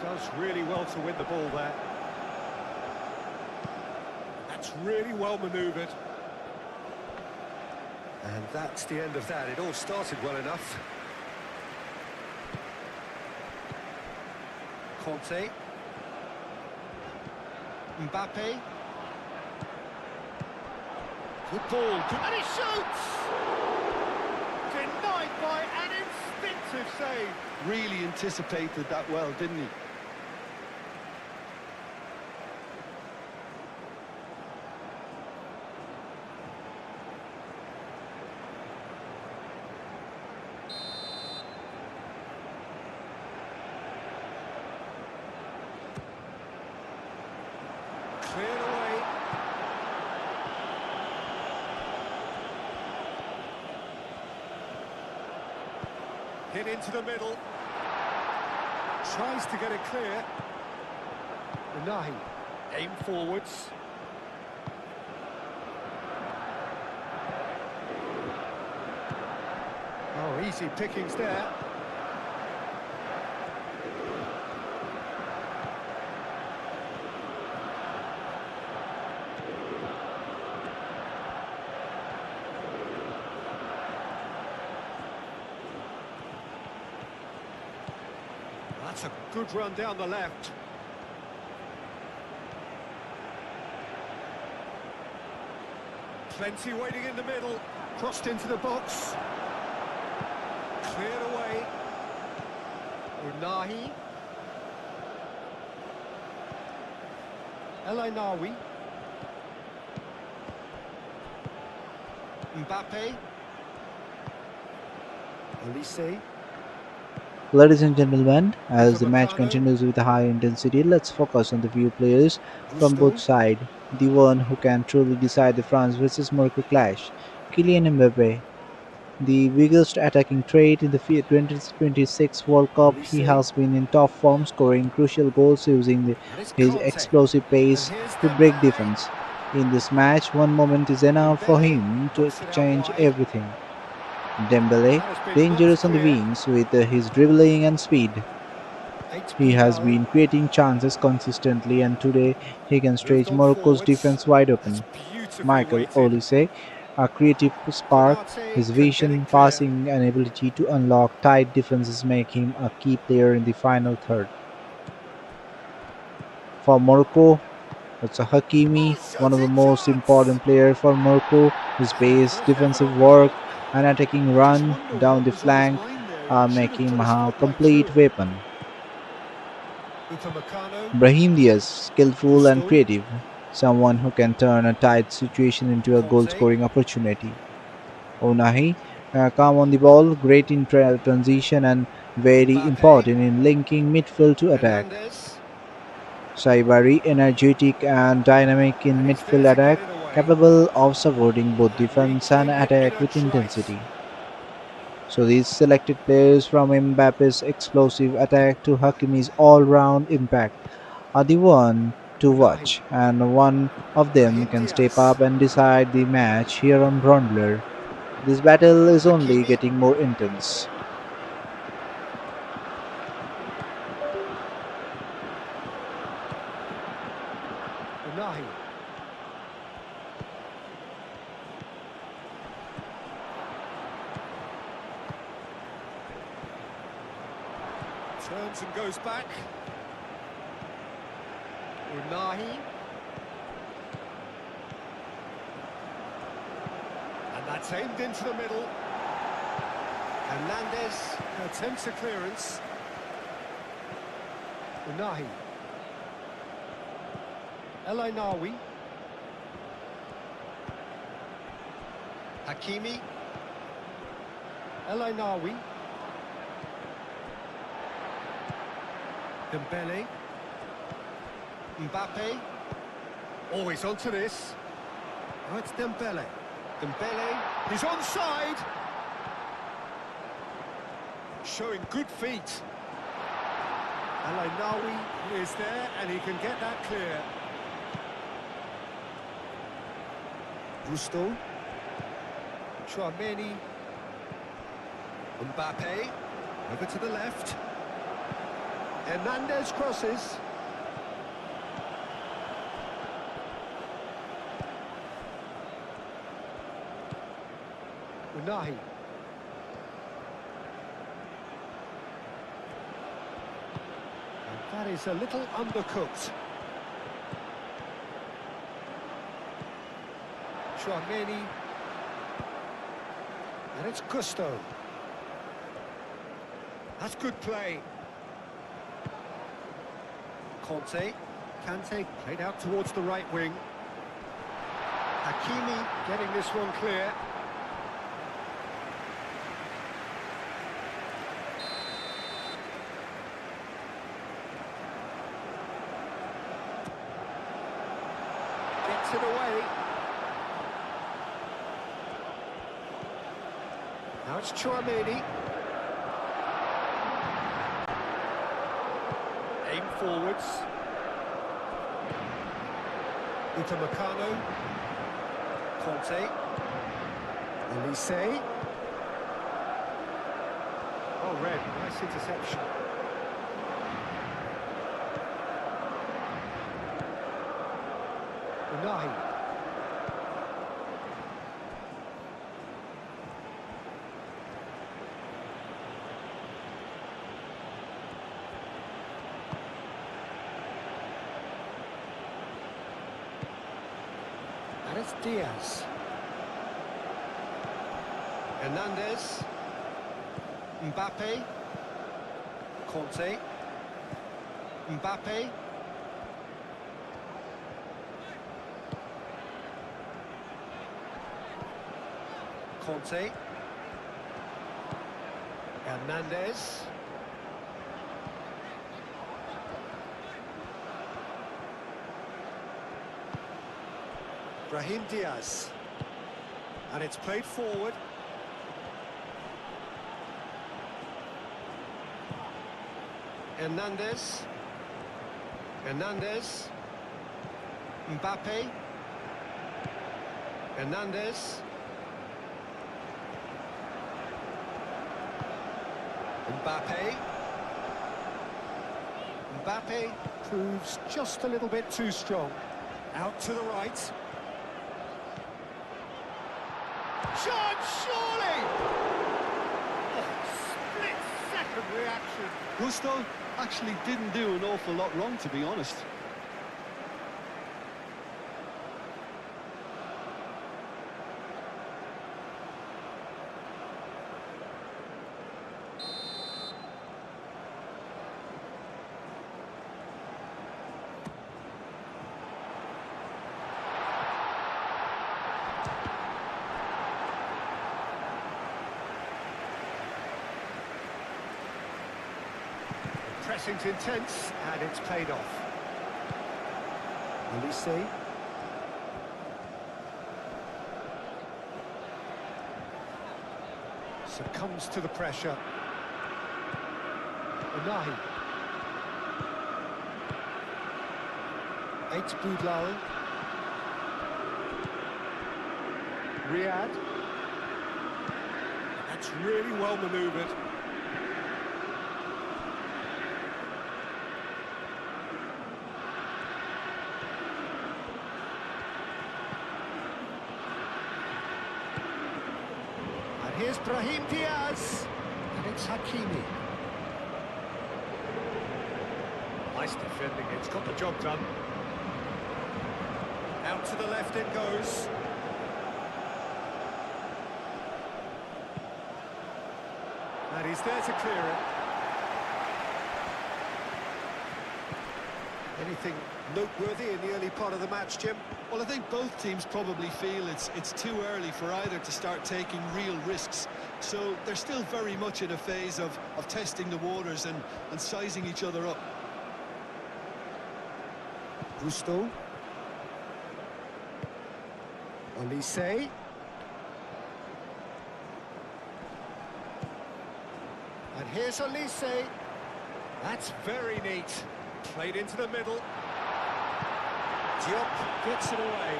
Does really well to win the ball there. That's really well manoeuvred. And that's the end of that. It all started well enough. Conte. Mbappe. Good ball. And he shoots! Denied by an instinctive save. Really anticipated that well, didn't he? Cleared away. Hit into the middle. Tries to get it clear. Unahi. Aim forwards. Oh, easy pickings there. That's a good run down the left. Plenty waiting in the middle. Crossed into the box. Cleared away. Unahi. El Ainawi. Mbappe. Olise. Ladies and gentlemen, as the match Upamecano. continues with high intensity, let's focus on the few players from both Gusto. sides. The one who can truly decide the France versus Morocco clash, Kylian Mbappe. The biggest attacking trait in the 2026 World Cup, he Olise. has been in top form, scoring crucial goals using And it's his Conte. explosive And pace here's to break Dembele. defense. In this match, one moment is enough for Dembele him to knocks it out change wide. everything. Dembele, That has been knocked dangerous on the clear. wings with his dribbling and speed. He has HP been creating chances consistently, and today he can moved stretch on Morocco's forwards. defense wide That's open. beautifully Michael weighted. Olise, a creative spark, Konate his can get vision, it clear. passing, and ability to unlock tight defenses make him a key player in the final third. For Morocco, it's a Hakimi, Oh, one of the shooting most chance! important players for Morocco. His pace, First effort defensive on work, goal. and attacking I just run wonder down what the was on his flank mind there. He should make have him put a a spotlight to complete him. weapon. Upamecano. Brahim Diaz, skillful and Gusto. creative, someone who can turn a tight situation into a Conte. goal-scoring opportunity. Onahi, calm on the ball, great in transition and very Mbappe. important in linking midfield to attack. Hernandez. Saibari, energetic and dynamic in And he's there midfield to get attack, it away. capable of supporting both And defense and reclaimed it in attack a with trice. intensity. So these selected players, from Mbappe's explosive attack to Hakimi's all-round impact, are the one to Unahi. watch, and one of them Brahim can step Diaz. up and decide the match here on Raundler. This battle is only Hakimi. getting more intense. Unahi. Turns and goes back. Unahi. And that's aimed into the middle. Hernandez attempts a clearance. Unahi. El Ainawi. Hakimi. El Ainawi. Dembele. Mbappe. Always onto this. Oh, it's Dembele. Dembele. He's onside. Showing good feet. El Ainawi is there and he can get that clear. Gusto. Chouameni. Mbappe. Over to the left. Hernandez crosses. Unahi. And that is a little undercooked. Chouameni. And it's Gusto. That's good play. Kante played out towards the right wing. Hakimi getting this one clear. Gets it away. Now it's Chouameni. Aim forwards. Upamecano. Conte. Elise. Oh, red. Nice interception. Unahi. And it's Diaz. Hernandez. Mbappe. Conte. Mbappe. Conte. Hernandez. Brahim Diaz. And it's played forward. Hernandez. Hernandez. Mbappe. Hernandez. Mbappe. Mbappe proves just a little bit too strong. Out to the right. Chance, surely! Oh, split-second reaction. Gusto actually didn't do an awful lot wrong, to be honest. Pressing's intense, and it's paid off. Elise. Succumbs to the pressure. Unahi. Eight Boudlal. Riyad. That's really well manoeuvred. Here's Brahim Diaz, and it's Hakimi. Nice defending, it's got the job done. Out to the left it goes. And he's there to clear it. Anything noteworthy in the early part of the match, Jim? Well, I think both teams probably feel it's too early for either to start taking real risks. So they're still very much in a phase of testing the waters and sizing each other up. Gusto. Elise. And here's Elise. That's very neat. Played into the middle. Diop gets it away.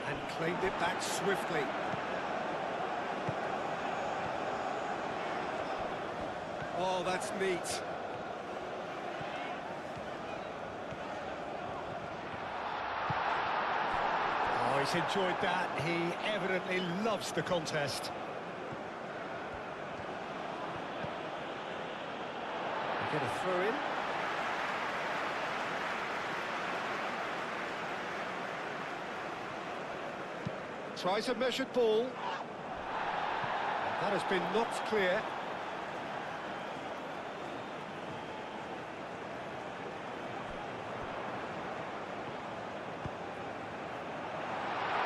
And claimed it back swiftly. Oh, that's neat. Oh, he's enjoyed that. He evidently loves the contest. Get a throw in. Tries a measured ball. That has been knocked clear.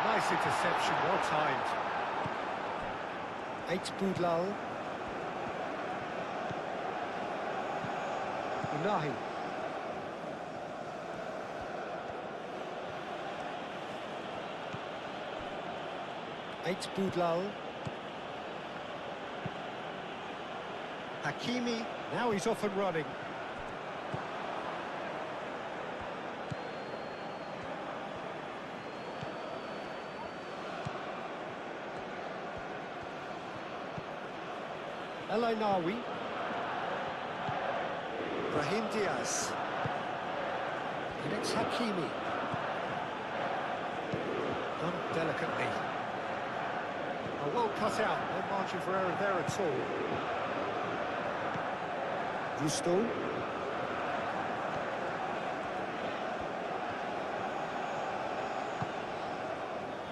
Nice interception, well timed. eFootball. Unahi. eFootball. Hakimi, now he's off and running. El Ainawi. Brahim Diaz. And it's Hakimi. Done delicately. A well cut out, no margin for error there at all. Gusto.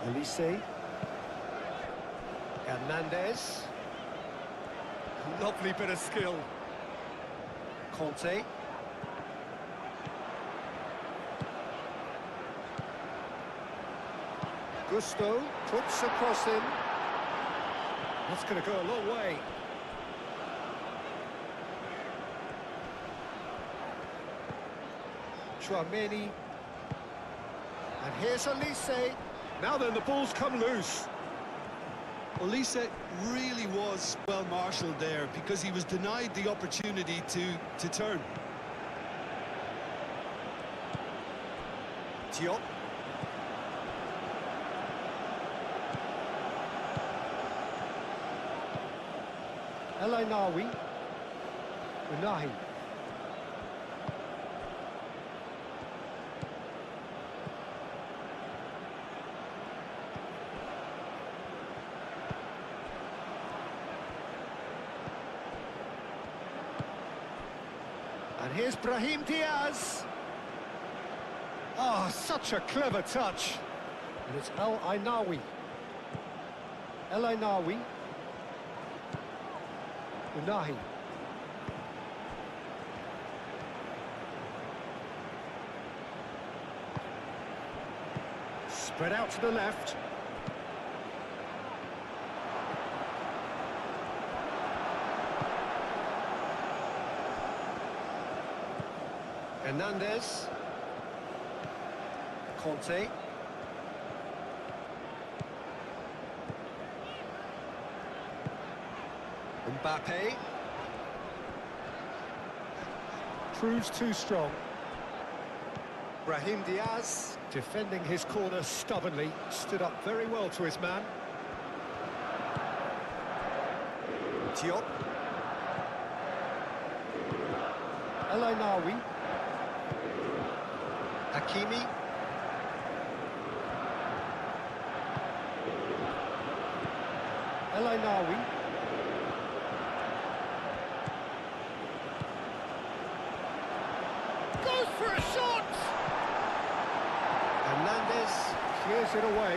Elise. Hernandez. Lovely bit of skill. Conte. Gusto puts a cross in. That's going to go a long way. Chouameni. And here's Elise. Now then, the ball's come loose. Elise really was well marshalled there because he was denied the opportunity to turn. Diop. El Ainawi. Unahi. And here's Brahim Diaz. Oh, such a clever touch. And it's El Ainawi. El Ainawi. Unahi. Spread out to the left. Hernandez. Conte. Mbappe. Proves too strong. Brahim Diaz, defending his corner stubbornly, stood up very well to his man. Diop. El Ainawi. Hakimi. El Ainawi. Goes for a shot! Hernandez clears it away.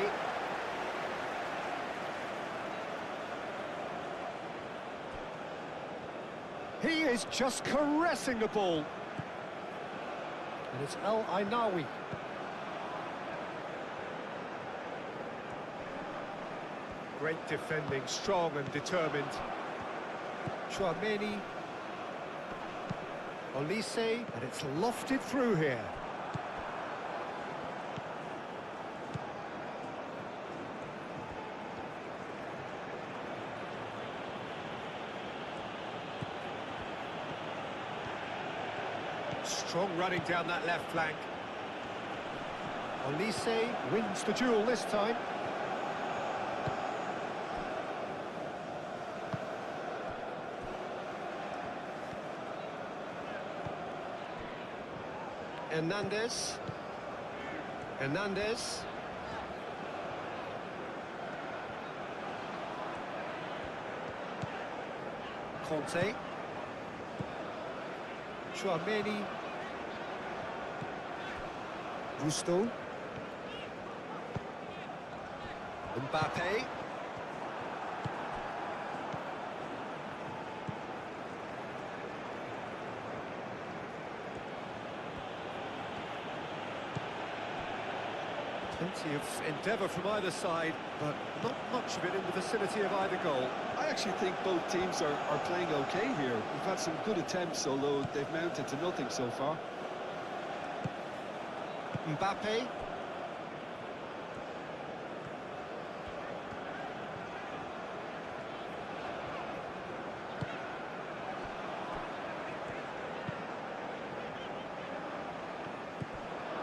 He is just caressing the ball. And it's El Ainawi. Great defending, strong and determined. Chouameni. Elise, and it's lofted through here. Strong running down that left flank. Elise wins the duel this time. Hernandez. Hernandez. Conte. Chouameni. Gusto. Mbappe. Plenty of endeavour from either side, but not much of it in the vicinity of either goal. I actually think both teams are playing okay here. We've had some good attempts, although they've mounted to nothing so far. Mbappe.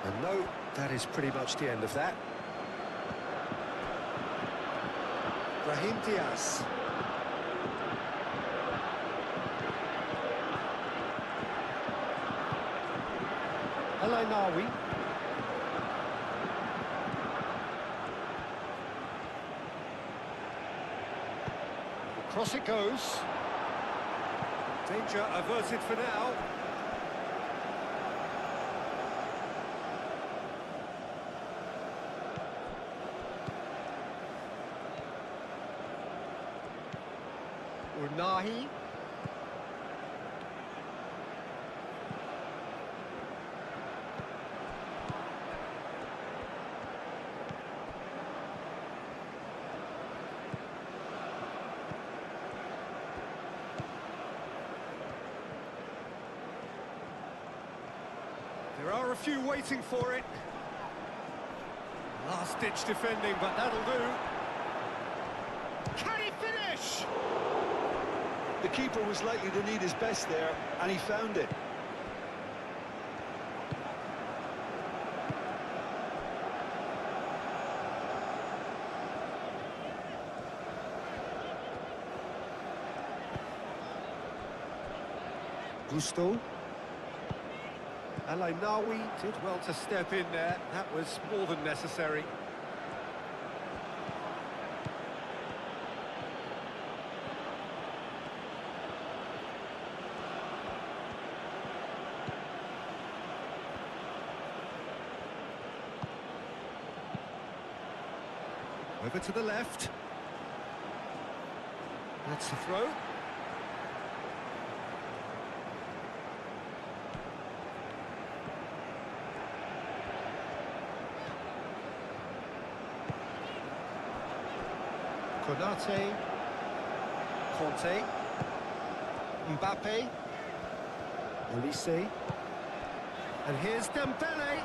And no, that is pretty much the end of that. Brahim Diaz. El-Ainaoui. Across it goes. Danger averted for now. Unahi. There are a few waiting for it. Last-ditch defending, but that'll do. Can he finish? The keeper was likely to need his best there, and he found it. Gusto. El-Ainaoui did well to step in there. That was more than necessary. Over to the left. That's the throw. Konate. Conte. Mbappe. Olise. And here's Dembele.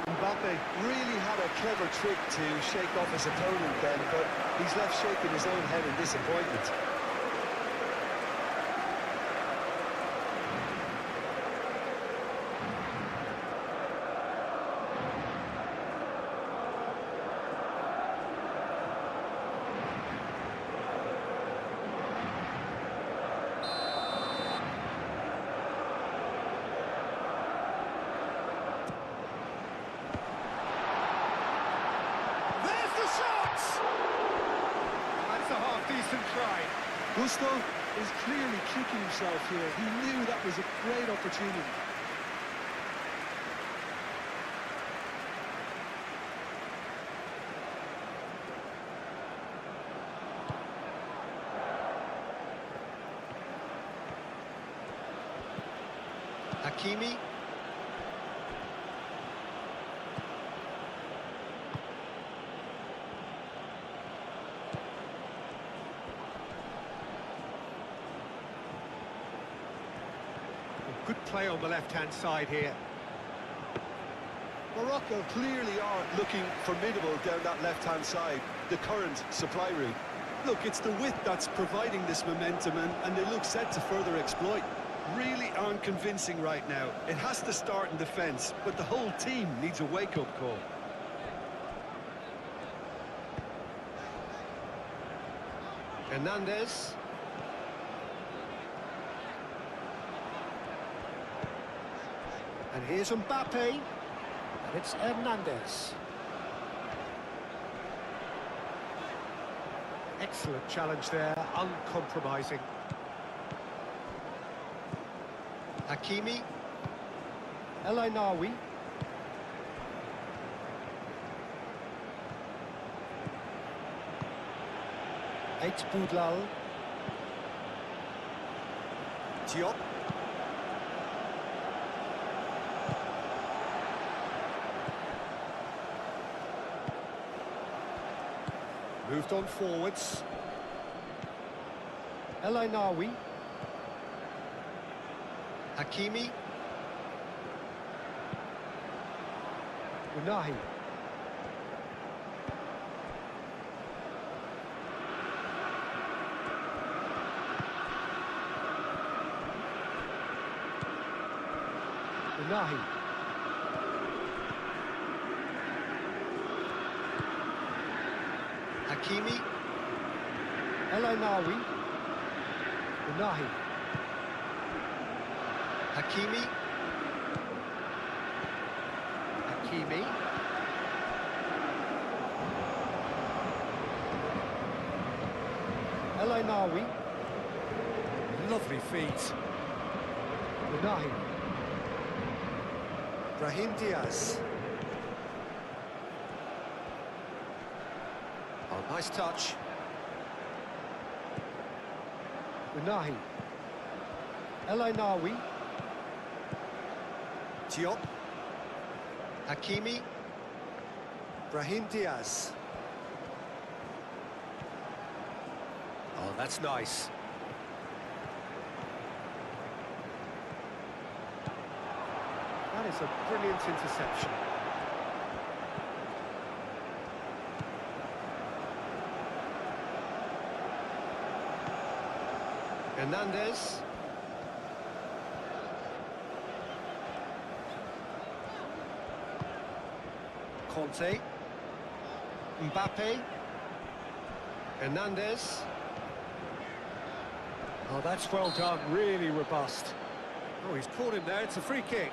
Mbappe really had a clever trick to shake off his opponent then, but he's left shaking his own head in disappointment. Decent try. Gusto is clearly kicking himself here. He knew that was a great opportunity. Hakimi. Good play on the left-hand side here. Morocco clearly are looking formidable down that left-hand side, the current supply route. Look, it's the width that's providing this momentum, and they look set to further exploit. Really aren't convincing right now. It has to start in defence, but the whole team needs a wake-up call. Hernandez. And here's Mbappe. And it's Hernandez. Excellent challenge there, uncompromising. Hakimi. El Ainawi. Eight Boudlal. Diop. Moved on forwards. El Ainawi. Hakimi. Unahi. Unahi. Hakimi. El Ainawi. Unahi. Hakimi. Hakimi. El Ainawi. Lovely feet. Unahi. Brahim Diaz. Oh, nice touch. Unahi. El Ainawi. Diop. Hakimi. Brahim Diaz. Oh, that's nice. That is a brilliant interception. Hernandez. Conte. Mbappe. Hernandez. Oh, that's well done, really robust. Oh, he's caught him there, it's a free kick.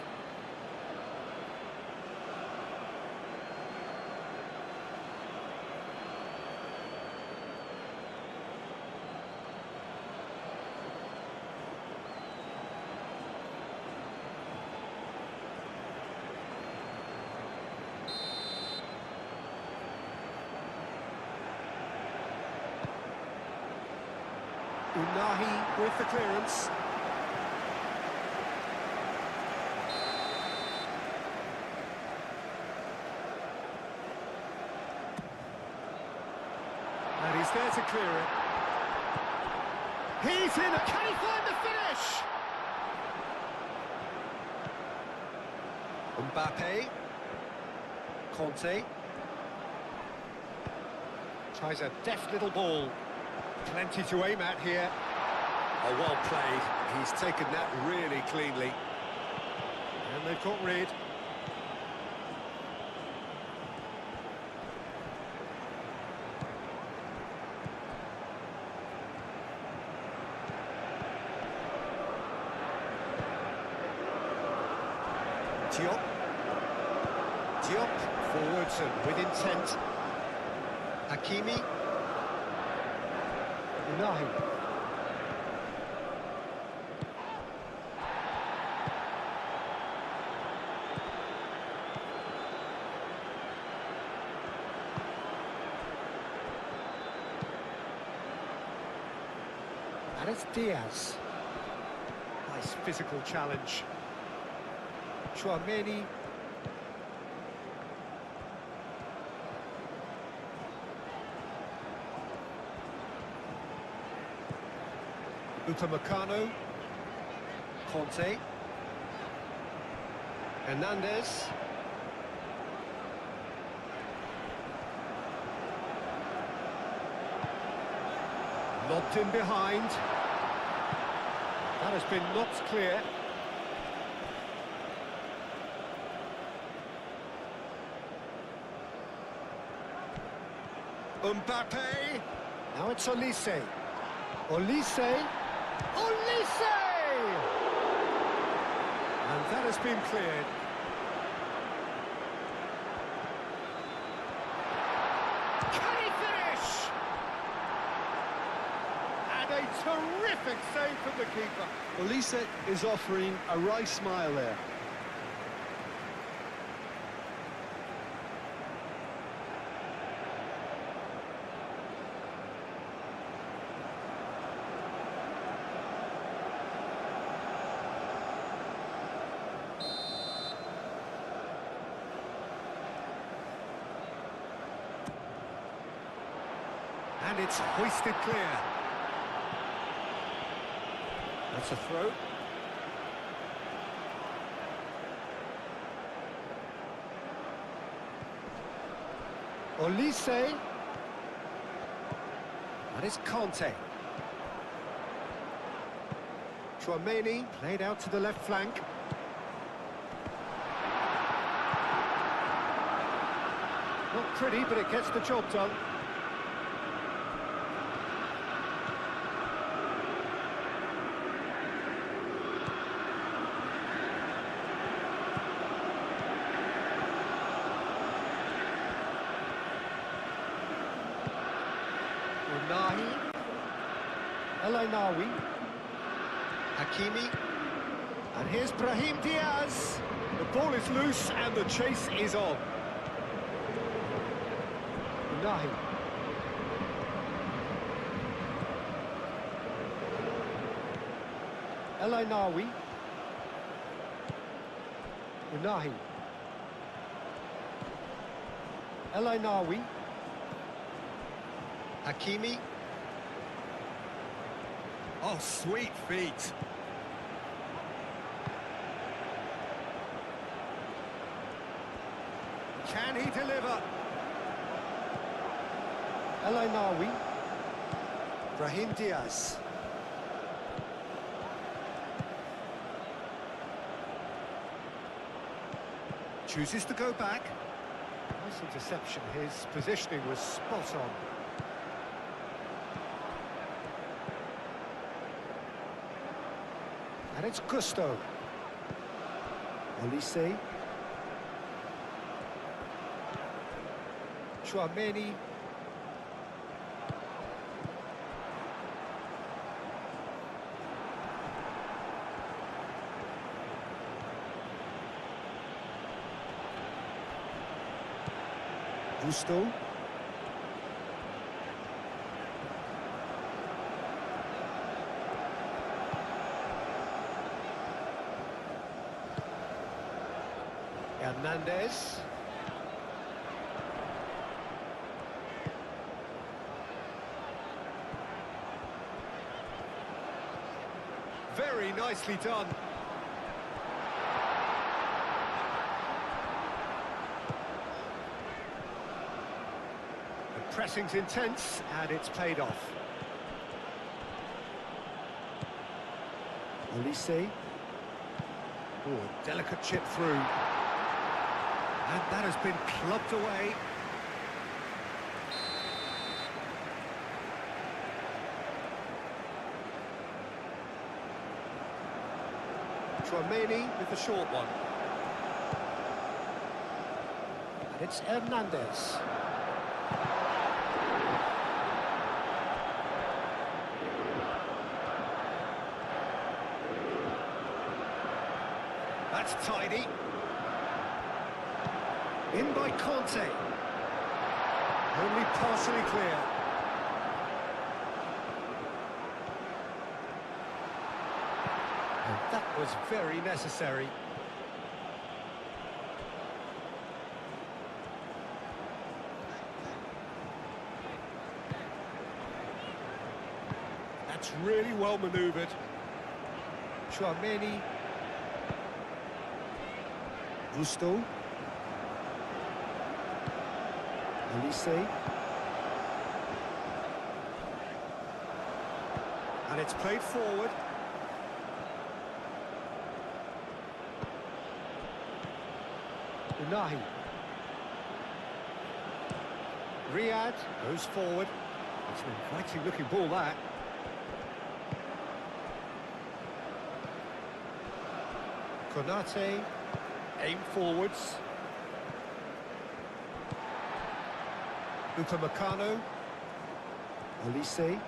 Unahi with the clearance. And he's there to clear it. He's in it. Can he find the finish? Mbappe. Conte. Tries a deft little ball. Plenty to aim at here. Oh, well played. He's taken that really cleanly. And they've got rid. Diop. Diop forwards and with intent. Hakimi. Unahi. And it's Diaz. Nice physical challenge. Chouameni. Upamecano. Conte. Hernandez. Lobbed in behind. That has been knocked clear. Mbappe. Now it's Olise. Olise. Olise! And that has been cleared. Can he finish? terrific save from the keeper. Olise is offering a wry smile there. And it's hoisted clear. That's a throw. Olise. And it's Conte. Chouameni played out to the left flank. Not pretty, but it gets the job done. Nahi, El Ainawi, Hakimi, and here's Brahim Diaz. The ball is loose and the chase is on. Nahi. El Ainawi. Nahi. El Ainawi. Hakimi. Oh, sweet feet. Can he deliver? El Ainawi. Brahim Diaz. Chooses to go back. Nice interception. His positioning was spot on. And it's Gusto. Olise. Chouameni. Gusto. Hernandez. Very nicely done. The pressing's intense and it's paid off. Olise. Oh, delicate chip through. And that has been plucked away. Chouameni with the short one. And it's Hernandez. That's tidy. In by Conte. Only partially clear. And that was very necessary. That's really well manoeuvred. Chouameni. Gusto. Olise. And it's played forward. Unahi. Riyad goes forward. It's an inviting looking ball, that. Konate. Aim forwards. Upamecano. Olise.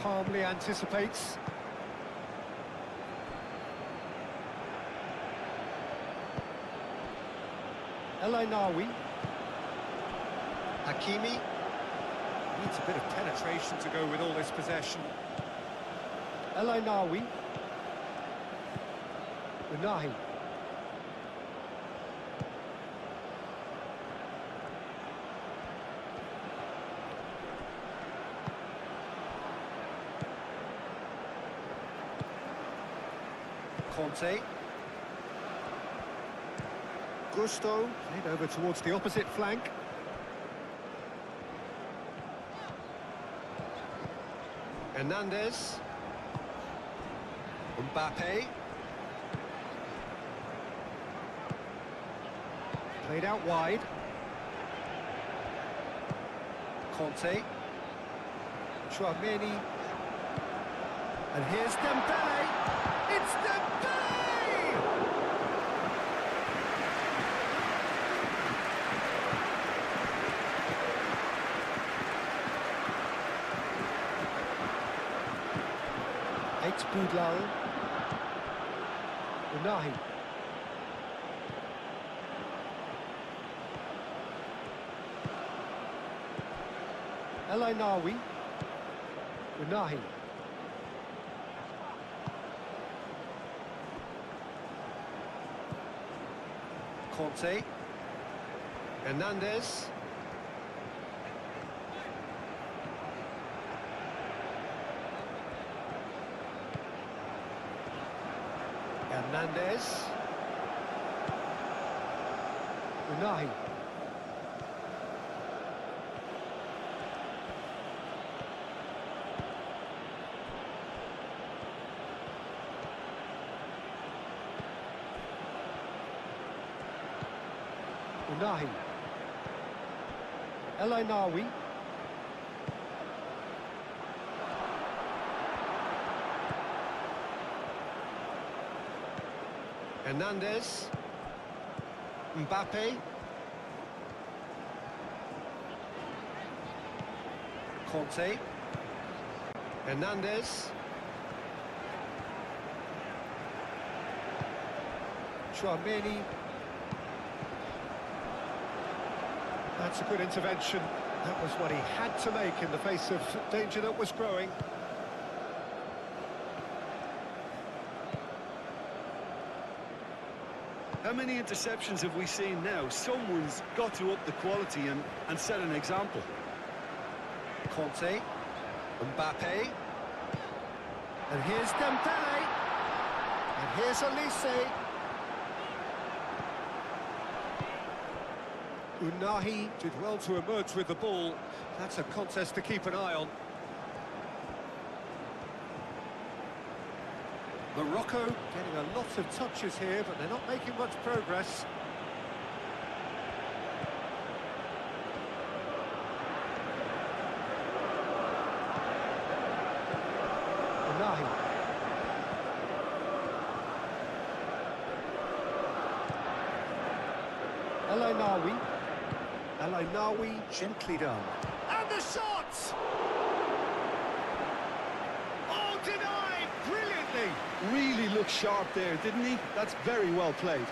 calmly anticipates. El Ainaoui. Hakimi. Needs a bit of penetration to go with all this possession. El Ainaoui. Unahi. Conte. Gusto, played over towards the opposite flank. Hernandez. Mbappe. Played out wide. Conte. Chouameni. And here's Dembele. It's Dembele! Eight Boudlal. Unahi. El Ainaoui. Unahi. Conte. Hernandez. Hernandez. Unahi. Unahi. El Ainaoui. Hernandez. Mbappe. Conte. Hernandez. Chouameni. That's a good intervention. That was what he had to make in the face of danger that was growing. How many interceptions have we seen now? Someone's got to up the quality and set an example. Conte. Mbappe. And here's Dembele. And here's Elise. Unahi did well to emerge with the ball. That's a contest to keep an eye on. Morocco getting a lot of touches here, but they're not making much progress. Unahi. El Ainaoui. El Ainaoui gently done. And the shot! Oh, denied brilliantly! Really looked sharp there, didn't he? That's very well played.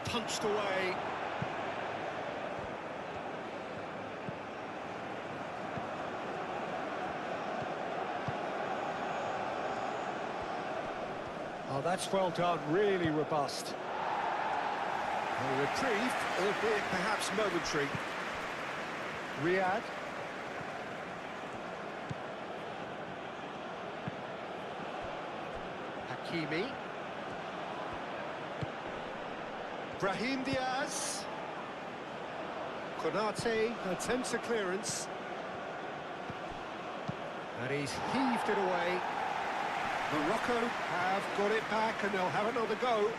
Punched away. Oh, that's well done, really robust. A reprieve, albeit perhaps momentary. Riyad. Hakimi. Brahim Diaz. Konate attempts a clearance. And he's heaved it away. Morocco have got it back and they'll have another go.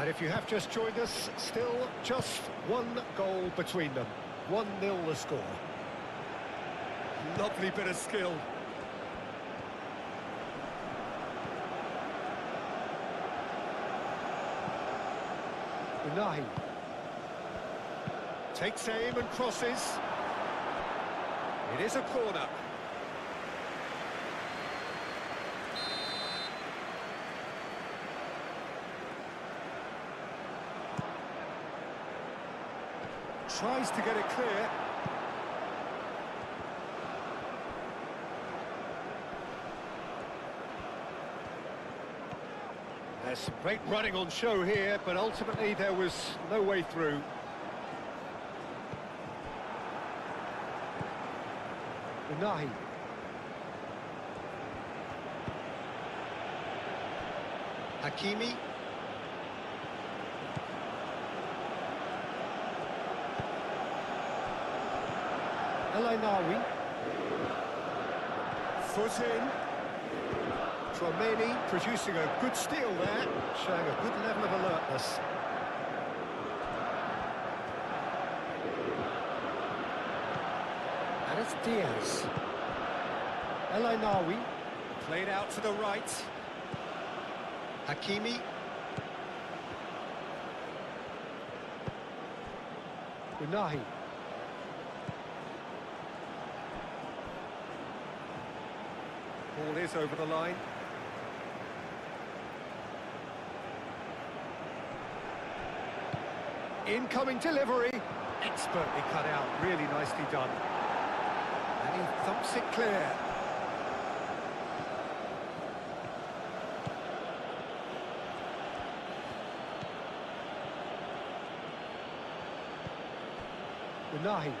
And if you have just joined us, still just one goal between them. 1-0 the score. Lovely bit of skill. Unahi takes aim and crosses. It is a corner. Tries to get it clear. There's some great running on show here, but ultimately there was no way through. Unahi. Hakimi. Elainawi. Foot in. Tromeni producing a good steal there, showing a good level of alertness. And it's Diaz. Elainawi. Played out to the right. Hakimi. Unahi. Ball is over the line. Incoming delivery. Expertly cut out, really nicely done. And he thumps it clear. Unahi.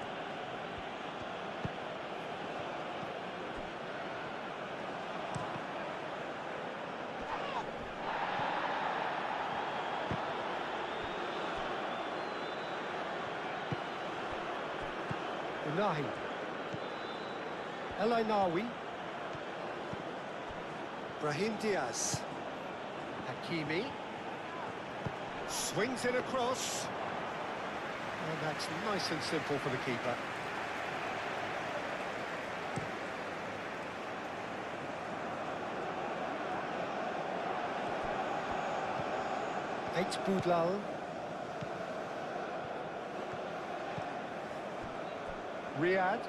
Unahi. Elainawi. Brahim Diaz. Hakimi. Swings it across. And that's nice and simple for the keeper. Eight Boudlal. Riyad.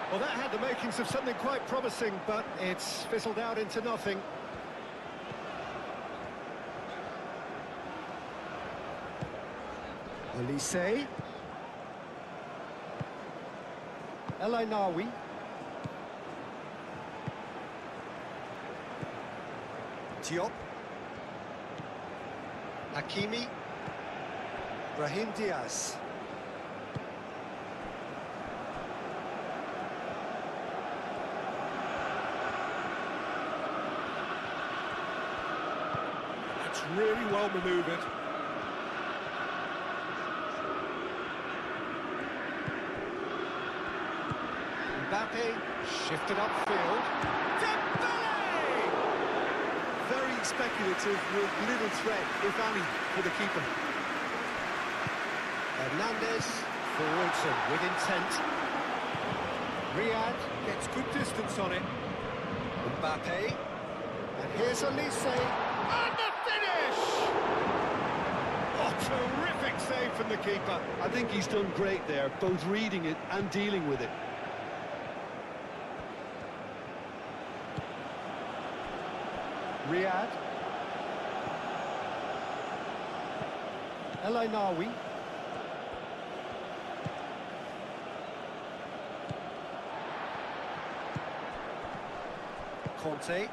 Well, that had the makings of something quite promising, but it's fizzled out into nothing. Olise. Elainawi. Diop. Hakimi. Brahim Diaz. That's really well manoeuvred. Mbappe shifted upfield. Very speculative with little threat, if any, for the keeper. Hernandez forwards and with intent. Riyad gets good distance on it. Mbappe. And here's Olise. And the finish! Oh, terrific save from the keeper. I think he's done great there, both reading it and dealing with it. Riyad. Elainawi. Conte.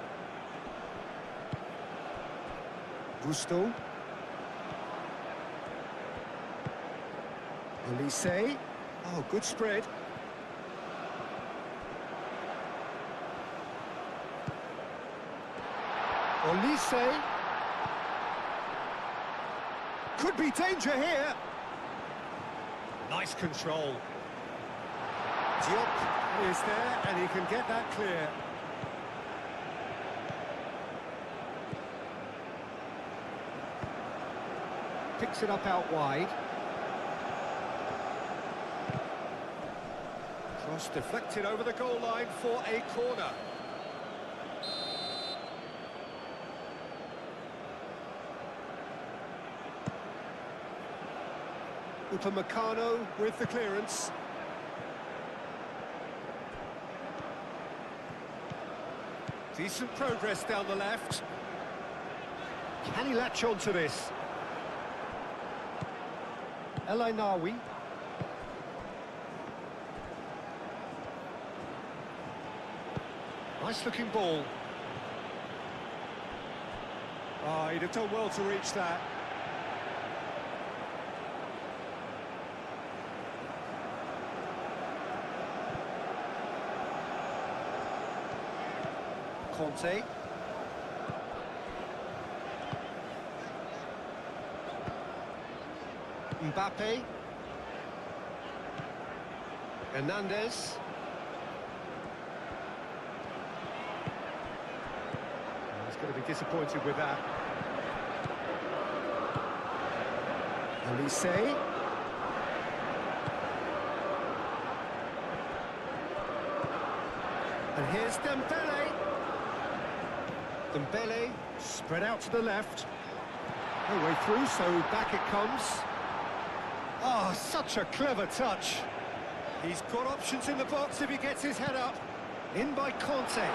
Gusto. Olise. Oh, good spread. Olise. Could be danger here. Nice control. Diop is there, and he can get that clear. Picks it up out wide. Cross deflected over the goal line for a corner. Upamecano with the clearance. Decent progress down the left. Can he latch on to this? El Ainawi. Nice looking ball. Oh, he'd have done well to reach that. Conte. Mbappe. Hernandez. He's going to be disappointed with that. Elise. And here's Dembele. Dembele spread out to the left. No way through, so back it comes. Oh, such a clever touch. He's got options in the box if he gets his head up. In by Conte.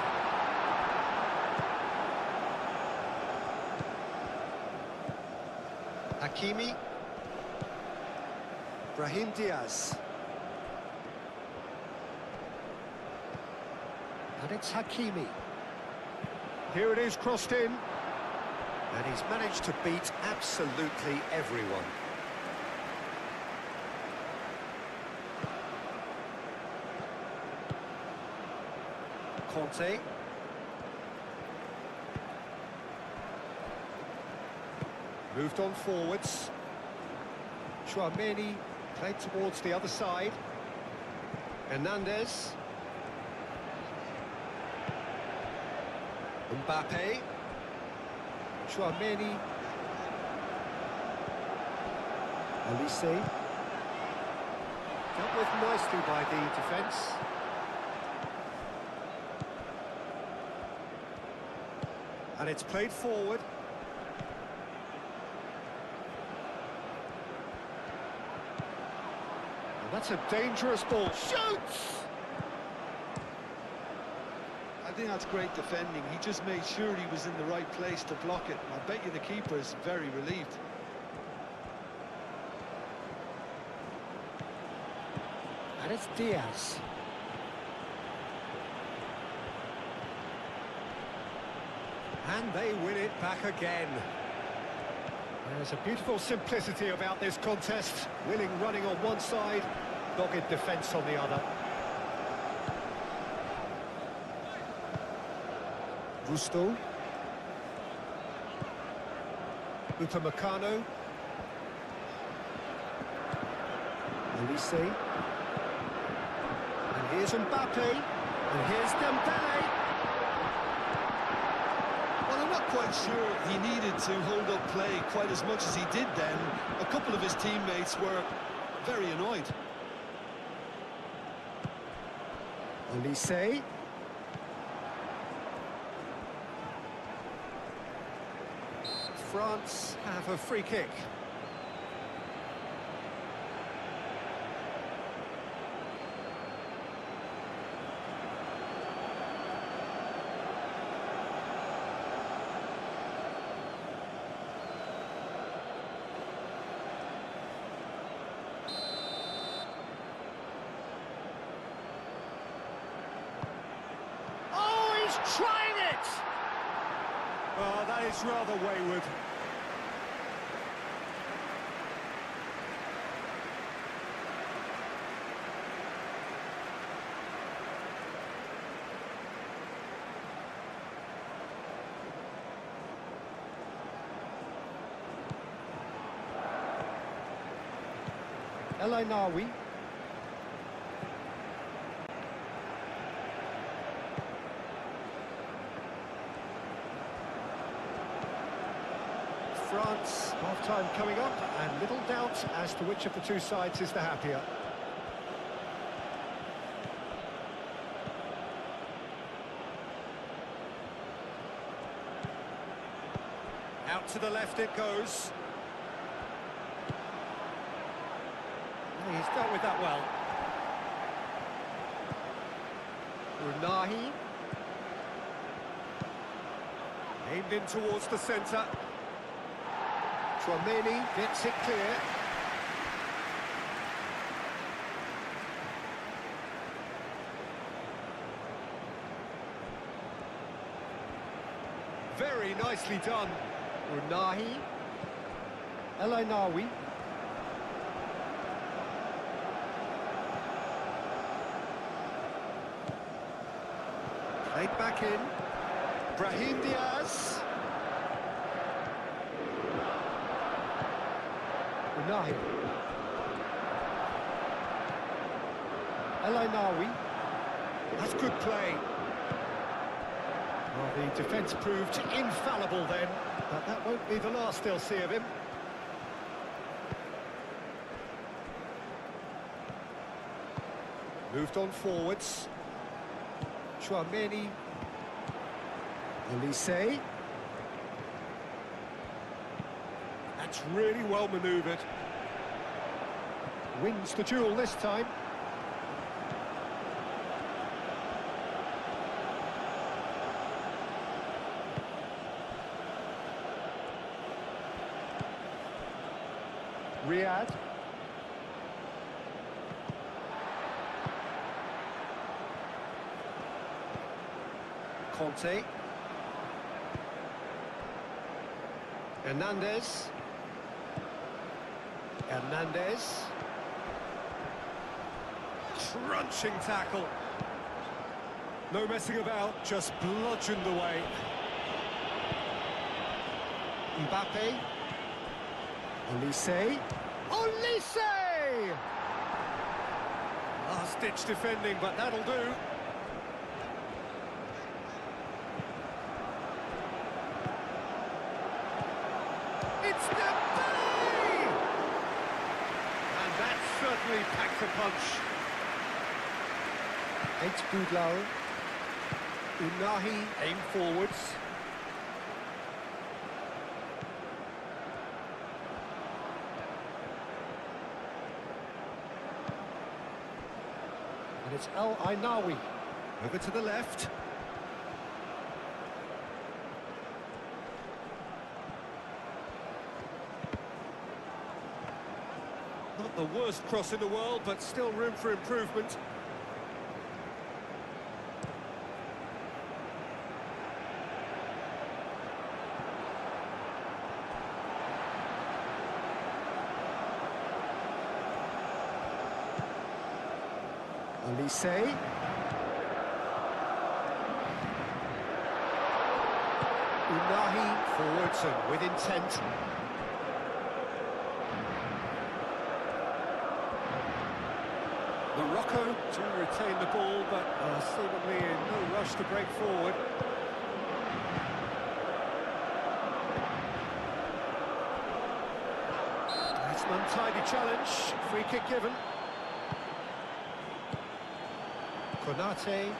Hakimi. Brahim Diaz. And it's Hakimi. Here it is, crossed in. And he's managed to beat absolutely everyone. Conte. Moved on forwards. Tchouaméni played towards the other side. Hernandez. Mbappe. Tchouaméni. Elise. Dealt with nicely by the defence. And it's played forward. And that's a dangerous ball. Shoots! I think that's great defending. He just made sure he was in the right place to block it. I bet you the keeper is very relieved. And it's Diaz. And they win it back again. There's a beautiful simplicity about this contest. Willing running on one side, dogged defence on the other. Gusto. Upamecano. Elise. And here's Mbappe. And here's Dembele. Well, I'm not quite sure he needed to hold up play quite as much as he did then. A couple of his teammates were very annoyed. Elise. France have a free kick. Oh, he's trying it! Oh, that is rather wayward. El Ainawi. France. Half-time coming up, and little doubt as to which of the two sides is the happier. Out to the left it goes. He's dealt with that well. Unahi. Aimed in towards the centre. Chouameni gets it clear. Very nicely done. Unahi. El Ainawi. Played back in. Brahim Diaz. Unahi. El Ainawi. That's good play. Well, the defence proved infallible then, but that won't be the last they'll see of him. Moved on forwards. Chouameni. Elise. That's really well manoeuvred. Wins the duel this time. Riyad. Conte. Hernandez. Hernandez. Crunching tackle. No messing about, just bludgeoned away. Mbappe. Olise. Olise! Last-ditch defending, but that'll do. It's Dembele! And that certainly packs a punch. H. Boudlau. Unahi aim forwards. And it's El Ainawi. Over to the left. Not the worst cross in the world, but still room for improvement. Olise. Unahi forwards and with intent. Morocco to retain the ball, but seemingly in no rush to break forward. It's an untidy challenge, free kick given. Konate.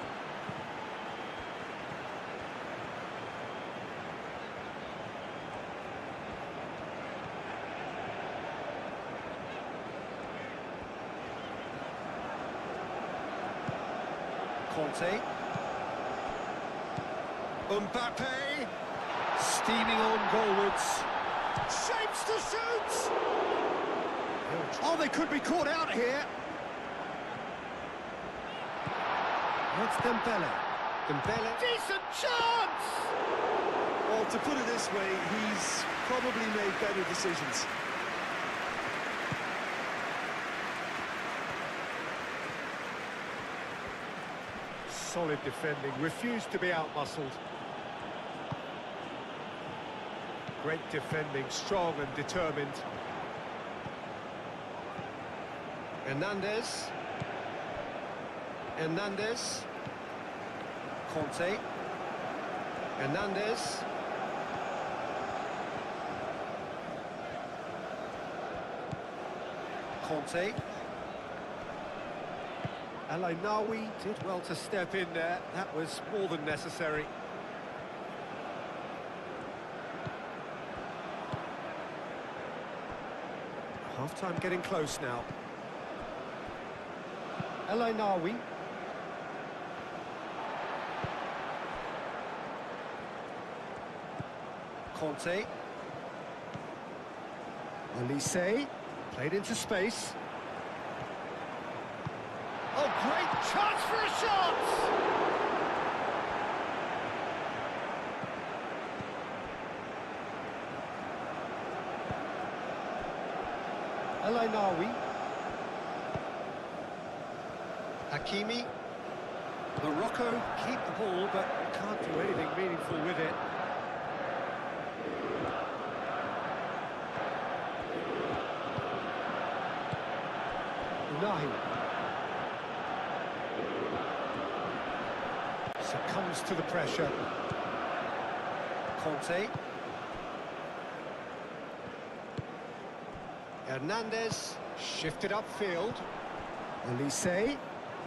Conte. Mbappe. Steaming on goalwards. Shapes to shoot! Oh, they could be caught out here. It's Dembele. Dembele. Decent chance! Well, to put it this way, he's probably made better decisions. Solid defending, refused to be outmuscled. Great defending, strong and determined. Hernandez. Hernandez. Conte. Hernandez. Conte. El Ainaoui did well to step in there. That was more than necessary. Half-time getting close now. El Ainaoui. Conte. Elise. Played into space. Oh, great chance for a shot! El Ainaoui. Hakimi. Morocco keep the ball, but can't do anything meaningful with it. Unahi. Succumbs to the pressure. Conte. Hernandez, shifted upfield. Elise.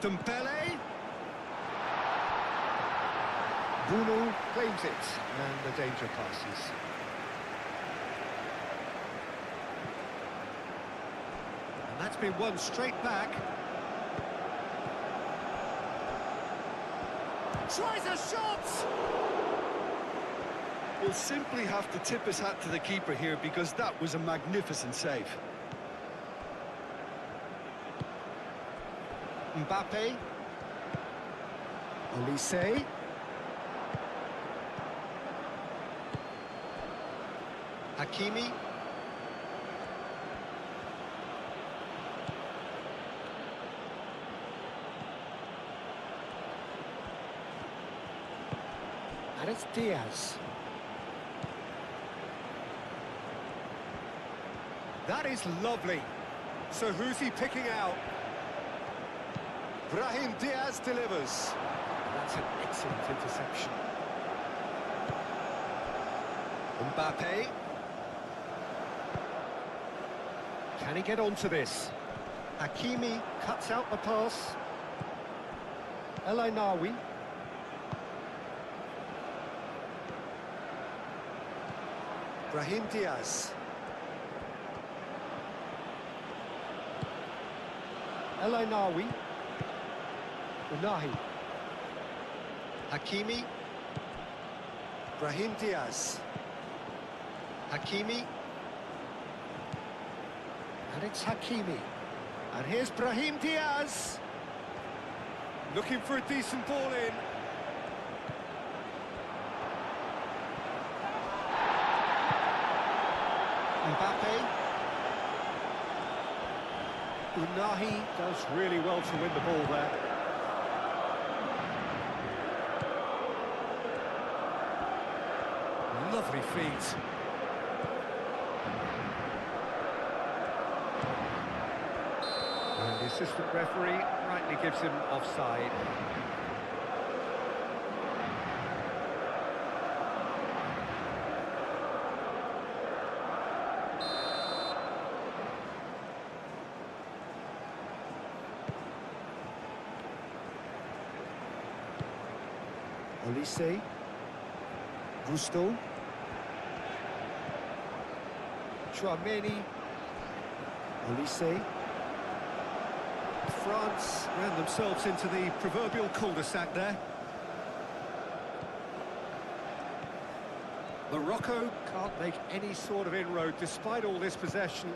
Dembele. Bruno claims it, and the danger passes. And that's been won straight back. Tries a shot! We'll simply have to tip his hat to the keeper here because that was a magnificent save. Mbappe. Elise. Hakimi. And it's Diaz. That is lovely. So who's he picking out? Brahim Diaz delivers. That's an excellent interception. Mbappe. Can he get onto this? Hakimi cuts out the pass. El Ainaoui. Brahim Diaz. El Ainaoui. Unahi. Hakimi. Brahim Diaz. Hakimi. And it's Hakimi. And here's Brahim Diaz. Looking for a decent ball in. Mbappe. Unahi does really well to win the ball there. Lovely feet. And the assistant referee rightly gives him offside. Elise. Gusto. Chouameni. Elise. France ran themselves into the proverbial cul-de-sac there. Morocco can't make any sort of inroad despite all this possession.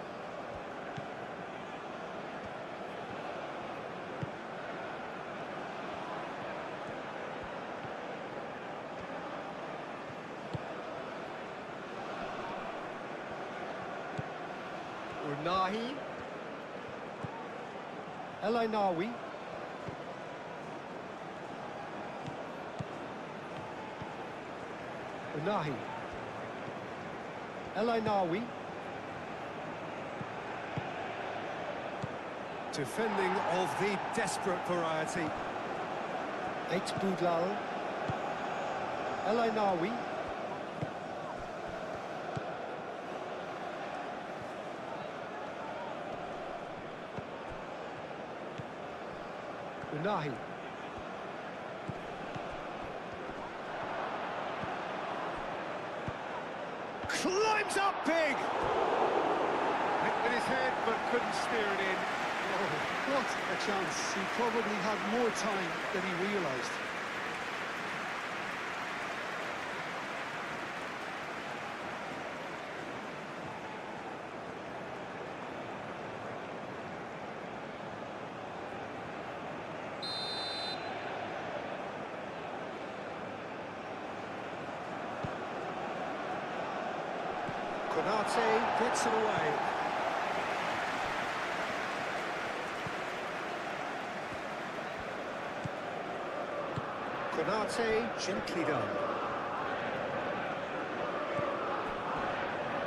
Unahi. El Ainaoui. Unahi. El Ainaoui. Defending of the desperate variety. Eight Boudlal. El Ainaoui. Unahi. Climbs up big! Hit with his head, but couldn't steer it in. Oh, what a chance. He probably had more time than he realised. Konate gets it away. Konate gently done.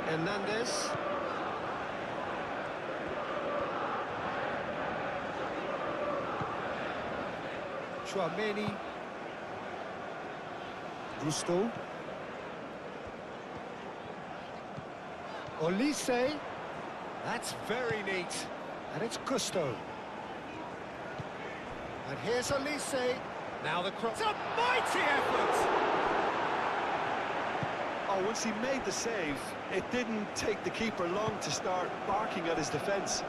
Hernandez. Chouameni. Gusto. Olise, that's very neat, and it's Gusto. And here's Olise, now the cross. It's a mighty effort! Oh, once he made the save, it didn't take the keeper long to start barking at his defence.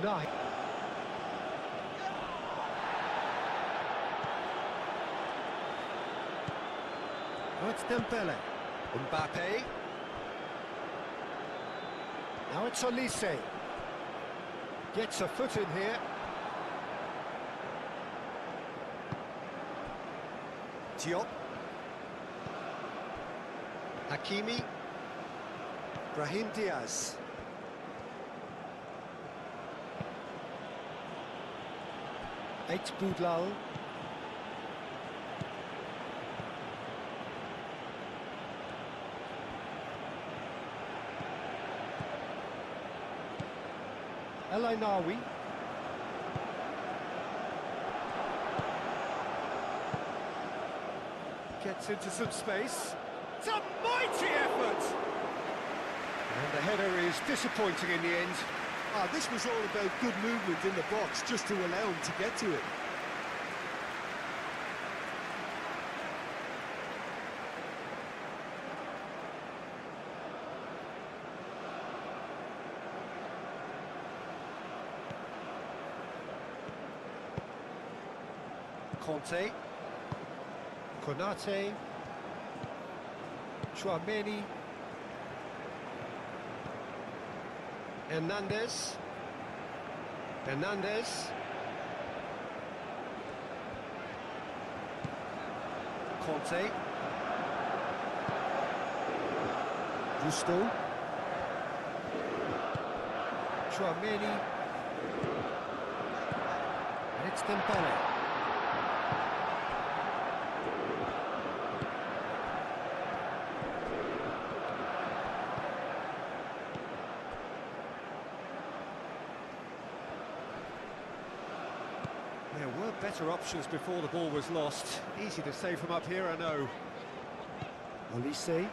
Unai. Oh, it's Dembele. Mbappe. Now it's Olise. Gets a foot in here. Diop. Hakimi. Brahim Diaz. Eight Boudlal. El Ainawi. Gets into some space. It's a mighty effort! And the header is disappointing in the end. Ah, this was all about good movement in the box, just to allow him to get to it. Conte. Konate. Chouameni. Hernandez. Hernandez. Conte. Gusto. Chouameni. And it's Dembele. There were better options before the ball was lost. Easy to say from up here, I know. Olise.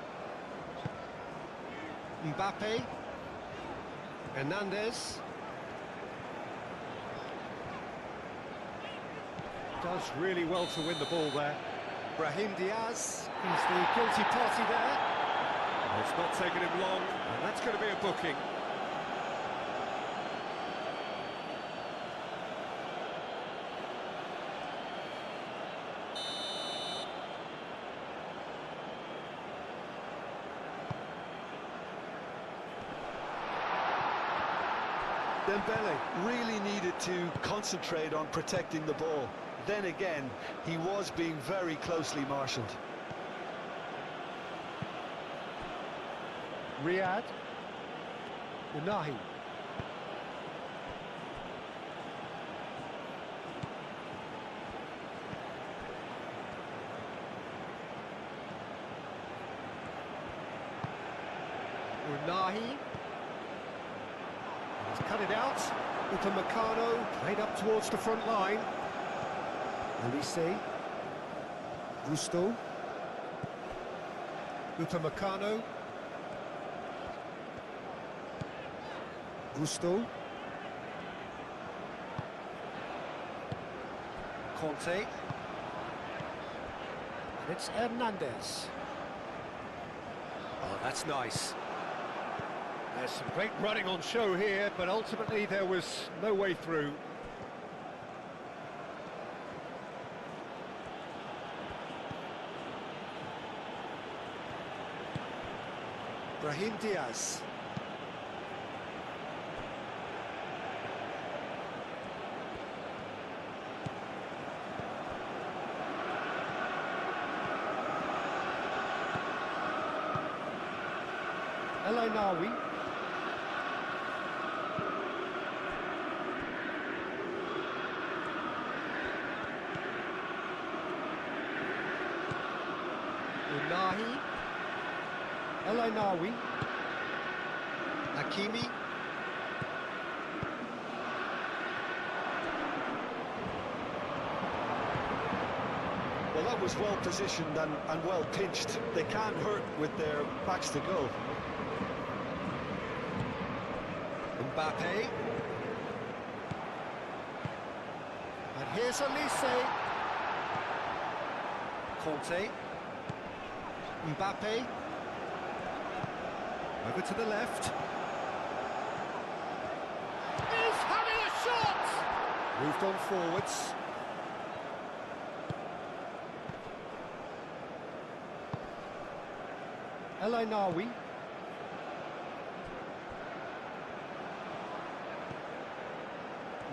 Mbappe. Hernandez. Does really well to win the ball there. Brahim Diaz. He's the guilty party there. It's not taken him long, and that's going to be a booking. Dembele really needed to concentrate on protecting the ball. Then again, he was being very closely marshalled. Riyad. Unahi. Unahi. He's cut it out. Upamecano played up towards the front line. Olise. Gusto. Upamecano. Gusto. Conte. And it's Hernandez. Oh, that's nice. There's some great running on show here, but ultimately there was no way through. Brahim Diaz. El Ainawi. Unahi. El Ainawi. Hakimi. Well, that was well positioned and well pinched. They can't hurt with their backs to goal. Mbappe. And here's Elise. Conte. Mbappe. Over to the left. He's having a shot! Moved on forwards. El Ainawi.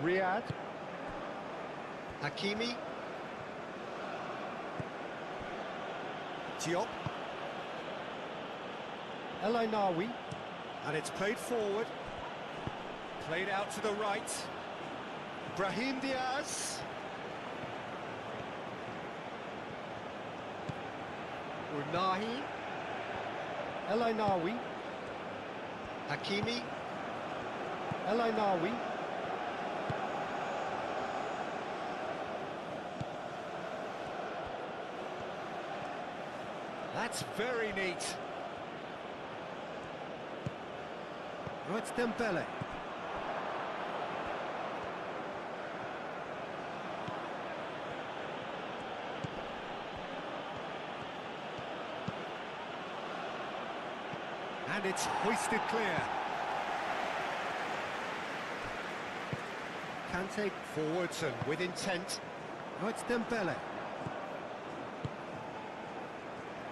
Riyad. Hakimi. Diop. El Ainawi. And it's played forward. Played out to the right. Brahim Diaz. Unahi. El Ainawi. Hakimi. El Ainawi. That's very neat. Oh, it's Dembele. And it's hoisted clear. Kante forwards and with intent. Oh, it's Dembele.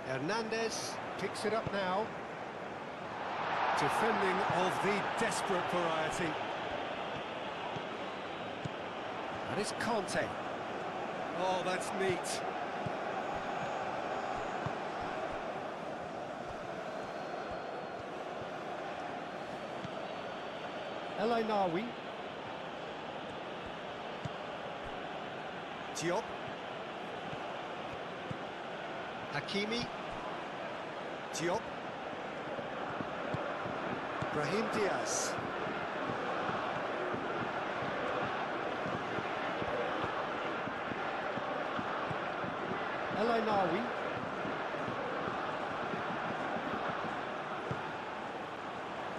Hernandez picks it up now. Defending of the desperate variety. And it's Conte. Oh, that's neat. El Ainawi. Diop. Hakimi. Diop. Brahim Diaz. El Ainawi.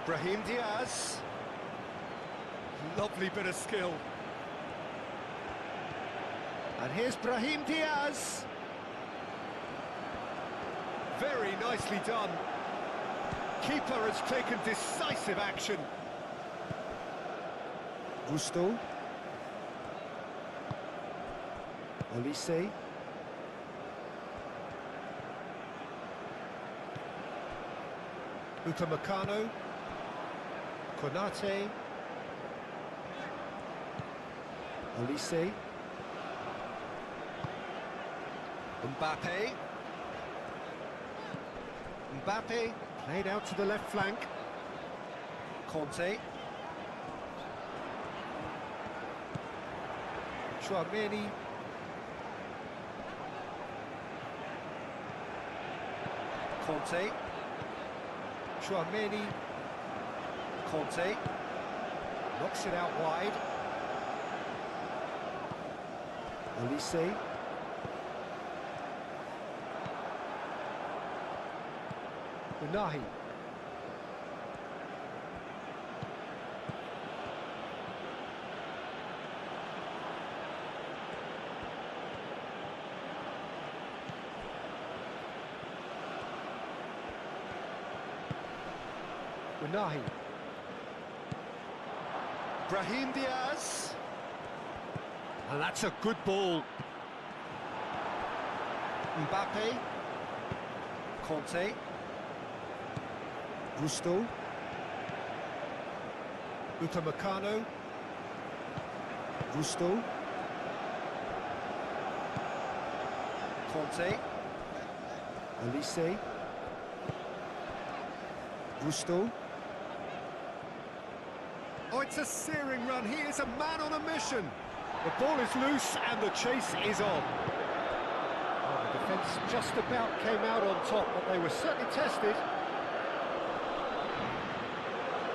Brahim Diaz. Lovely bit of skill. And here's Brahim Diaz. Very nicely done. Keeper has taken decisive action. Gusto. Elise. Upamecano. Konate. Elise. Mbappe. Mbappe played out to the left flank. Conte. Chouameni. Conte. Chouameni. Conte. Knocks it out wide. Elise. Unahi. Unahi. Brahim Diaz. And that's a good ball. Mbappe. Conte. Gusto. Upamecano. Gusto. Conte. Elise. Gusto. Oh, it's a searing run. He is a man on a mission. The ball is loose and the chase is on. Oh, the defence just about came out on top, but they were certainly tested.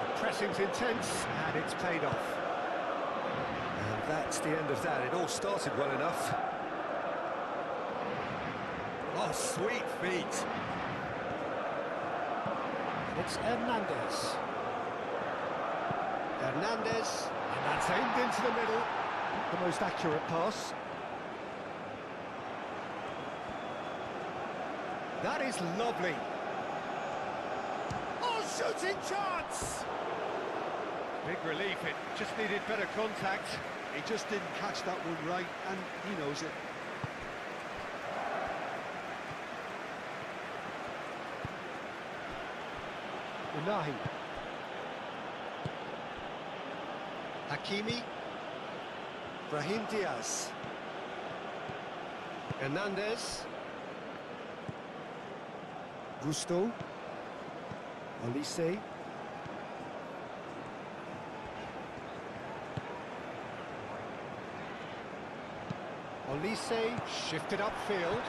The pressing's intense and it's paid off. And that's the end of that. It all started well enough. Oh, sweet feet. And it's Hernandez. Hernandez, and that's aimed into the middle. The most accurate pass. That is lovely. Oh, shooting chance! Big relief, it just needed better contact. He just didn't catch that one right, and he knows it. Unahi. Hakimi. Brahim Diaz. Hernandez. Gusto. Elise. Elise shifted upfield.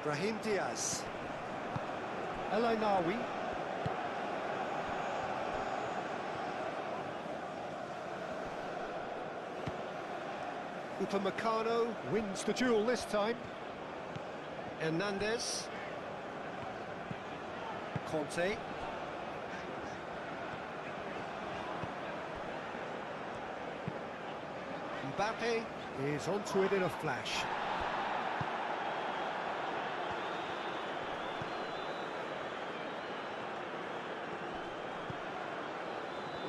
Brahim Diaz. El Ainawi. Upamecano wins the duel this time. Hernandez. Conte. Mbappe is onto it in a flash.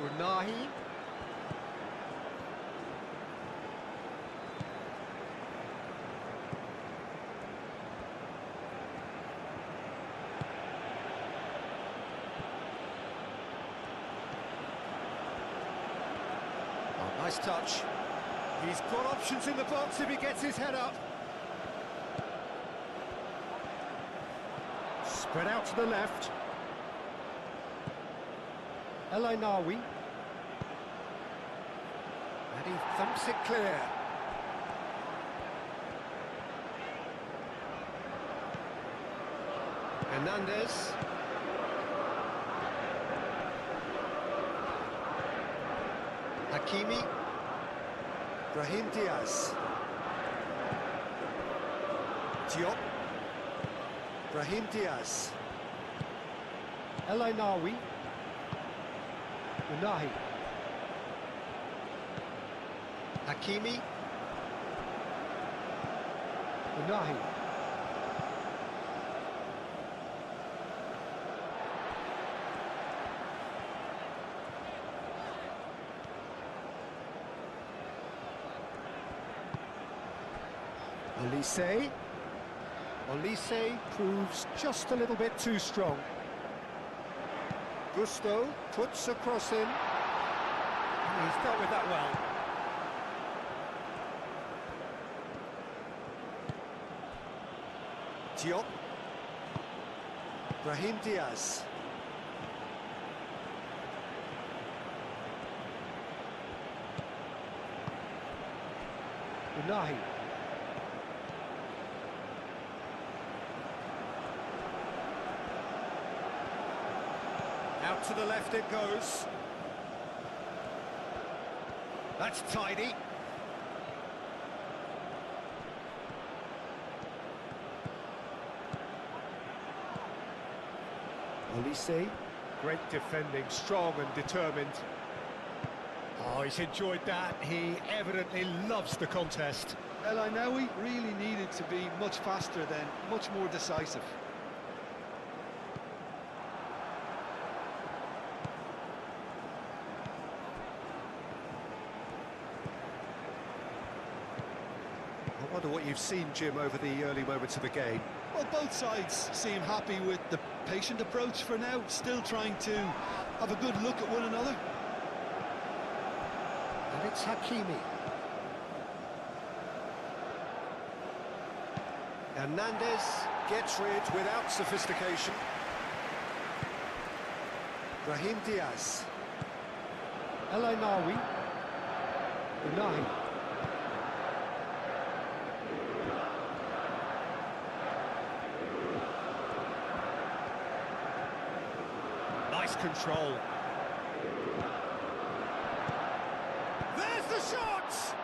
Unahi. Oh, nice touch. He's got options in the box if he gets his head up. Spread out to the left. El Ainawi. And he thumps it clear. Hernandez. Hakimi. Brahim Diaz. Diop. Brahim Diaz. El Ainawi. Unahi. Hakimi. Unahi. Elise. Elise proves just a little bit too strong. Gusto puts a cross in. He's dealt with that well. Diop. Brahim Diaz. Unahi. Out to the left it goes. That's tidy. Olise. Great defending, strong and determined. Oh, he's enjoyed that. He evidently loves the contest. El Ainaoui really needed to be much faster then, much more decisive. I wonder what you've seen, Jim, over the early moments of the game. Well, both sides seem happy with the patient approach for now, still trying to have a good look at one another. And it's Hakimi. Hernandez gets rid without sophistication. Brahim Diaz. El Ainaoui. Unai. Nice control. There's the shot!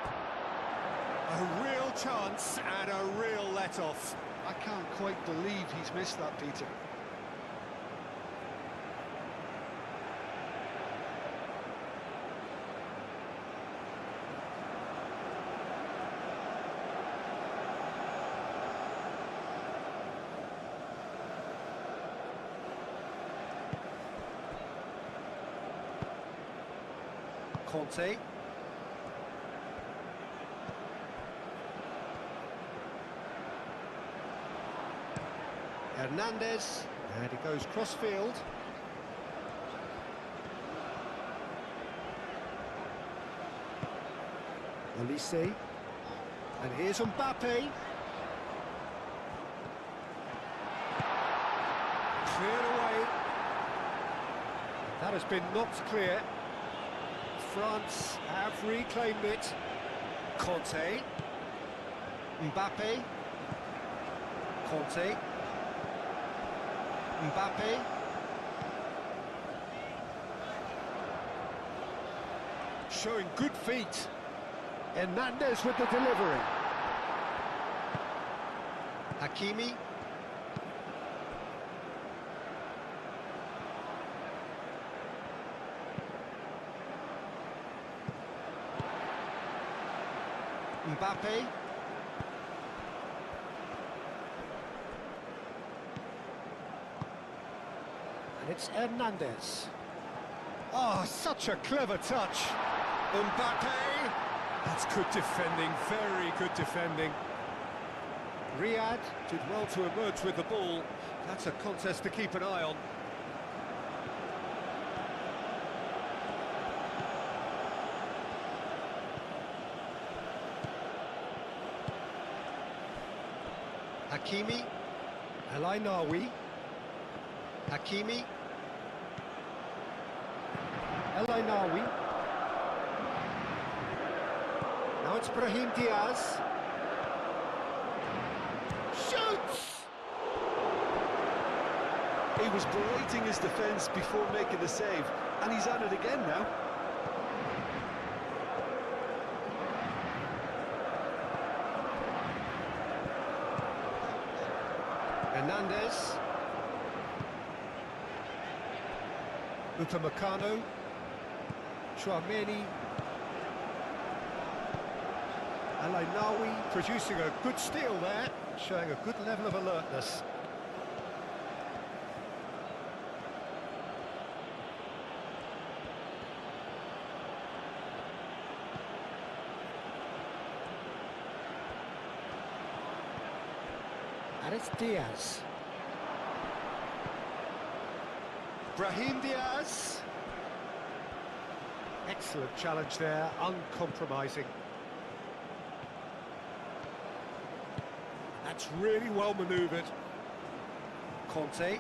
A real chance and a real let-off. I can't quite believe he's missed that, Peter. Conte. Hernandez, and it goes cross-field. Olise, and here's Mbappe. Cleared away. That has been knocked clear. France have reclaimed it. Conte. Mbappe. Conte. Mbappe. Showing good feet. Hernandez with the delivery. Hakimi. Mbappe. And it's Hernandez. Oh, such a clever touch. Mbappe. That's good defending, very good defending. Riyad did well to emerge with the ball. That's a contest to keep an eye on. Hakimi, El Ainaoui, Hakimi, El Ainaoui. Now it's Brahim Diaz. Shoots! He was berating his defence before making the save, and he's at it again now. Hernandez. Upamecano. Chouameni. El Ainaoui producing a good steal there, showing a good level of alertness. And it's Diaz. Brahim Diaz. Excellent challenge there, uncompromising. That's really well manoeuvred. Conte.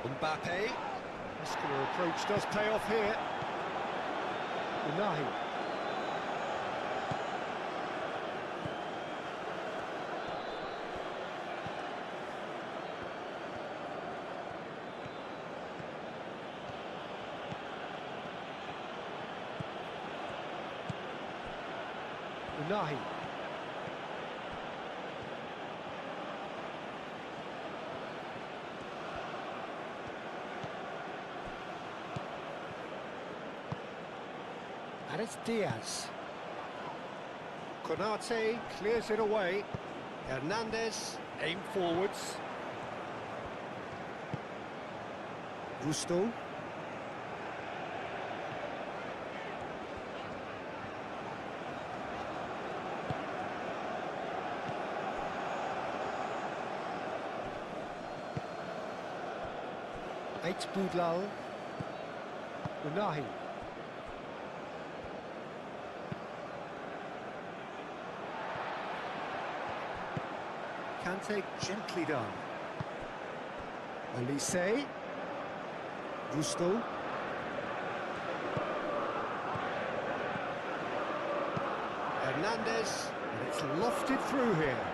Mbappe. Muscular approach does pay off here. Unai. Unai. And it's Diaz. Konate clears it away. Hernandez, aim forwards. Gusto. Eight Boudlal. Unahi. Kante gently done. Olise. Gusto. Hernandez. And it's lofted through here.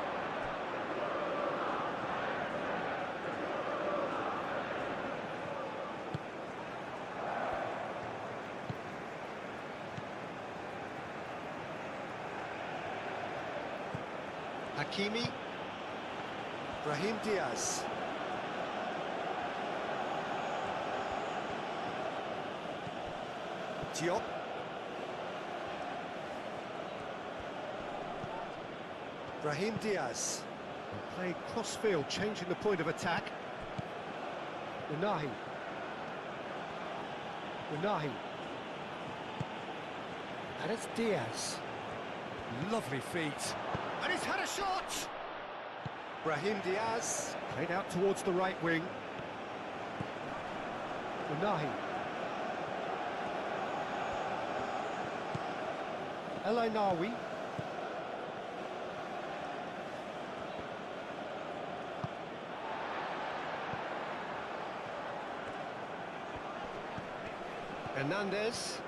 Hakimi. Brahim Diaz. Diop. Brahim Diaz. Play cross-field, changing the point of attack. Unahi. Unahi. And it's Diaz. Lovely feet. And he's had a shot! Brahim Diaz. Played out towards the right wing. Unahi. El Ainawi. Hernandez.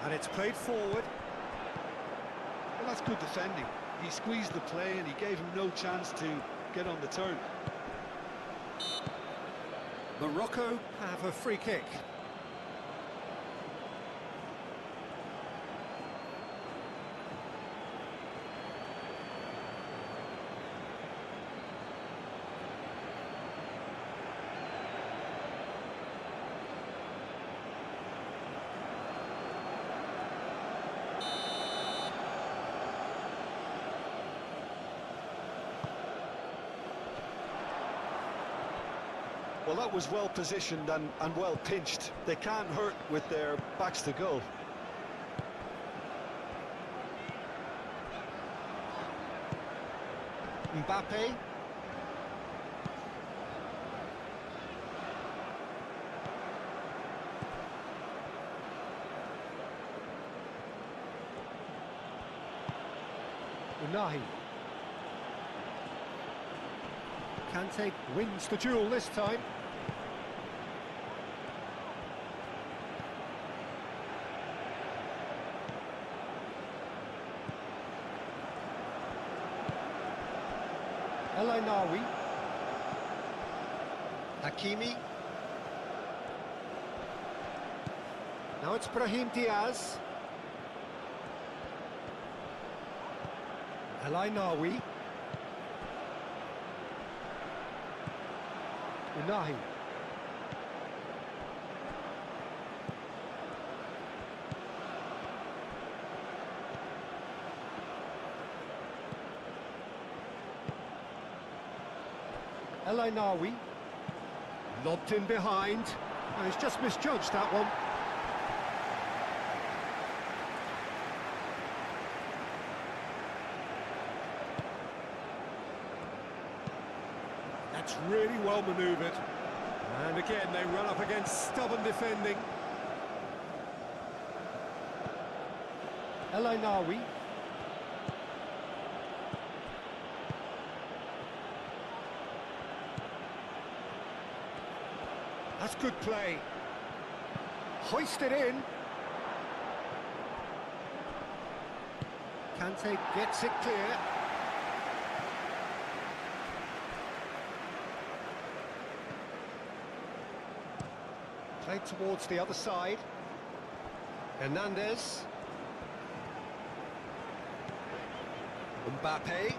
And it's played forward. Well, that's good defending. He squeezed the play and he gave him no chance to get on the turn. Morocco have a free kick. Well, that was well positioned and well pinched. They can't hurt with their backs to goal. Mbappe. Unahi. Kante wins the duel this time. El Ainawi. Hakimi. Now it's Brahim Diaz. El Ainawi. Unahi. El Ainawi. Lobbed in behind. And he's just misjudged that one. That's really well manoeuvred. And again, they run up against stubborn defending. El Ainawi. That's good play. Hoisted in. Kante gets it clear. Played towards the other side. Hernandez. Mbappe.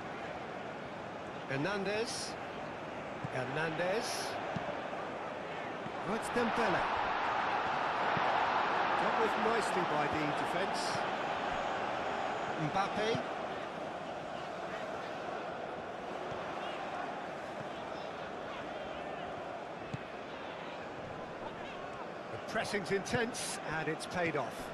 Hernandez. Hernandez. Oh, it's Dembele. Dealt with nicely by the defence. Mbappe. The pressing's intense, and it's paid off.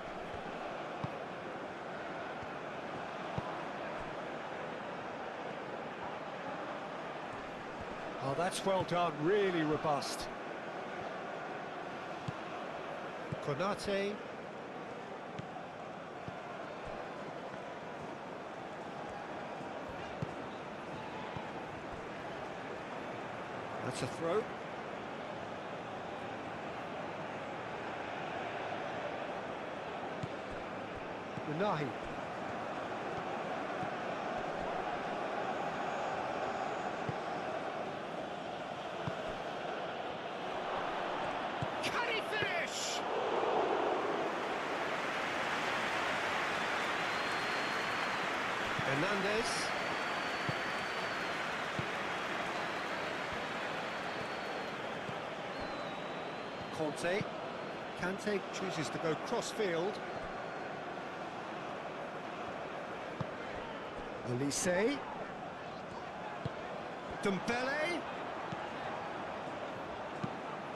Oh, that's well done, really robust. Konate. That's a throw. Unahi. Can he finish? Hernandez. Conte. Kante chooses to go cross-field. Olise. Dembele.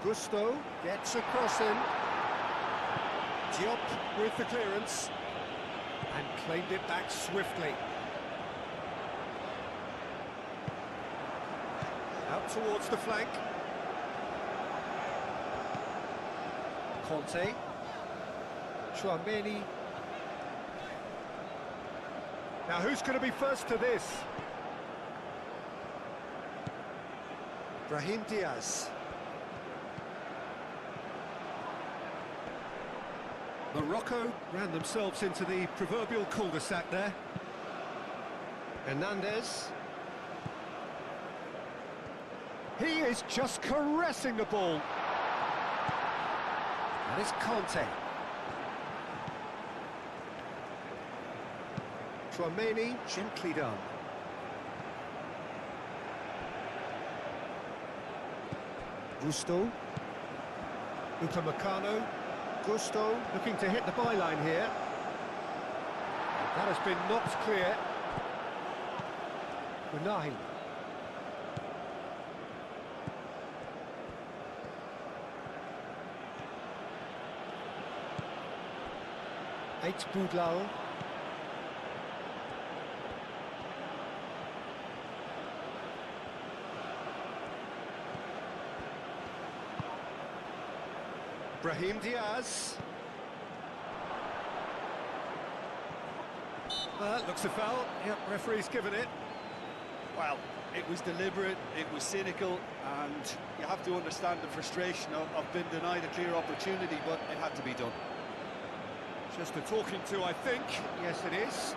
Gusto gets across him. Diop with the clearance. And claimed it back swiftly. Out towards the flank. Conte. Chouameni. Now who's going to be first to this? Brahim Diaz. Morocco ran themselves into the proverbial cul-de-sac there. Hernandez. He is just caressing the ball. And it's Conte. Chouameni, gently done. Gusto. Upamecano. Gusto looking to hit the byline here. That has been knocked clear. Unahi. Eight Boudlao. Brahim Diaz. That looks a foul. Yep, referee's given it. Well, it was deliberate, it was cynical, and you have to understand the frustration of being denied a clear opportunity, but it had to be done. Just a talking to, I think. Yes, it is.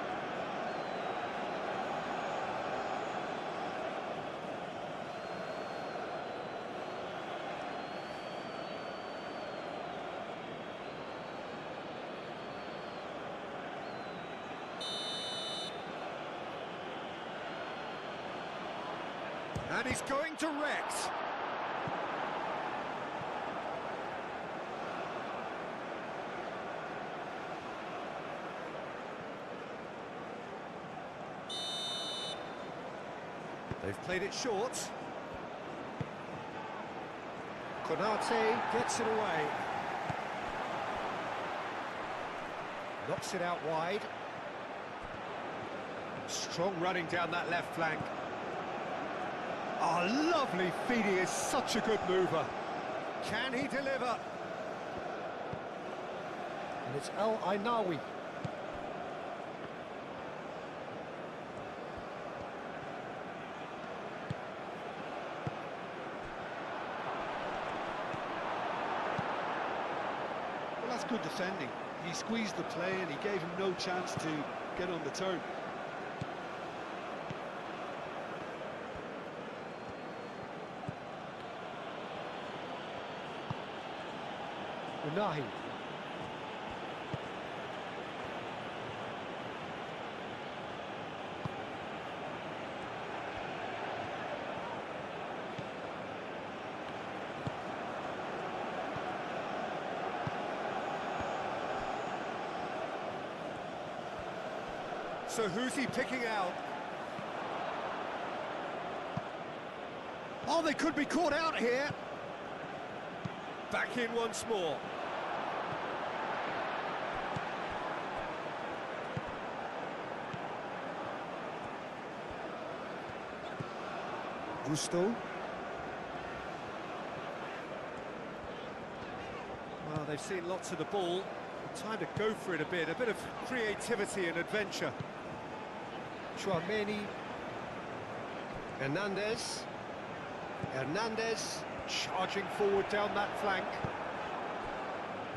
And he's going direct. They've played it short. Konate gets it away. Knocks it out wide. Strong running down that left flank. Oh, lovely feed. He is such a good mover. Can he deliver? And it's El Ainawi. Well, that's good defending. He squeezed the play and he gave him no chance to get on the turn. Unahi. So who's he picking out? Oh, they could be caught out here. Back in once more. Gusto. Well, they've seen lots of the ball. Time to go for it a bit of creativity and adventure. Chouameni. Hernandez. Hernandez charging forward down that flank.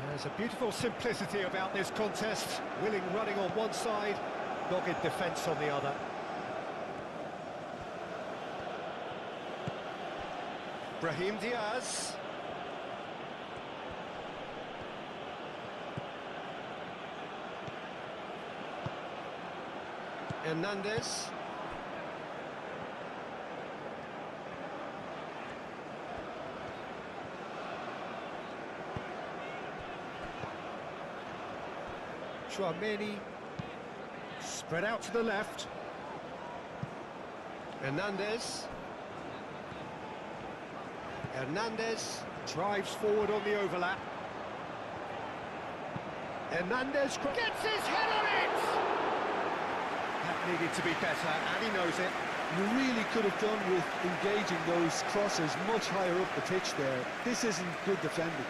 There's a beautiful simplicity about this contest. Willing running on one side, dogged defence on the other. Brahim Diaz. Hernandez. Chouameni. Spread out to the left. Hernandez. Hernandez drives forward on the overlap. Hernandez gets his head on it! That needed to be better, and he knows it. You really could have done with engaging those crosses much higher up the pitch there. This isn't good defending.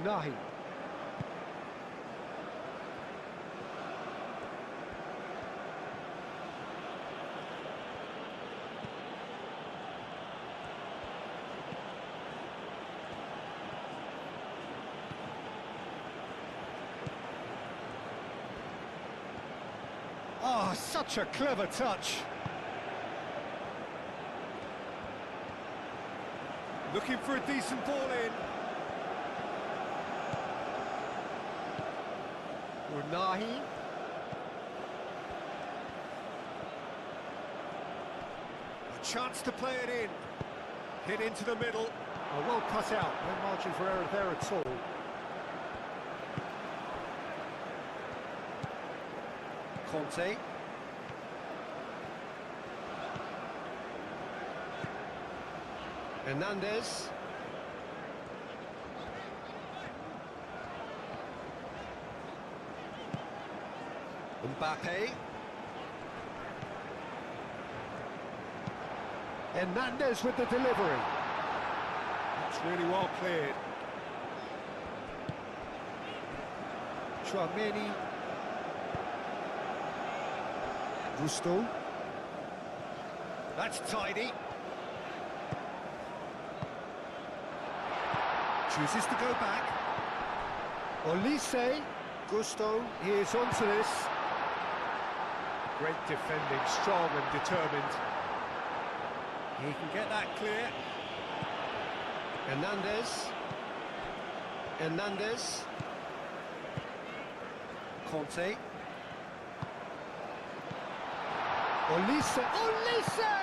Unahi. Oh, such a clever touch. Looking for a decent ball in. Unahi. A chance to play it in. Hit into the middle. Oh, well cut out. No margin for error there at all. Conte. Hernandez. Mbappe. Hernandez with the delivery. That's really well cleared. Chouameni. Gusto. That's tidy. Chooses to go back. Olise. Gusto. He is onto this. Great defending, strong and determined. He can get that clear. Hernandez. Hernandez. Conte. Olise. Olise!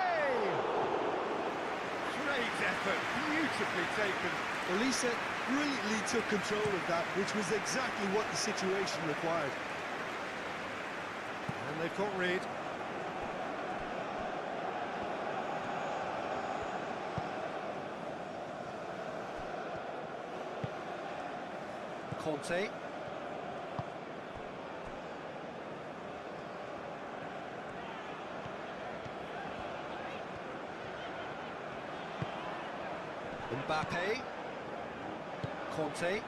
Great effort, beautifully taken. Olise brilliantly took control of that, which was exactly what the situation required. And they've got Reed. Conte. Mbappe. Conte.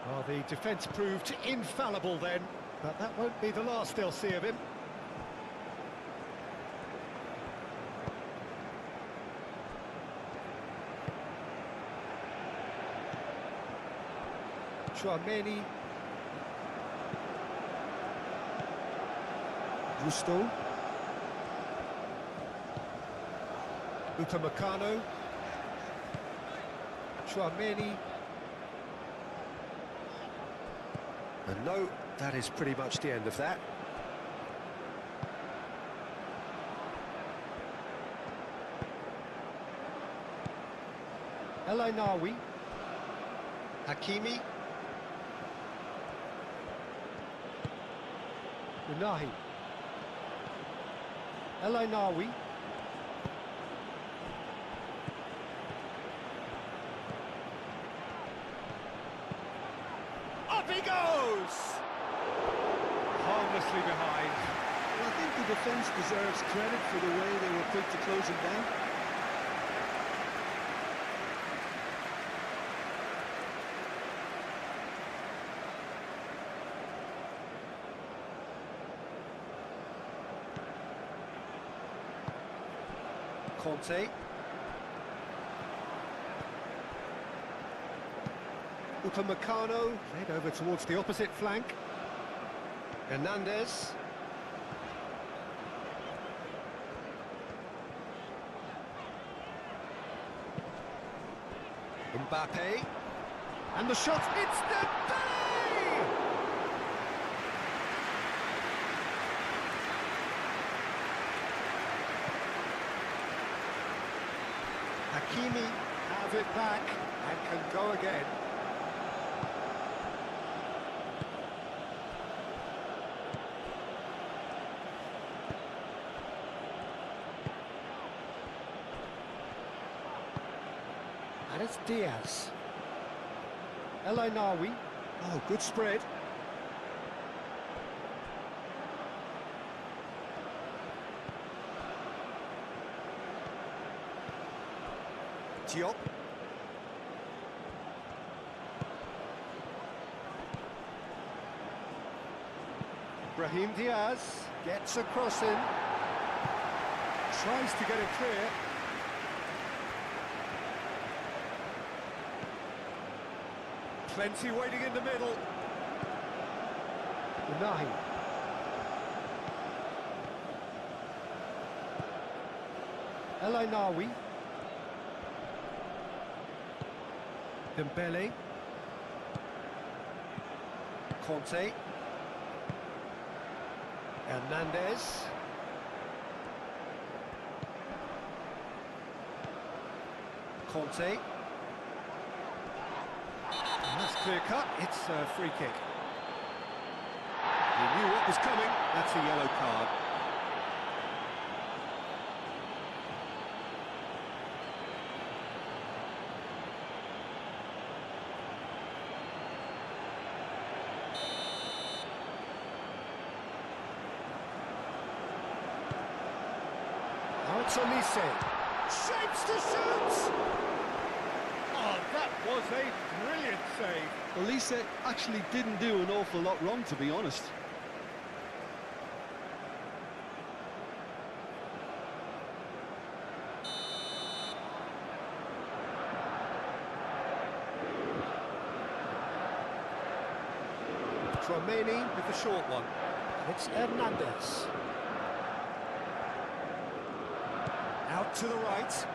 Well, the defence proved infallible then, but that won't be the last they'll see of him. Chouameni. Gusto. Upamecano. Chouameni. And no, that is pretty much the end of that. El Ainaoui. Hakimi. Unahi. El Ainaoui. Up he goes! Harmlessly behind. Well, I think the defence deserves credit for the way they were quick to close him down. Conte. Upamecano played over towards the opposite flank. Hernandez. Mbappe. And the shot, it's the day! Hakimi have it back and can go again. And it's Diaz. El Ainaoui. Oh, good spread. Diop. Brahim Diaz gets a cross in. Tries to get it clear. Plenty waiting in the middle. Unahi. El Ainaoui. Dembele. Conte. Hernandez. Conte. And that's clear cut, it's a free kick. He knew what was coming, that's a yellow card. Now it's Olise. Shapes to shoot! Oh, that was a brilliant save. Elise actually didn't do an awful lot wrong, to be honest. Chouameni with the short one. It's Hernandez. Out to the right.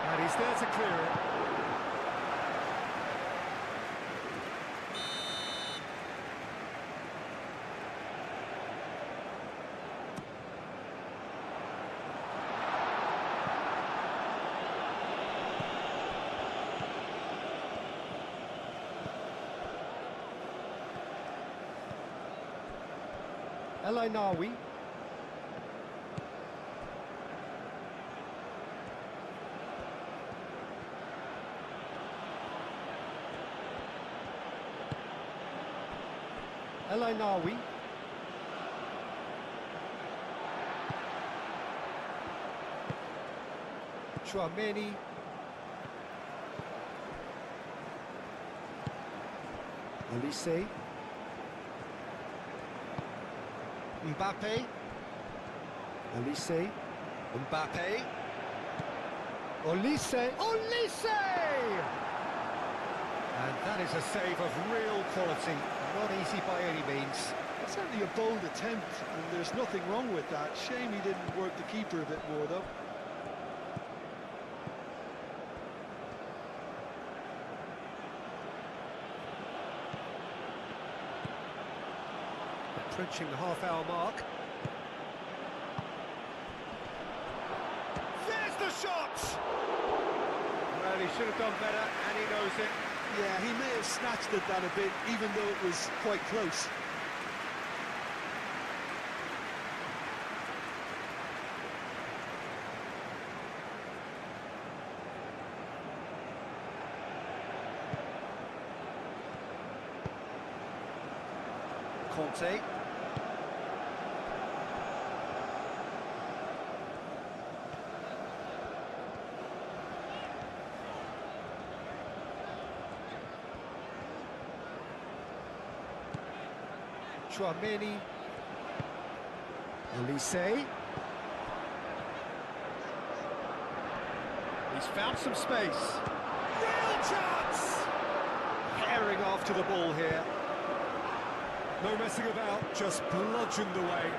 And he's there to clear it. El Ainaoui. El Ainaoui. Chouameni. Olise. Mbappe. Olise. Mbappe. Olise. Olise! And that is a save of real quality. Not easy by any means. It's certainly a bold attempt, and there's nothing wrong with that. Shame he didn't work the keeper a bit more, though. Approaching the half-hour mark. There's the shot! Well, he should have done better, and he knows it. Yeah, he may have snatched at that a bit, even though it was quite close. Conte. Chouameni. Elise. He's found some space. Real chance! Herring after the ball here. No messing about, just bludgeoned away.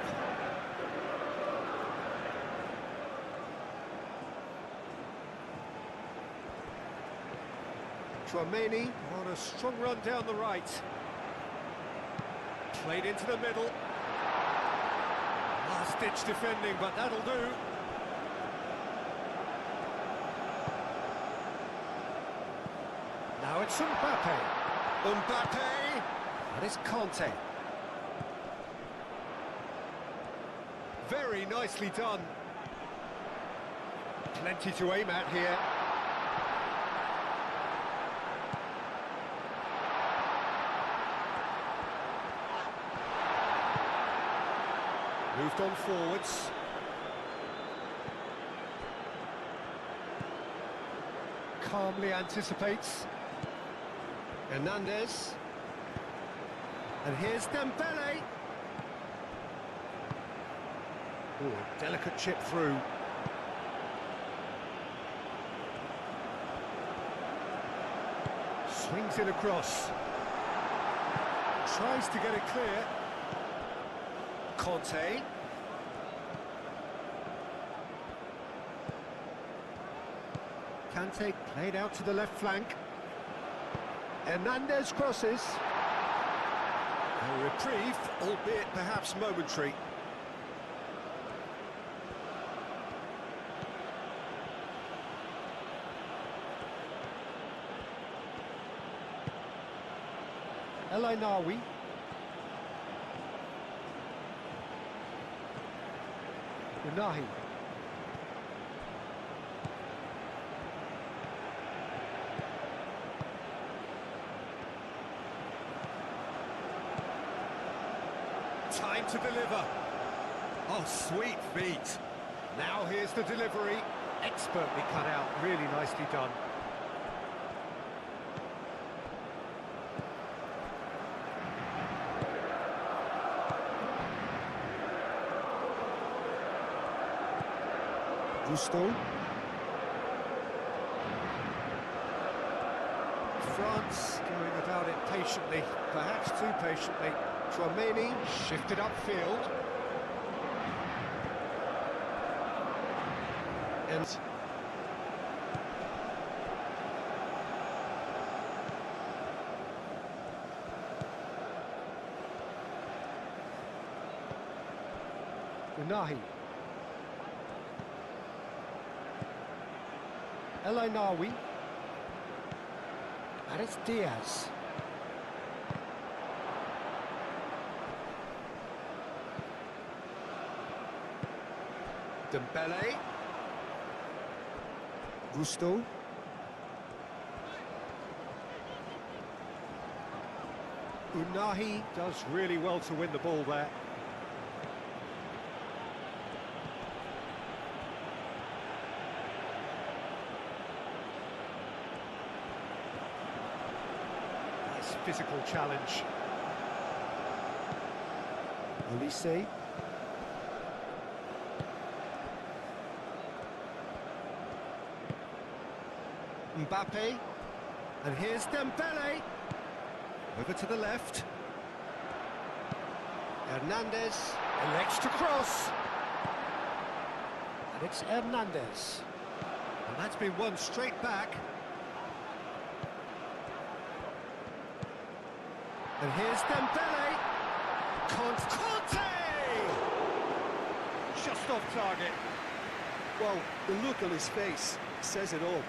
Chouameni on a strong run down the right. Played into the middle. Last-ditch defending, but that'll do. Now it's Mbappe. Mbappe! And it's Conte. Very nicely done. Plenty to aim at here. Moved on forwards. Calmly anticipates. Hernandez. And here's Dembele. Ooh, delicate chip through. Swings it across. Tries to get it clear. Conte. Kante played out to the left flank. Hernandez crosses. A reprieve, albeit perhaps momentary. El Ainawi. Unahi. Time to deliver. Oh, sweet feet. Now here's the delivery. Expertly cut out, really nicely done. Gusto. France going about it patiently, perhaps too patiently. Chouameni shifted upfield. And Unahi. El Ainawi. And it's Diaz. Dembele. Gusto. Unahi does really well to win the ball there. Nice physical challenge. Elise. Mbappe, and here's Dembele, over to the left. Hernandez elects to cross, and it's Hernandez, and that's been won straight back. And here's Dembele, Conte! Just off target. Well, the look on his face says it all.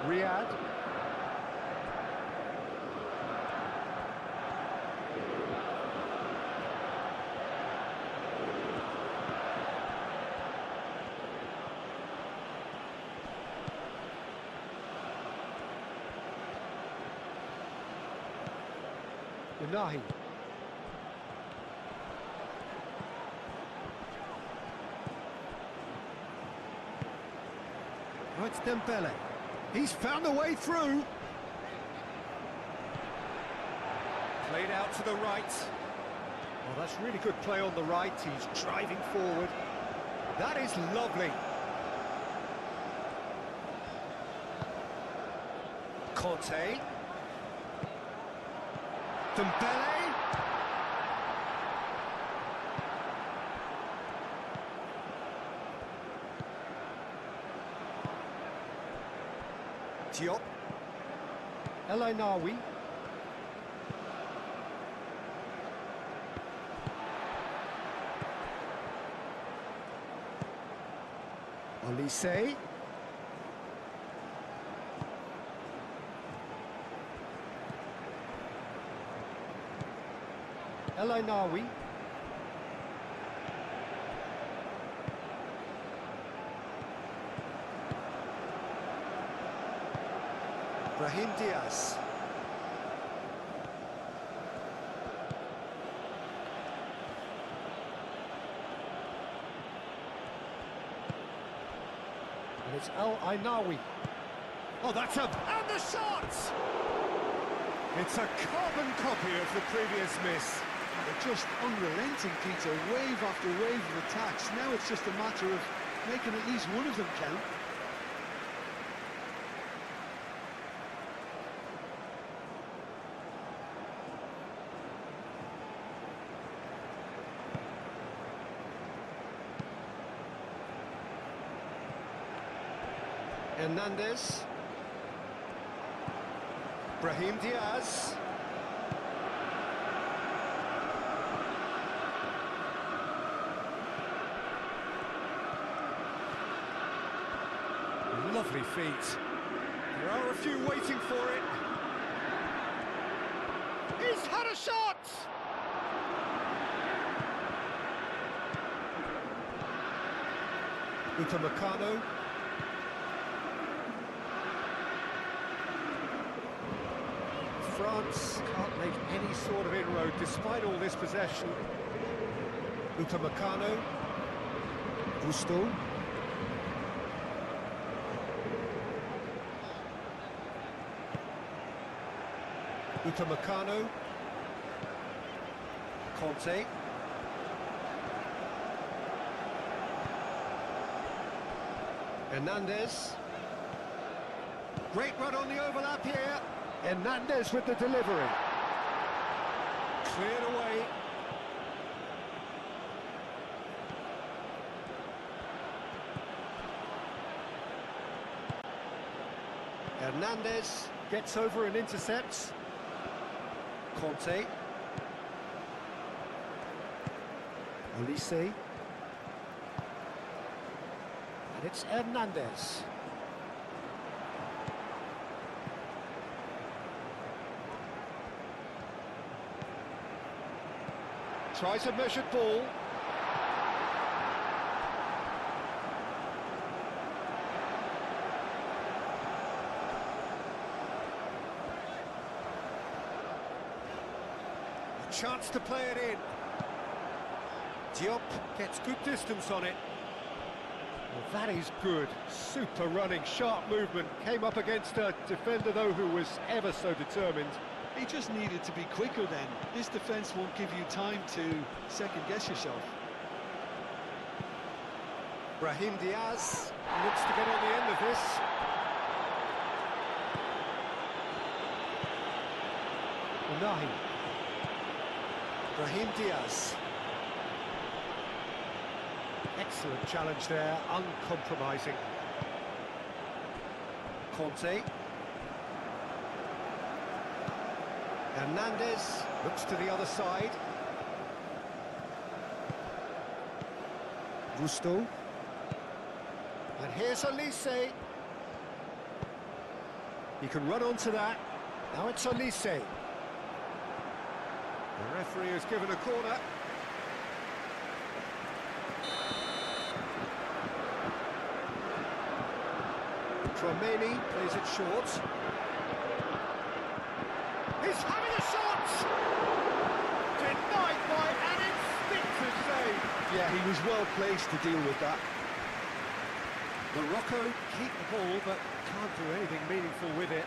Riyadh. Unahi. Oh, it's Dembele. He's found a way through. Played out to the right. Oh, that's really good play on the right. He's driving forward. That is lovely. Conte. Dembele. Diop. El Ainawi. Olise. El Ainawi. Brahim Diaz. And it's El Ainawi. Oh, that's a... And the shot! It's a carbon copy of the previous miss. They're just unrelenting, Peter, wave after wave of attacks. Now it's just a matter of making at least one of them count. Hernandez. Brahim Diaz. Lovely feet. There are a few waiting for it. He's had a shot! Upamecano. France can't make any sort of inroad despite all this possession. Upamecano. Gusto. Upamecano. Conte. Hernandez. Great run on the overlap here. Hernandez with the delivery. Cleared away. Hernandez gets over and intercepts. Conte. Olise. And it's Hernandez. Tries a measured ball. A chance to play it in. Diop gets good distance on it. Well, that is good. Super running, sharp movement. Came up against a defender, though, who was ever so determined. He just needed to be quicker then. This defence won't give you time to second-guess yourself. Brahim Diaz looks to get on the end of this. Unahi. Brahim Diaz. Excellent challenge there, uncompromising. Conte. Hernandez looks to the other side. Rusto. And here's Olise. He can run onto that. Now it's Olise. The referee has given a corner. Tchouaméni plays it short. He's having a shot! Denied by an instinctive save. Yeah, he was well placed to deal with that. Morocco keep the ball, but can't do anything meaningful with it.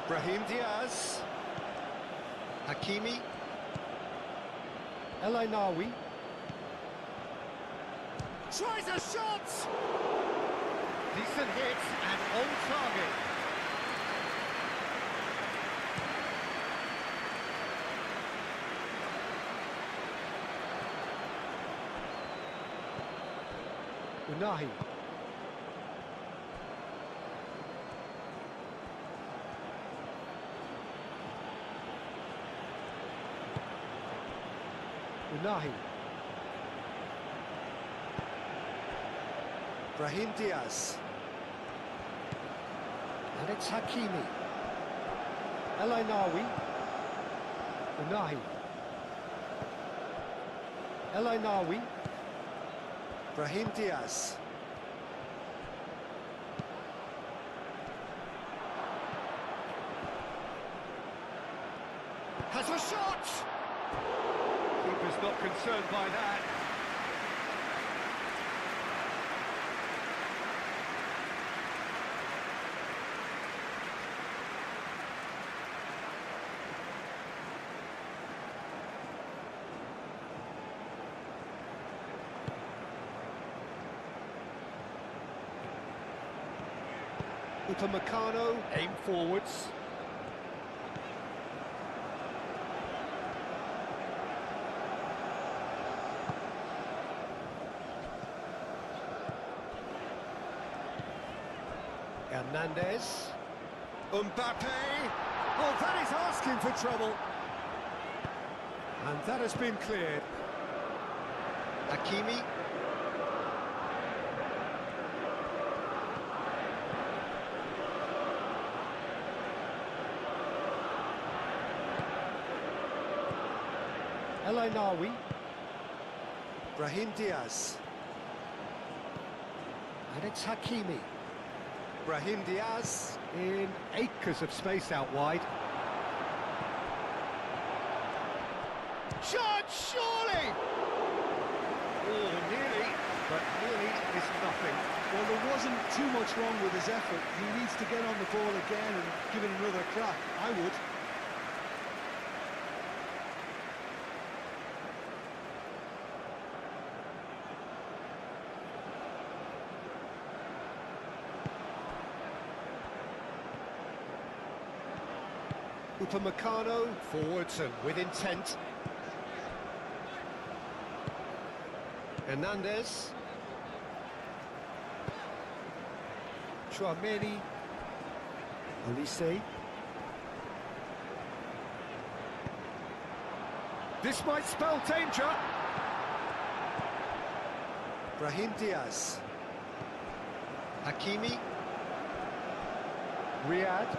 Brahim Diaz. Hakimi. El Ainaoui. Tries a shot! Decent hit and on target. Unahi. Unahi. Brahim Diaz. And it's Hakimi. El Ainaoui. Unahi. El Ainaoui. Brahim Diaz. Has a shot! Keeper's not concerned by that. Upamecano aim forwards. Hernandez. Mbappe. Oh, that is asking for trouble. And that has been cleared. Hakimi. El Ainaoui. Brahim Diaz. And it's Hakimi. Brahim Diaz in acres of space out wide. Shot, surely! Oh, nearly, but nearly is nothing. Well, there wasn't too much wrong with his effort. He needs to get on the ball again and give it another crack. I would. Upamecano forwards and with intent. Hernandez. Tchouaméni. Olise. This might spell danger. Brahim Diaz. Hakimi. Riyad.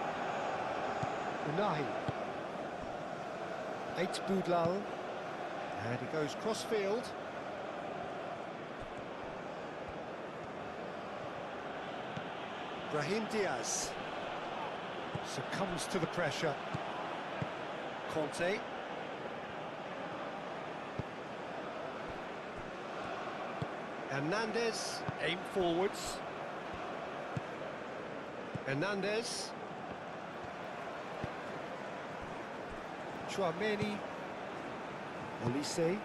Unahi. Eight Boudlal. And he goes cross-field. Brahim Diaz. Succumbs to the pressure. Conte. Hernandez. Aim forwards. Hernandez. Tchouaméni. Olise.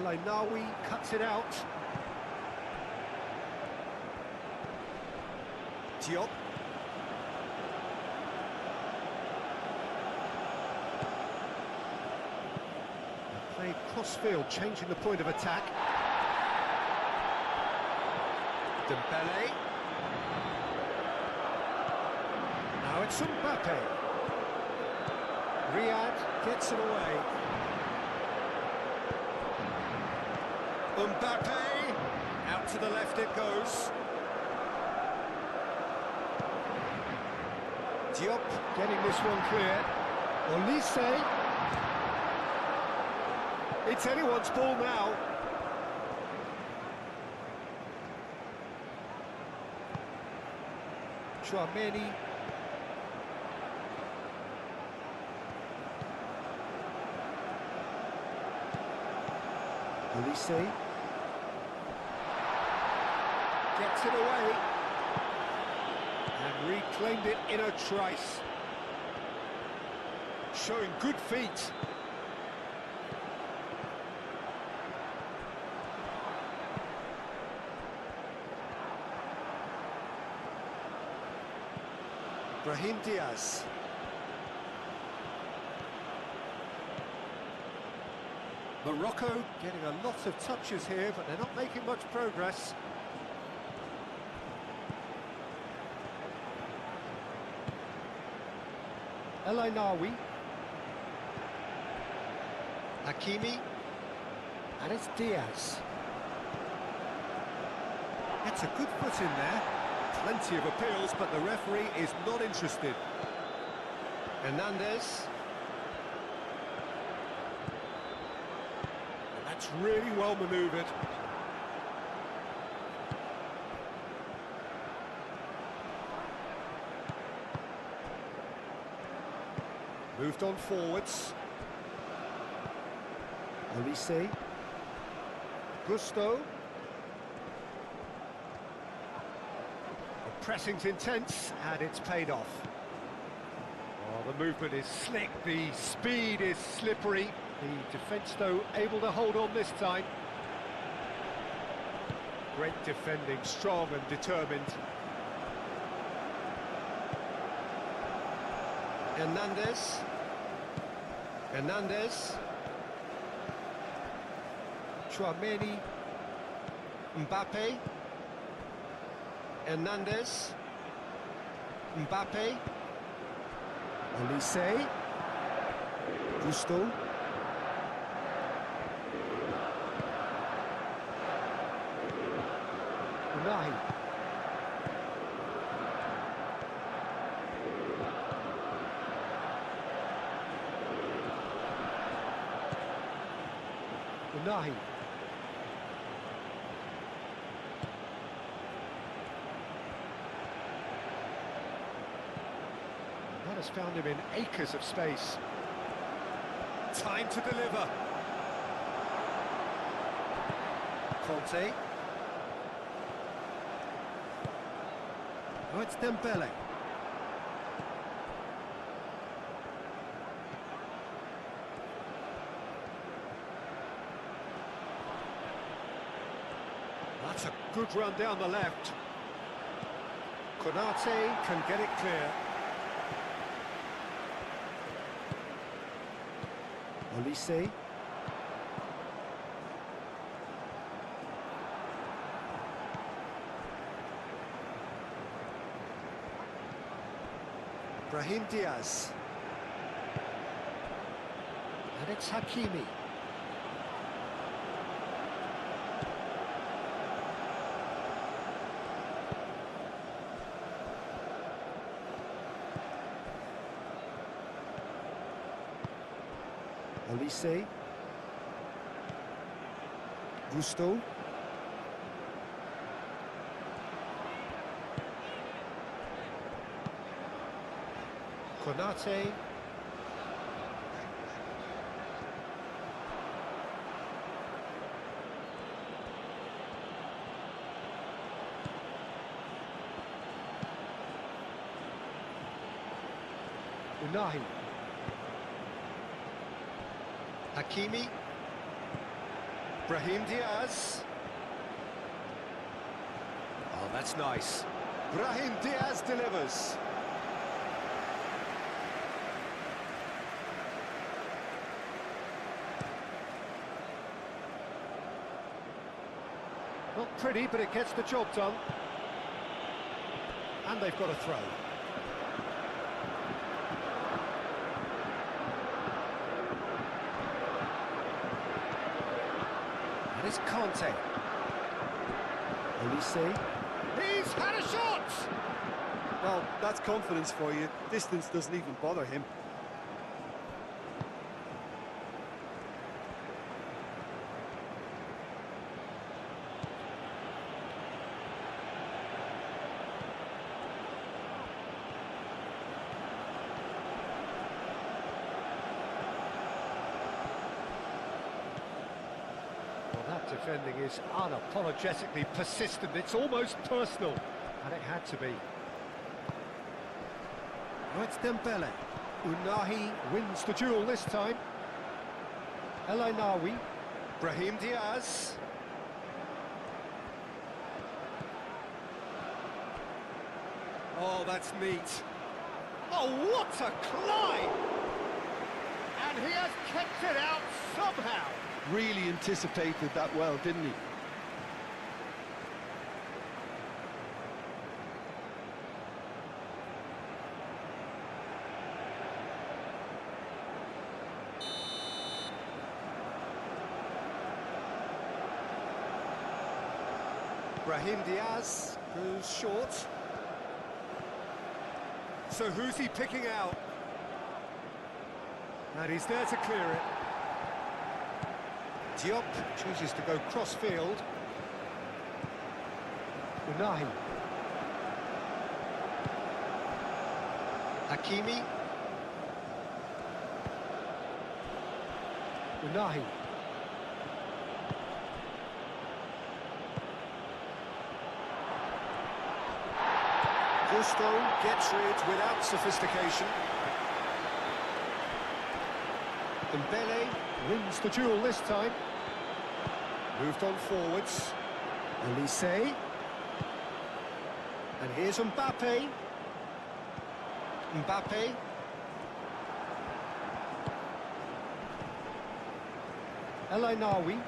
Nawi cuts it out. Diop. Played cross-field, changing the point of attack. Dembele. Now it's Mbappe. Riyad gets it away. Mbappe. Out to the left it goes. Diop getting this one clear. Olise. It's anyone's ball now. Chouameni. Olise. Gets it away. And reclaimed it in a trice. Showing good feet. Brahim Diaz. Morocco getting a lot of touches here, but they're not making much progress. Nawi. Hakimi. And it's Diaz. Gets a good foot in there. Plenty of appeals, but the referee is not interested. Hernandez. And that's really well manoeuvred. Moved on forwards. Olise. Gusto. The pressing's intense, and it's paid off. Oh, the movement is slick, the speed is slippery. The defence, though, able to hold on this time. Great defending, strong and determined. Hernandez. Hernandez. Chouameni. Mbappe. Hernandez. Mbappe. Olise. Gusto. Unai. Unai. That has found him in acres of space. Time to deliver. Conte. Oh, it's Dembele. That's a good run down the left. Konate can get it clear. Olise. Brahim Diaz. And it's Hakimi. Olise. Gusto. Konate. Unai. Hakimi. Brahim Diaz. Oh, that's nice. Brahim Diaz delivers. Not pretty, but it gets the job done. And they've got a throw. And it's Conte. Olise. He's had a shot! Well, that's confidence for you. Distance doesn't even bother him. Well, that defending is unapologetically persistent. It's almost personal. And it had to be. Oh, it's Dembele. Unahi wins the duel this time. El Ainaoui. Brahim Diaz. Oh, that's neat. Oh, what a climb! And he has kept it out somehow. Really anticipated that well, didn't he? Brahim Diaz goes short. So who's he picking out? And he's there to clear it. Diop chooses to go cross-field. Unahi. Hakimi. Unahi. Gusto gets rid without sophistication. Dembele wins the duel this time. Moved on forwards. Olise. And here's Mbappe. Mbappe. El Ainaoui.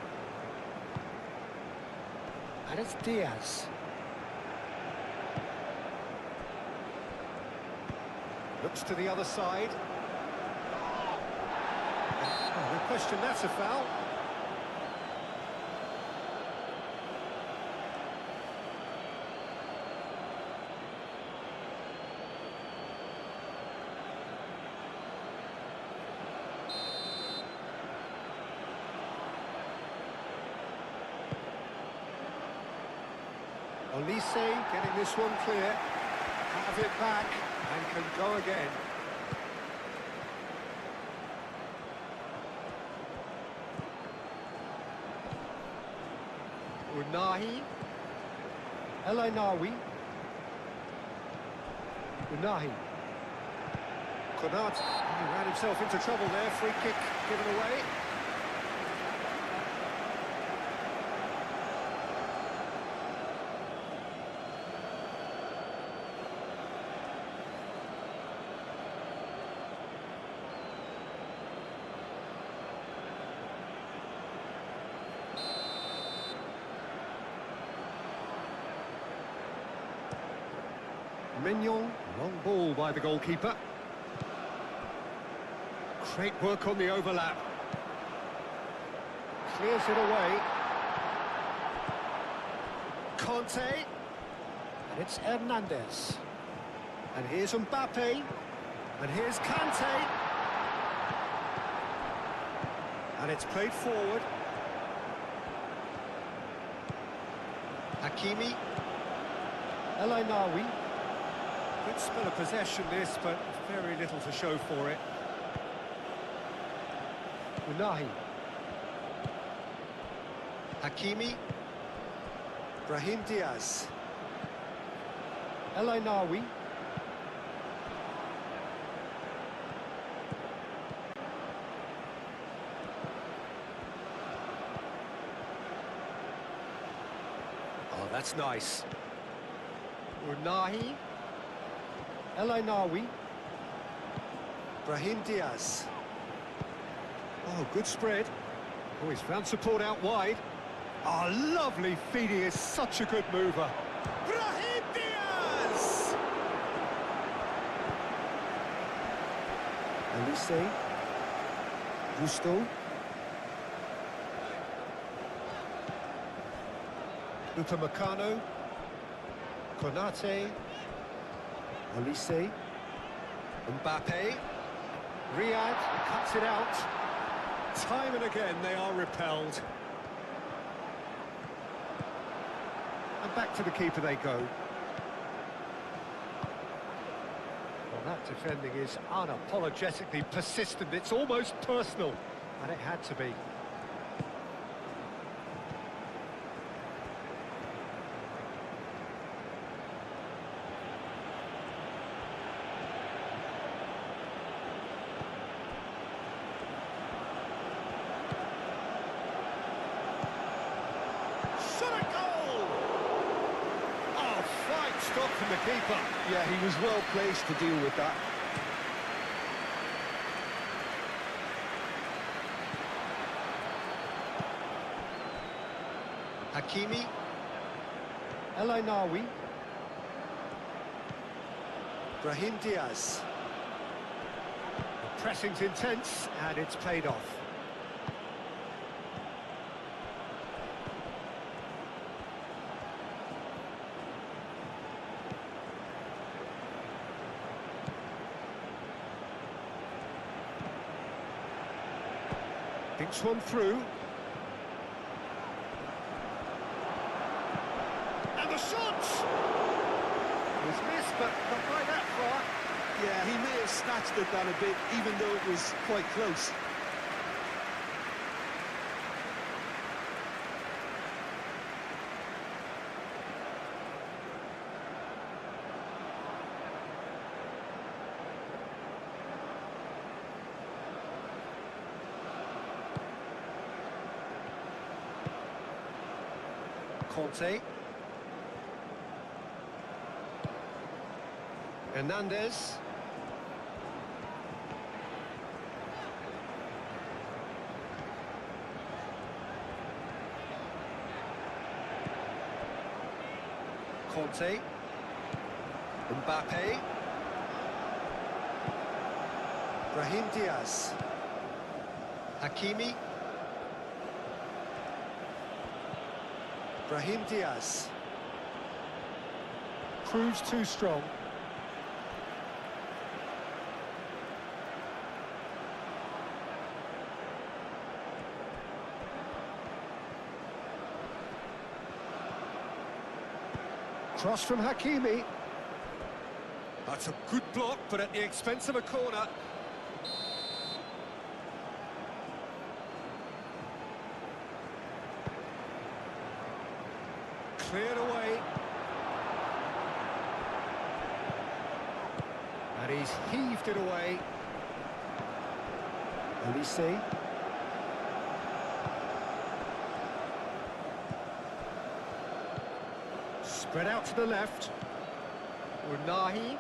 And it's Diaz. Looks to the other side. Oh, no question, that's a foul. Olise getting this one clear. Have it back. And can go again. Unahi. El Ainaoui. Unahi. Konat. He ran himself into trouble there. Free kick given away. Mignon, long ball by the goalkeeper. Great work on the overlap. Clears it away. Conte. And it's Hernandez. And here's Mbappe. And here's Kante. And it's played forward. Hakimi. El Ainaoui. Good spell of possession this, but very little to show for it. Unahi. Hakimi. Brahim Diaz. El Ainaoui. That's nice. Unahi. El Ainawi. Brahim Diaz. Oh, good spread. Oh, he's found support out wide. Oh, lovely feed. He is such a good mover. Brahim Diaz! Elise. Gusto. Upamecano. Konate. Elise. Mbappe. Riyad cuts it out. Time and again they are repelled. And back to the keeper they go. Well, that defending is unapologetically persistent. It's almost personal, and it had to be. Stop from the keeper. Yeah, he was well placed to deal with that. Hakimi. El Ainawi. Brahim Diaz. The pressing's intense, and it's paid off. Thinks one through. And the shot! Was missed, but not by that far. Yeah, he may have snatched at that a bit, even though it was quite close. Conte. Hernandez. Conte. Mbappe. Brahim Diaz. Hakimi. Brahim Diaz. Proves too strong. Cross from Hakimi. That's a good block, but at the expense of a corner. Cleared away. And he's heaved it away. Elise. Spread out to the left. Unahi.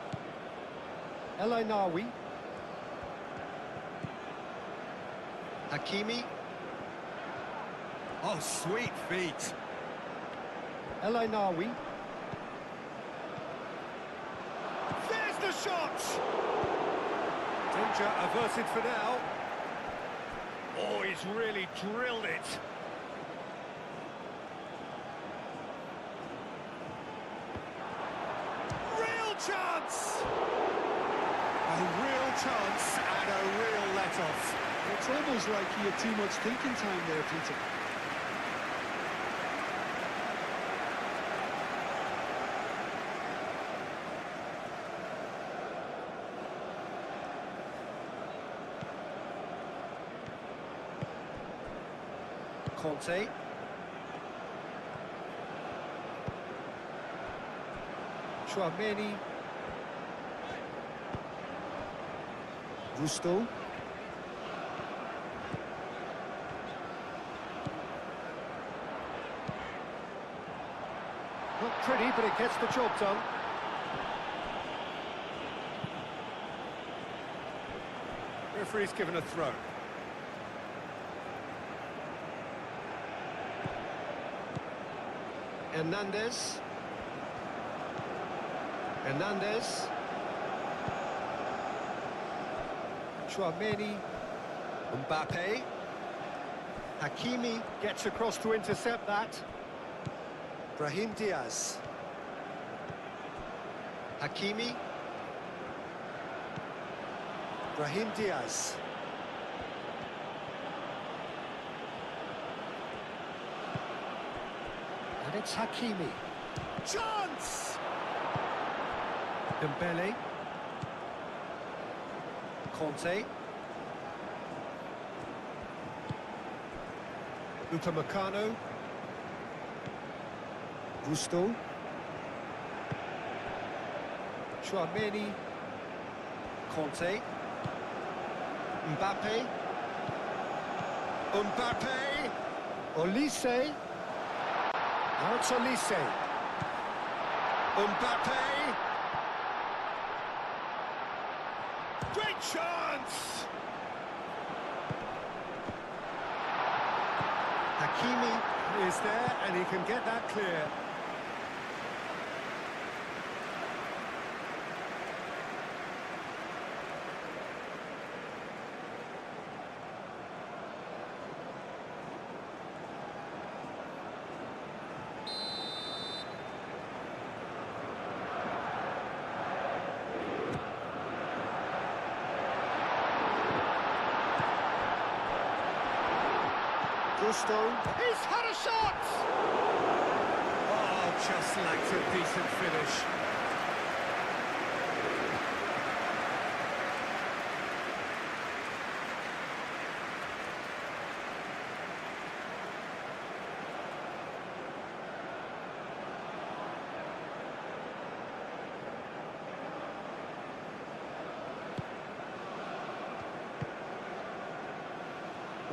El Ainawi. Hakimi. Oh, sweet feet. El Ainawi. There's the shot! Danger averted for now. Oh, he's really drilled it. Real chance! A real chance and a real let-off. It's almost like he had too much thinking time there, Peter. Conte. Chouameni. Gusto. Not pretty, but it gets the job done. Referee's given a throw. Hernandez. Hernandez. Chouameni. Mbappe. Hakimi gets across to intercept that. Brahim Diaz. Hakimi. Brahim Diaz. And it's Hakimi. Chance! Dembele. Conte. Upamecano. Gusto. Chouameni. Conte. Mbappe. Mbappe. Olise. Now it's Olise. Mbappe. Great chance! Hakimi is there and he can get that clear. Gusto. He's had a shot! Oh, just lacked a decent finish.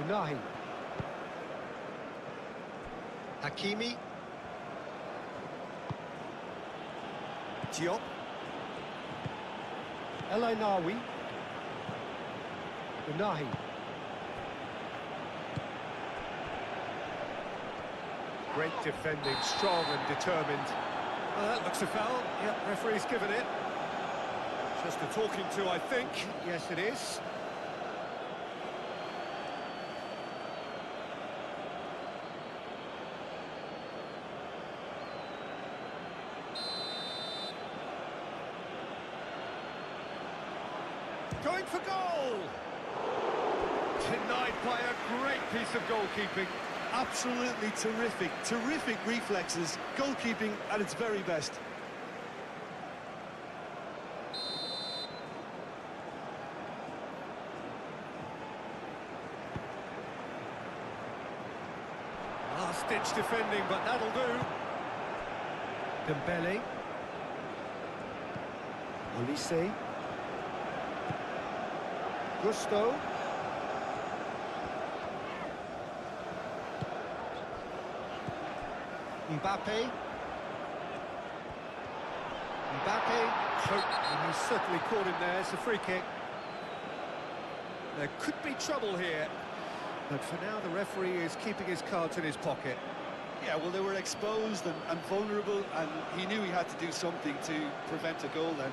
Unahi. Hakimi. Diop. El Ainawi. Unahi. Great defending, strong and determined. Well, that looks a foul. Yep, referee's given it. Just a talking to, I think. Yes, it is. Going for goal! Denied by a great piece of goalkeeping. Absolutely terrific, terrific reflexes, goalkeeping at its very best. Last-ditch defending, but that'll do. Dembele. Olise. Gusto. Mbappe. Mbappe. And he's certainly caught him there. It's a free kick. There could be trouble here. But for now, the referee is keeping his cards in his pocket. Yeah, well, they were exposed and vulnerable, and he knew he had to do something to prevent a goal then.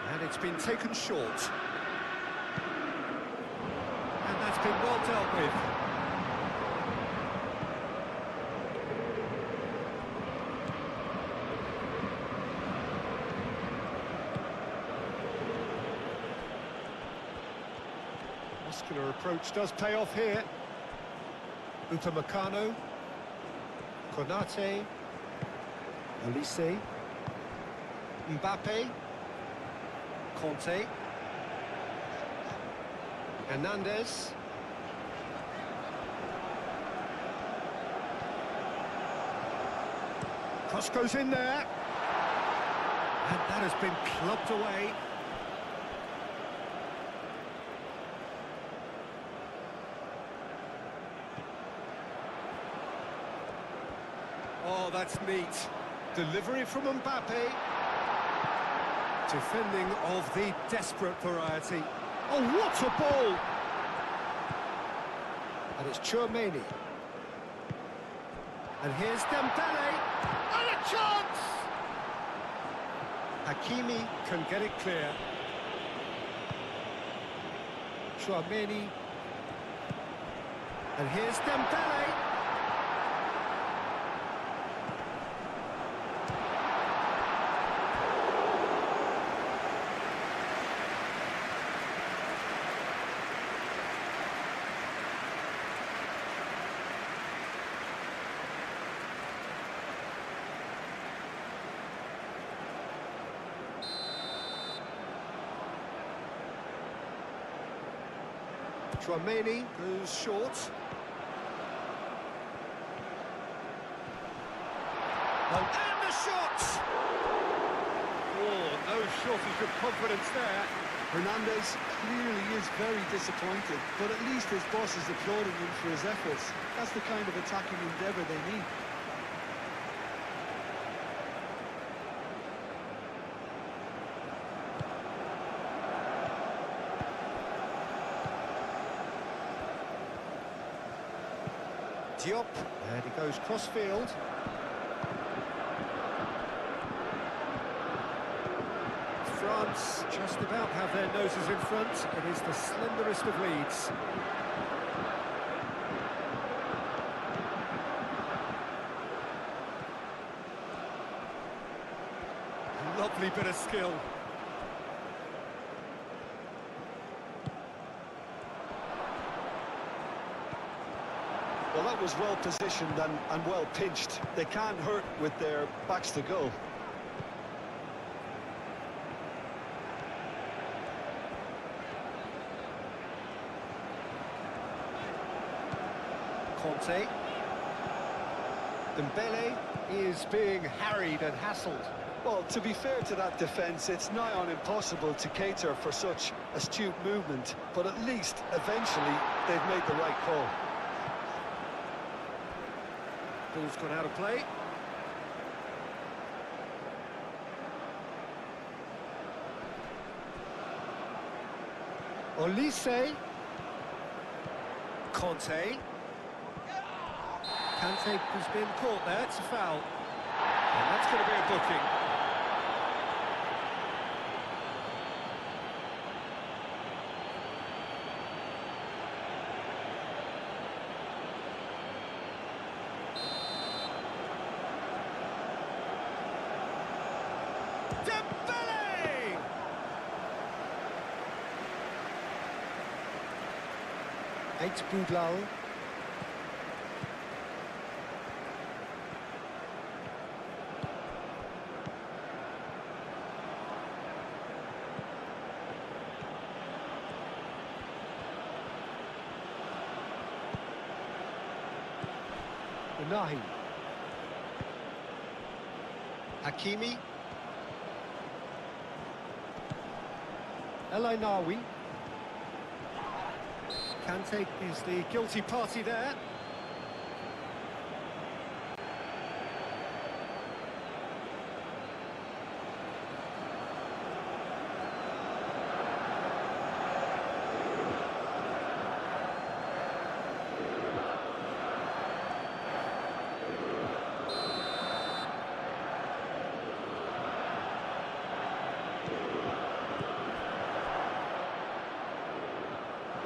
And it's been taken short. And that's been well dealt with. Muscular approach does pay off here. Upamecano, Konate, Olise, Mbappe, Conte, Hernandez, cross goes in there, and that has been clubbed away. Oh, that's neat. Delivery from Mbappe. Defending of the desperate variety. Oh, what a ball! And it's Tchouaméni. And here's Dembele. And a chance! Hakimi can get it clear. Tchouaméni. And here's Dembele. Tchouaméni goes short. Oh, and the shot! Oh, no shortage of confidence there. Hernandez clearly is very disappointed, but at least his boss is applauding him for his efforts. That's the kind of attacking endeavour they need. Diop, and he goes cross-field. France just about have their noses in front. It is the slenderest of leads. Lovely bit of skill. Well, that was well positioned and well pinched. They can't hurt with their backs to goal. Conte. Dembele is being harried and hassled. Well, to be fair to that defence, it's nigh on impossible to cater for such astute movement, but at least, eventually, they've made the right call. Ball's gone out of play. Olise. Conte. Kante has been caught there, it's a foul. And that's going to be a booking. Dembele! Eight Boudlal. Nahi. Hakimi. El Ainawi. Kante is the guilty party there.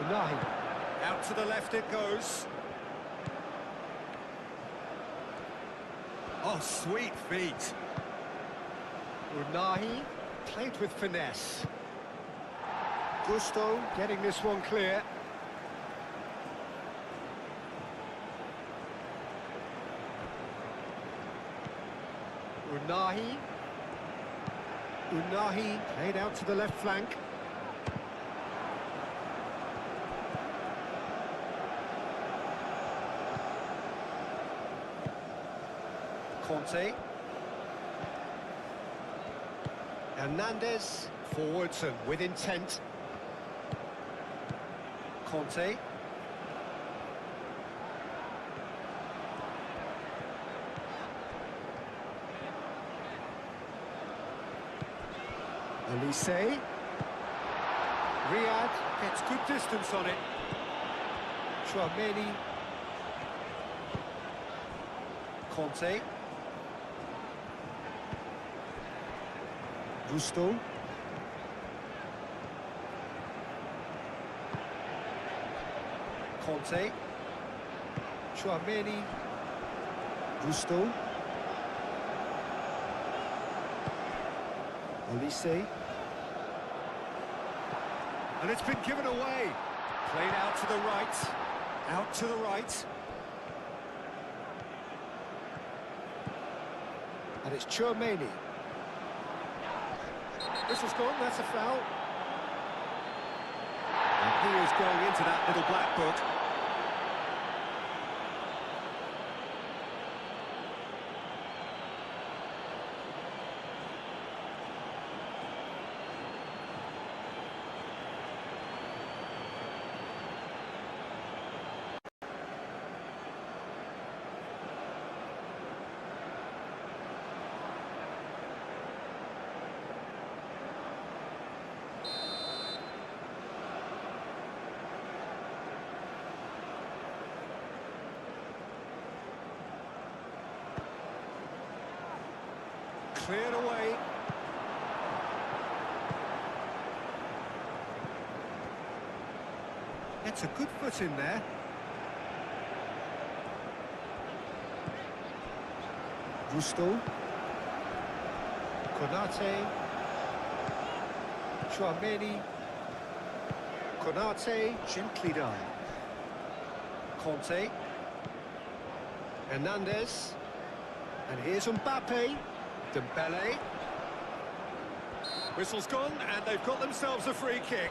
Nahi. Out to the left it goes. Oh, sweet feet. Unahi played with finesse. Gusto getting this one clear. Unahi. Unahi played out to the left flank. Conte. Hernandez. Forwards and with intent. Conte. Elise. Riyad gets good distance on it. Chouameni. Conte. Gusto. Conte. Chouameni. Gusto. Elise. And it's been given away. Played out to the right. Out to the right. And it's Chouameni. This was gone, that's a foul. And he is going into that little black book. Cleared away. Gets a good foot in there. Gusto. Konate. Chouameni. Konate, gently done. Conte. Hernandez. And here's Mbappe. Dembele. Whistle's gone, and they've got themselves a free kick.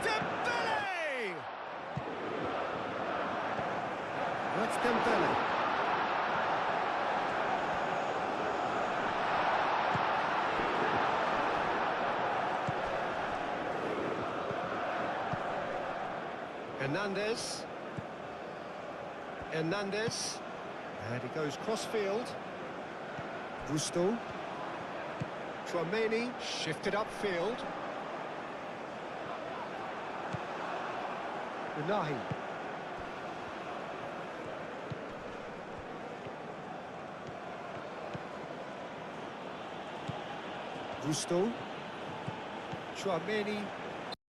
Dembele! That's Dembele. Hernandez. Hernandez. And he goes cross-field. Gusto. Chouameni shifted upfield. Unahi. Gusto. Chouameni.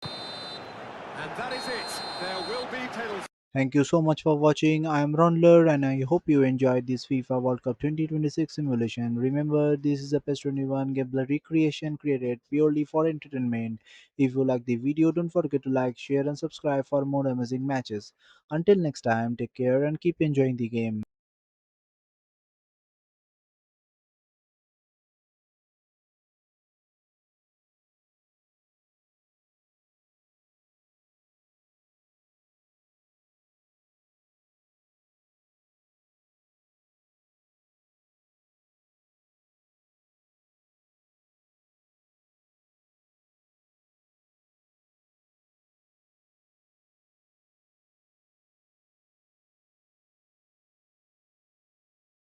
And that is it. There will be penalties. Thank you so much for watching. I am Raundler and I hope you enjoyed this FIFA World Cup 2026 simulation. Remember, this is a PES 21 gameplay recreation created purely for entertainment. If you like the video, don't forget to like, share, and subscribe for more amazing matches. Until next time, take care and keep enjoying the game.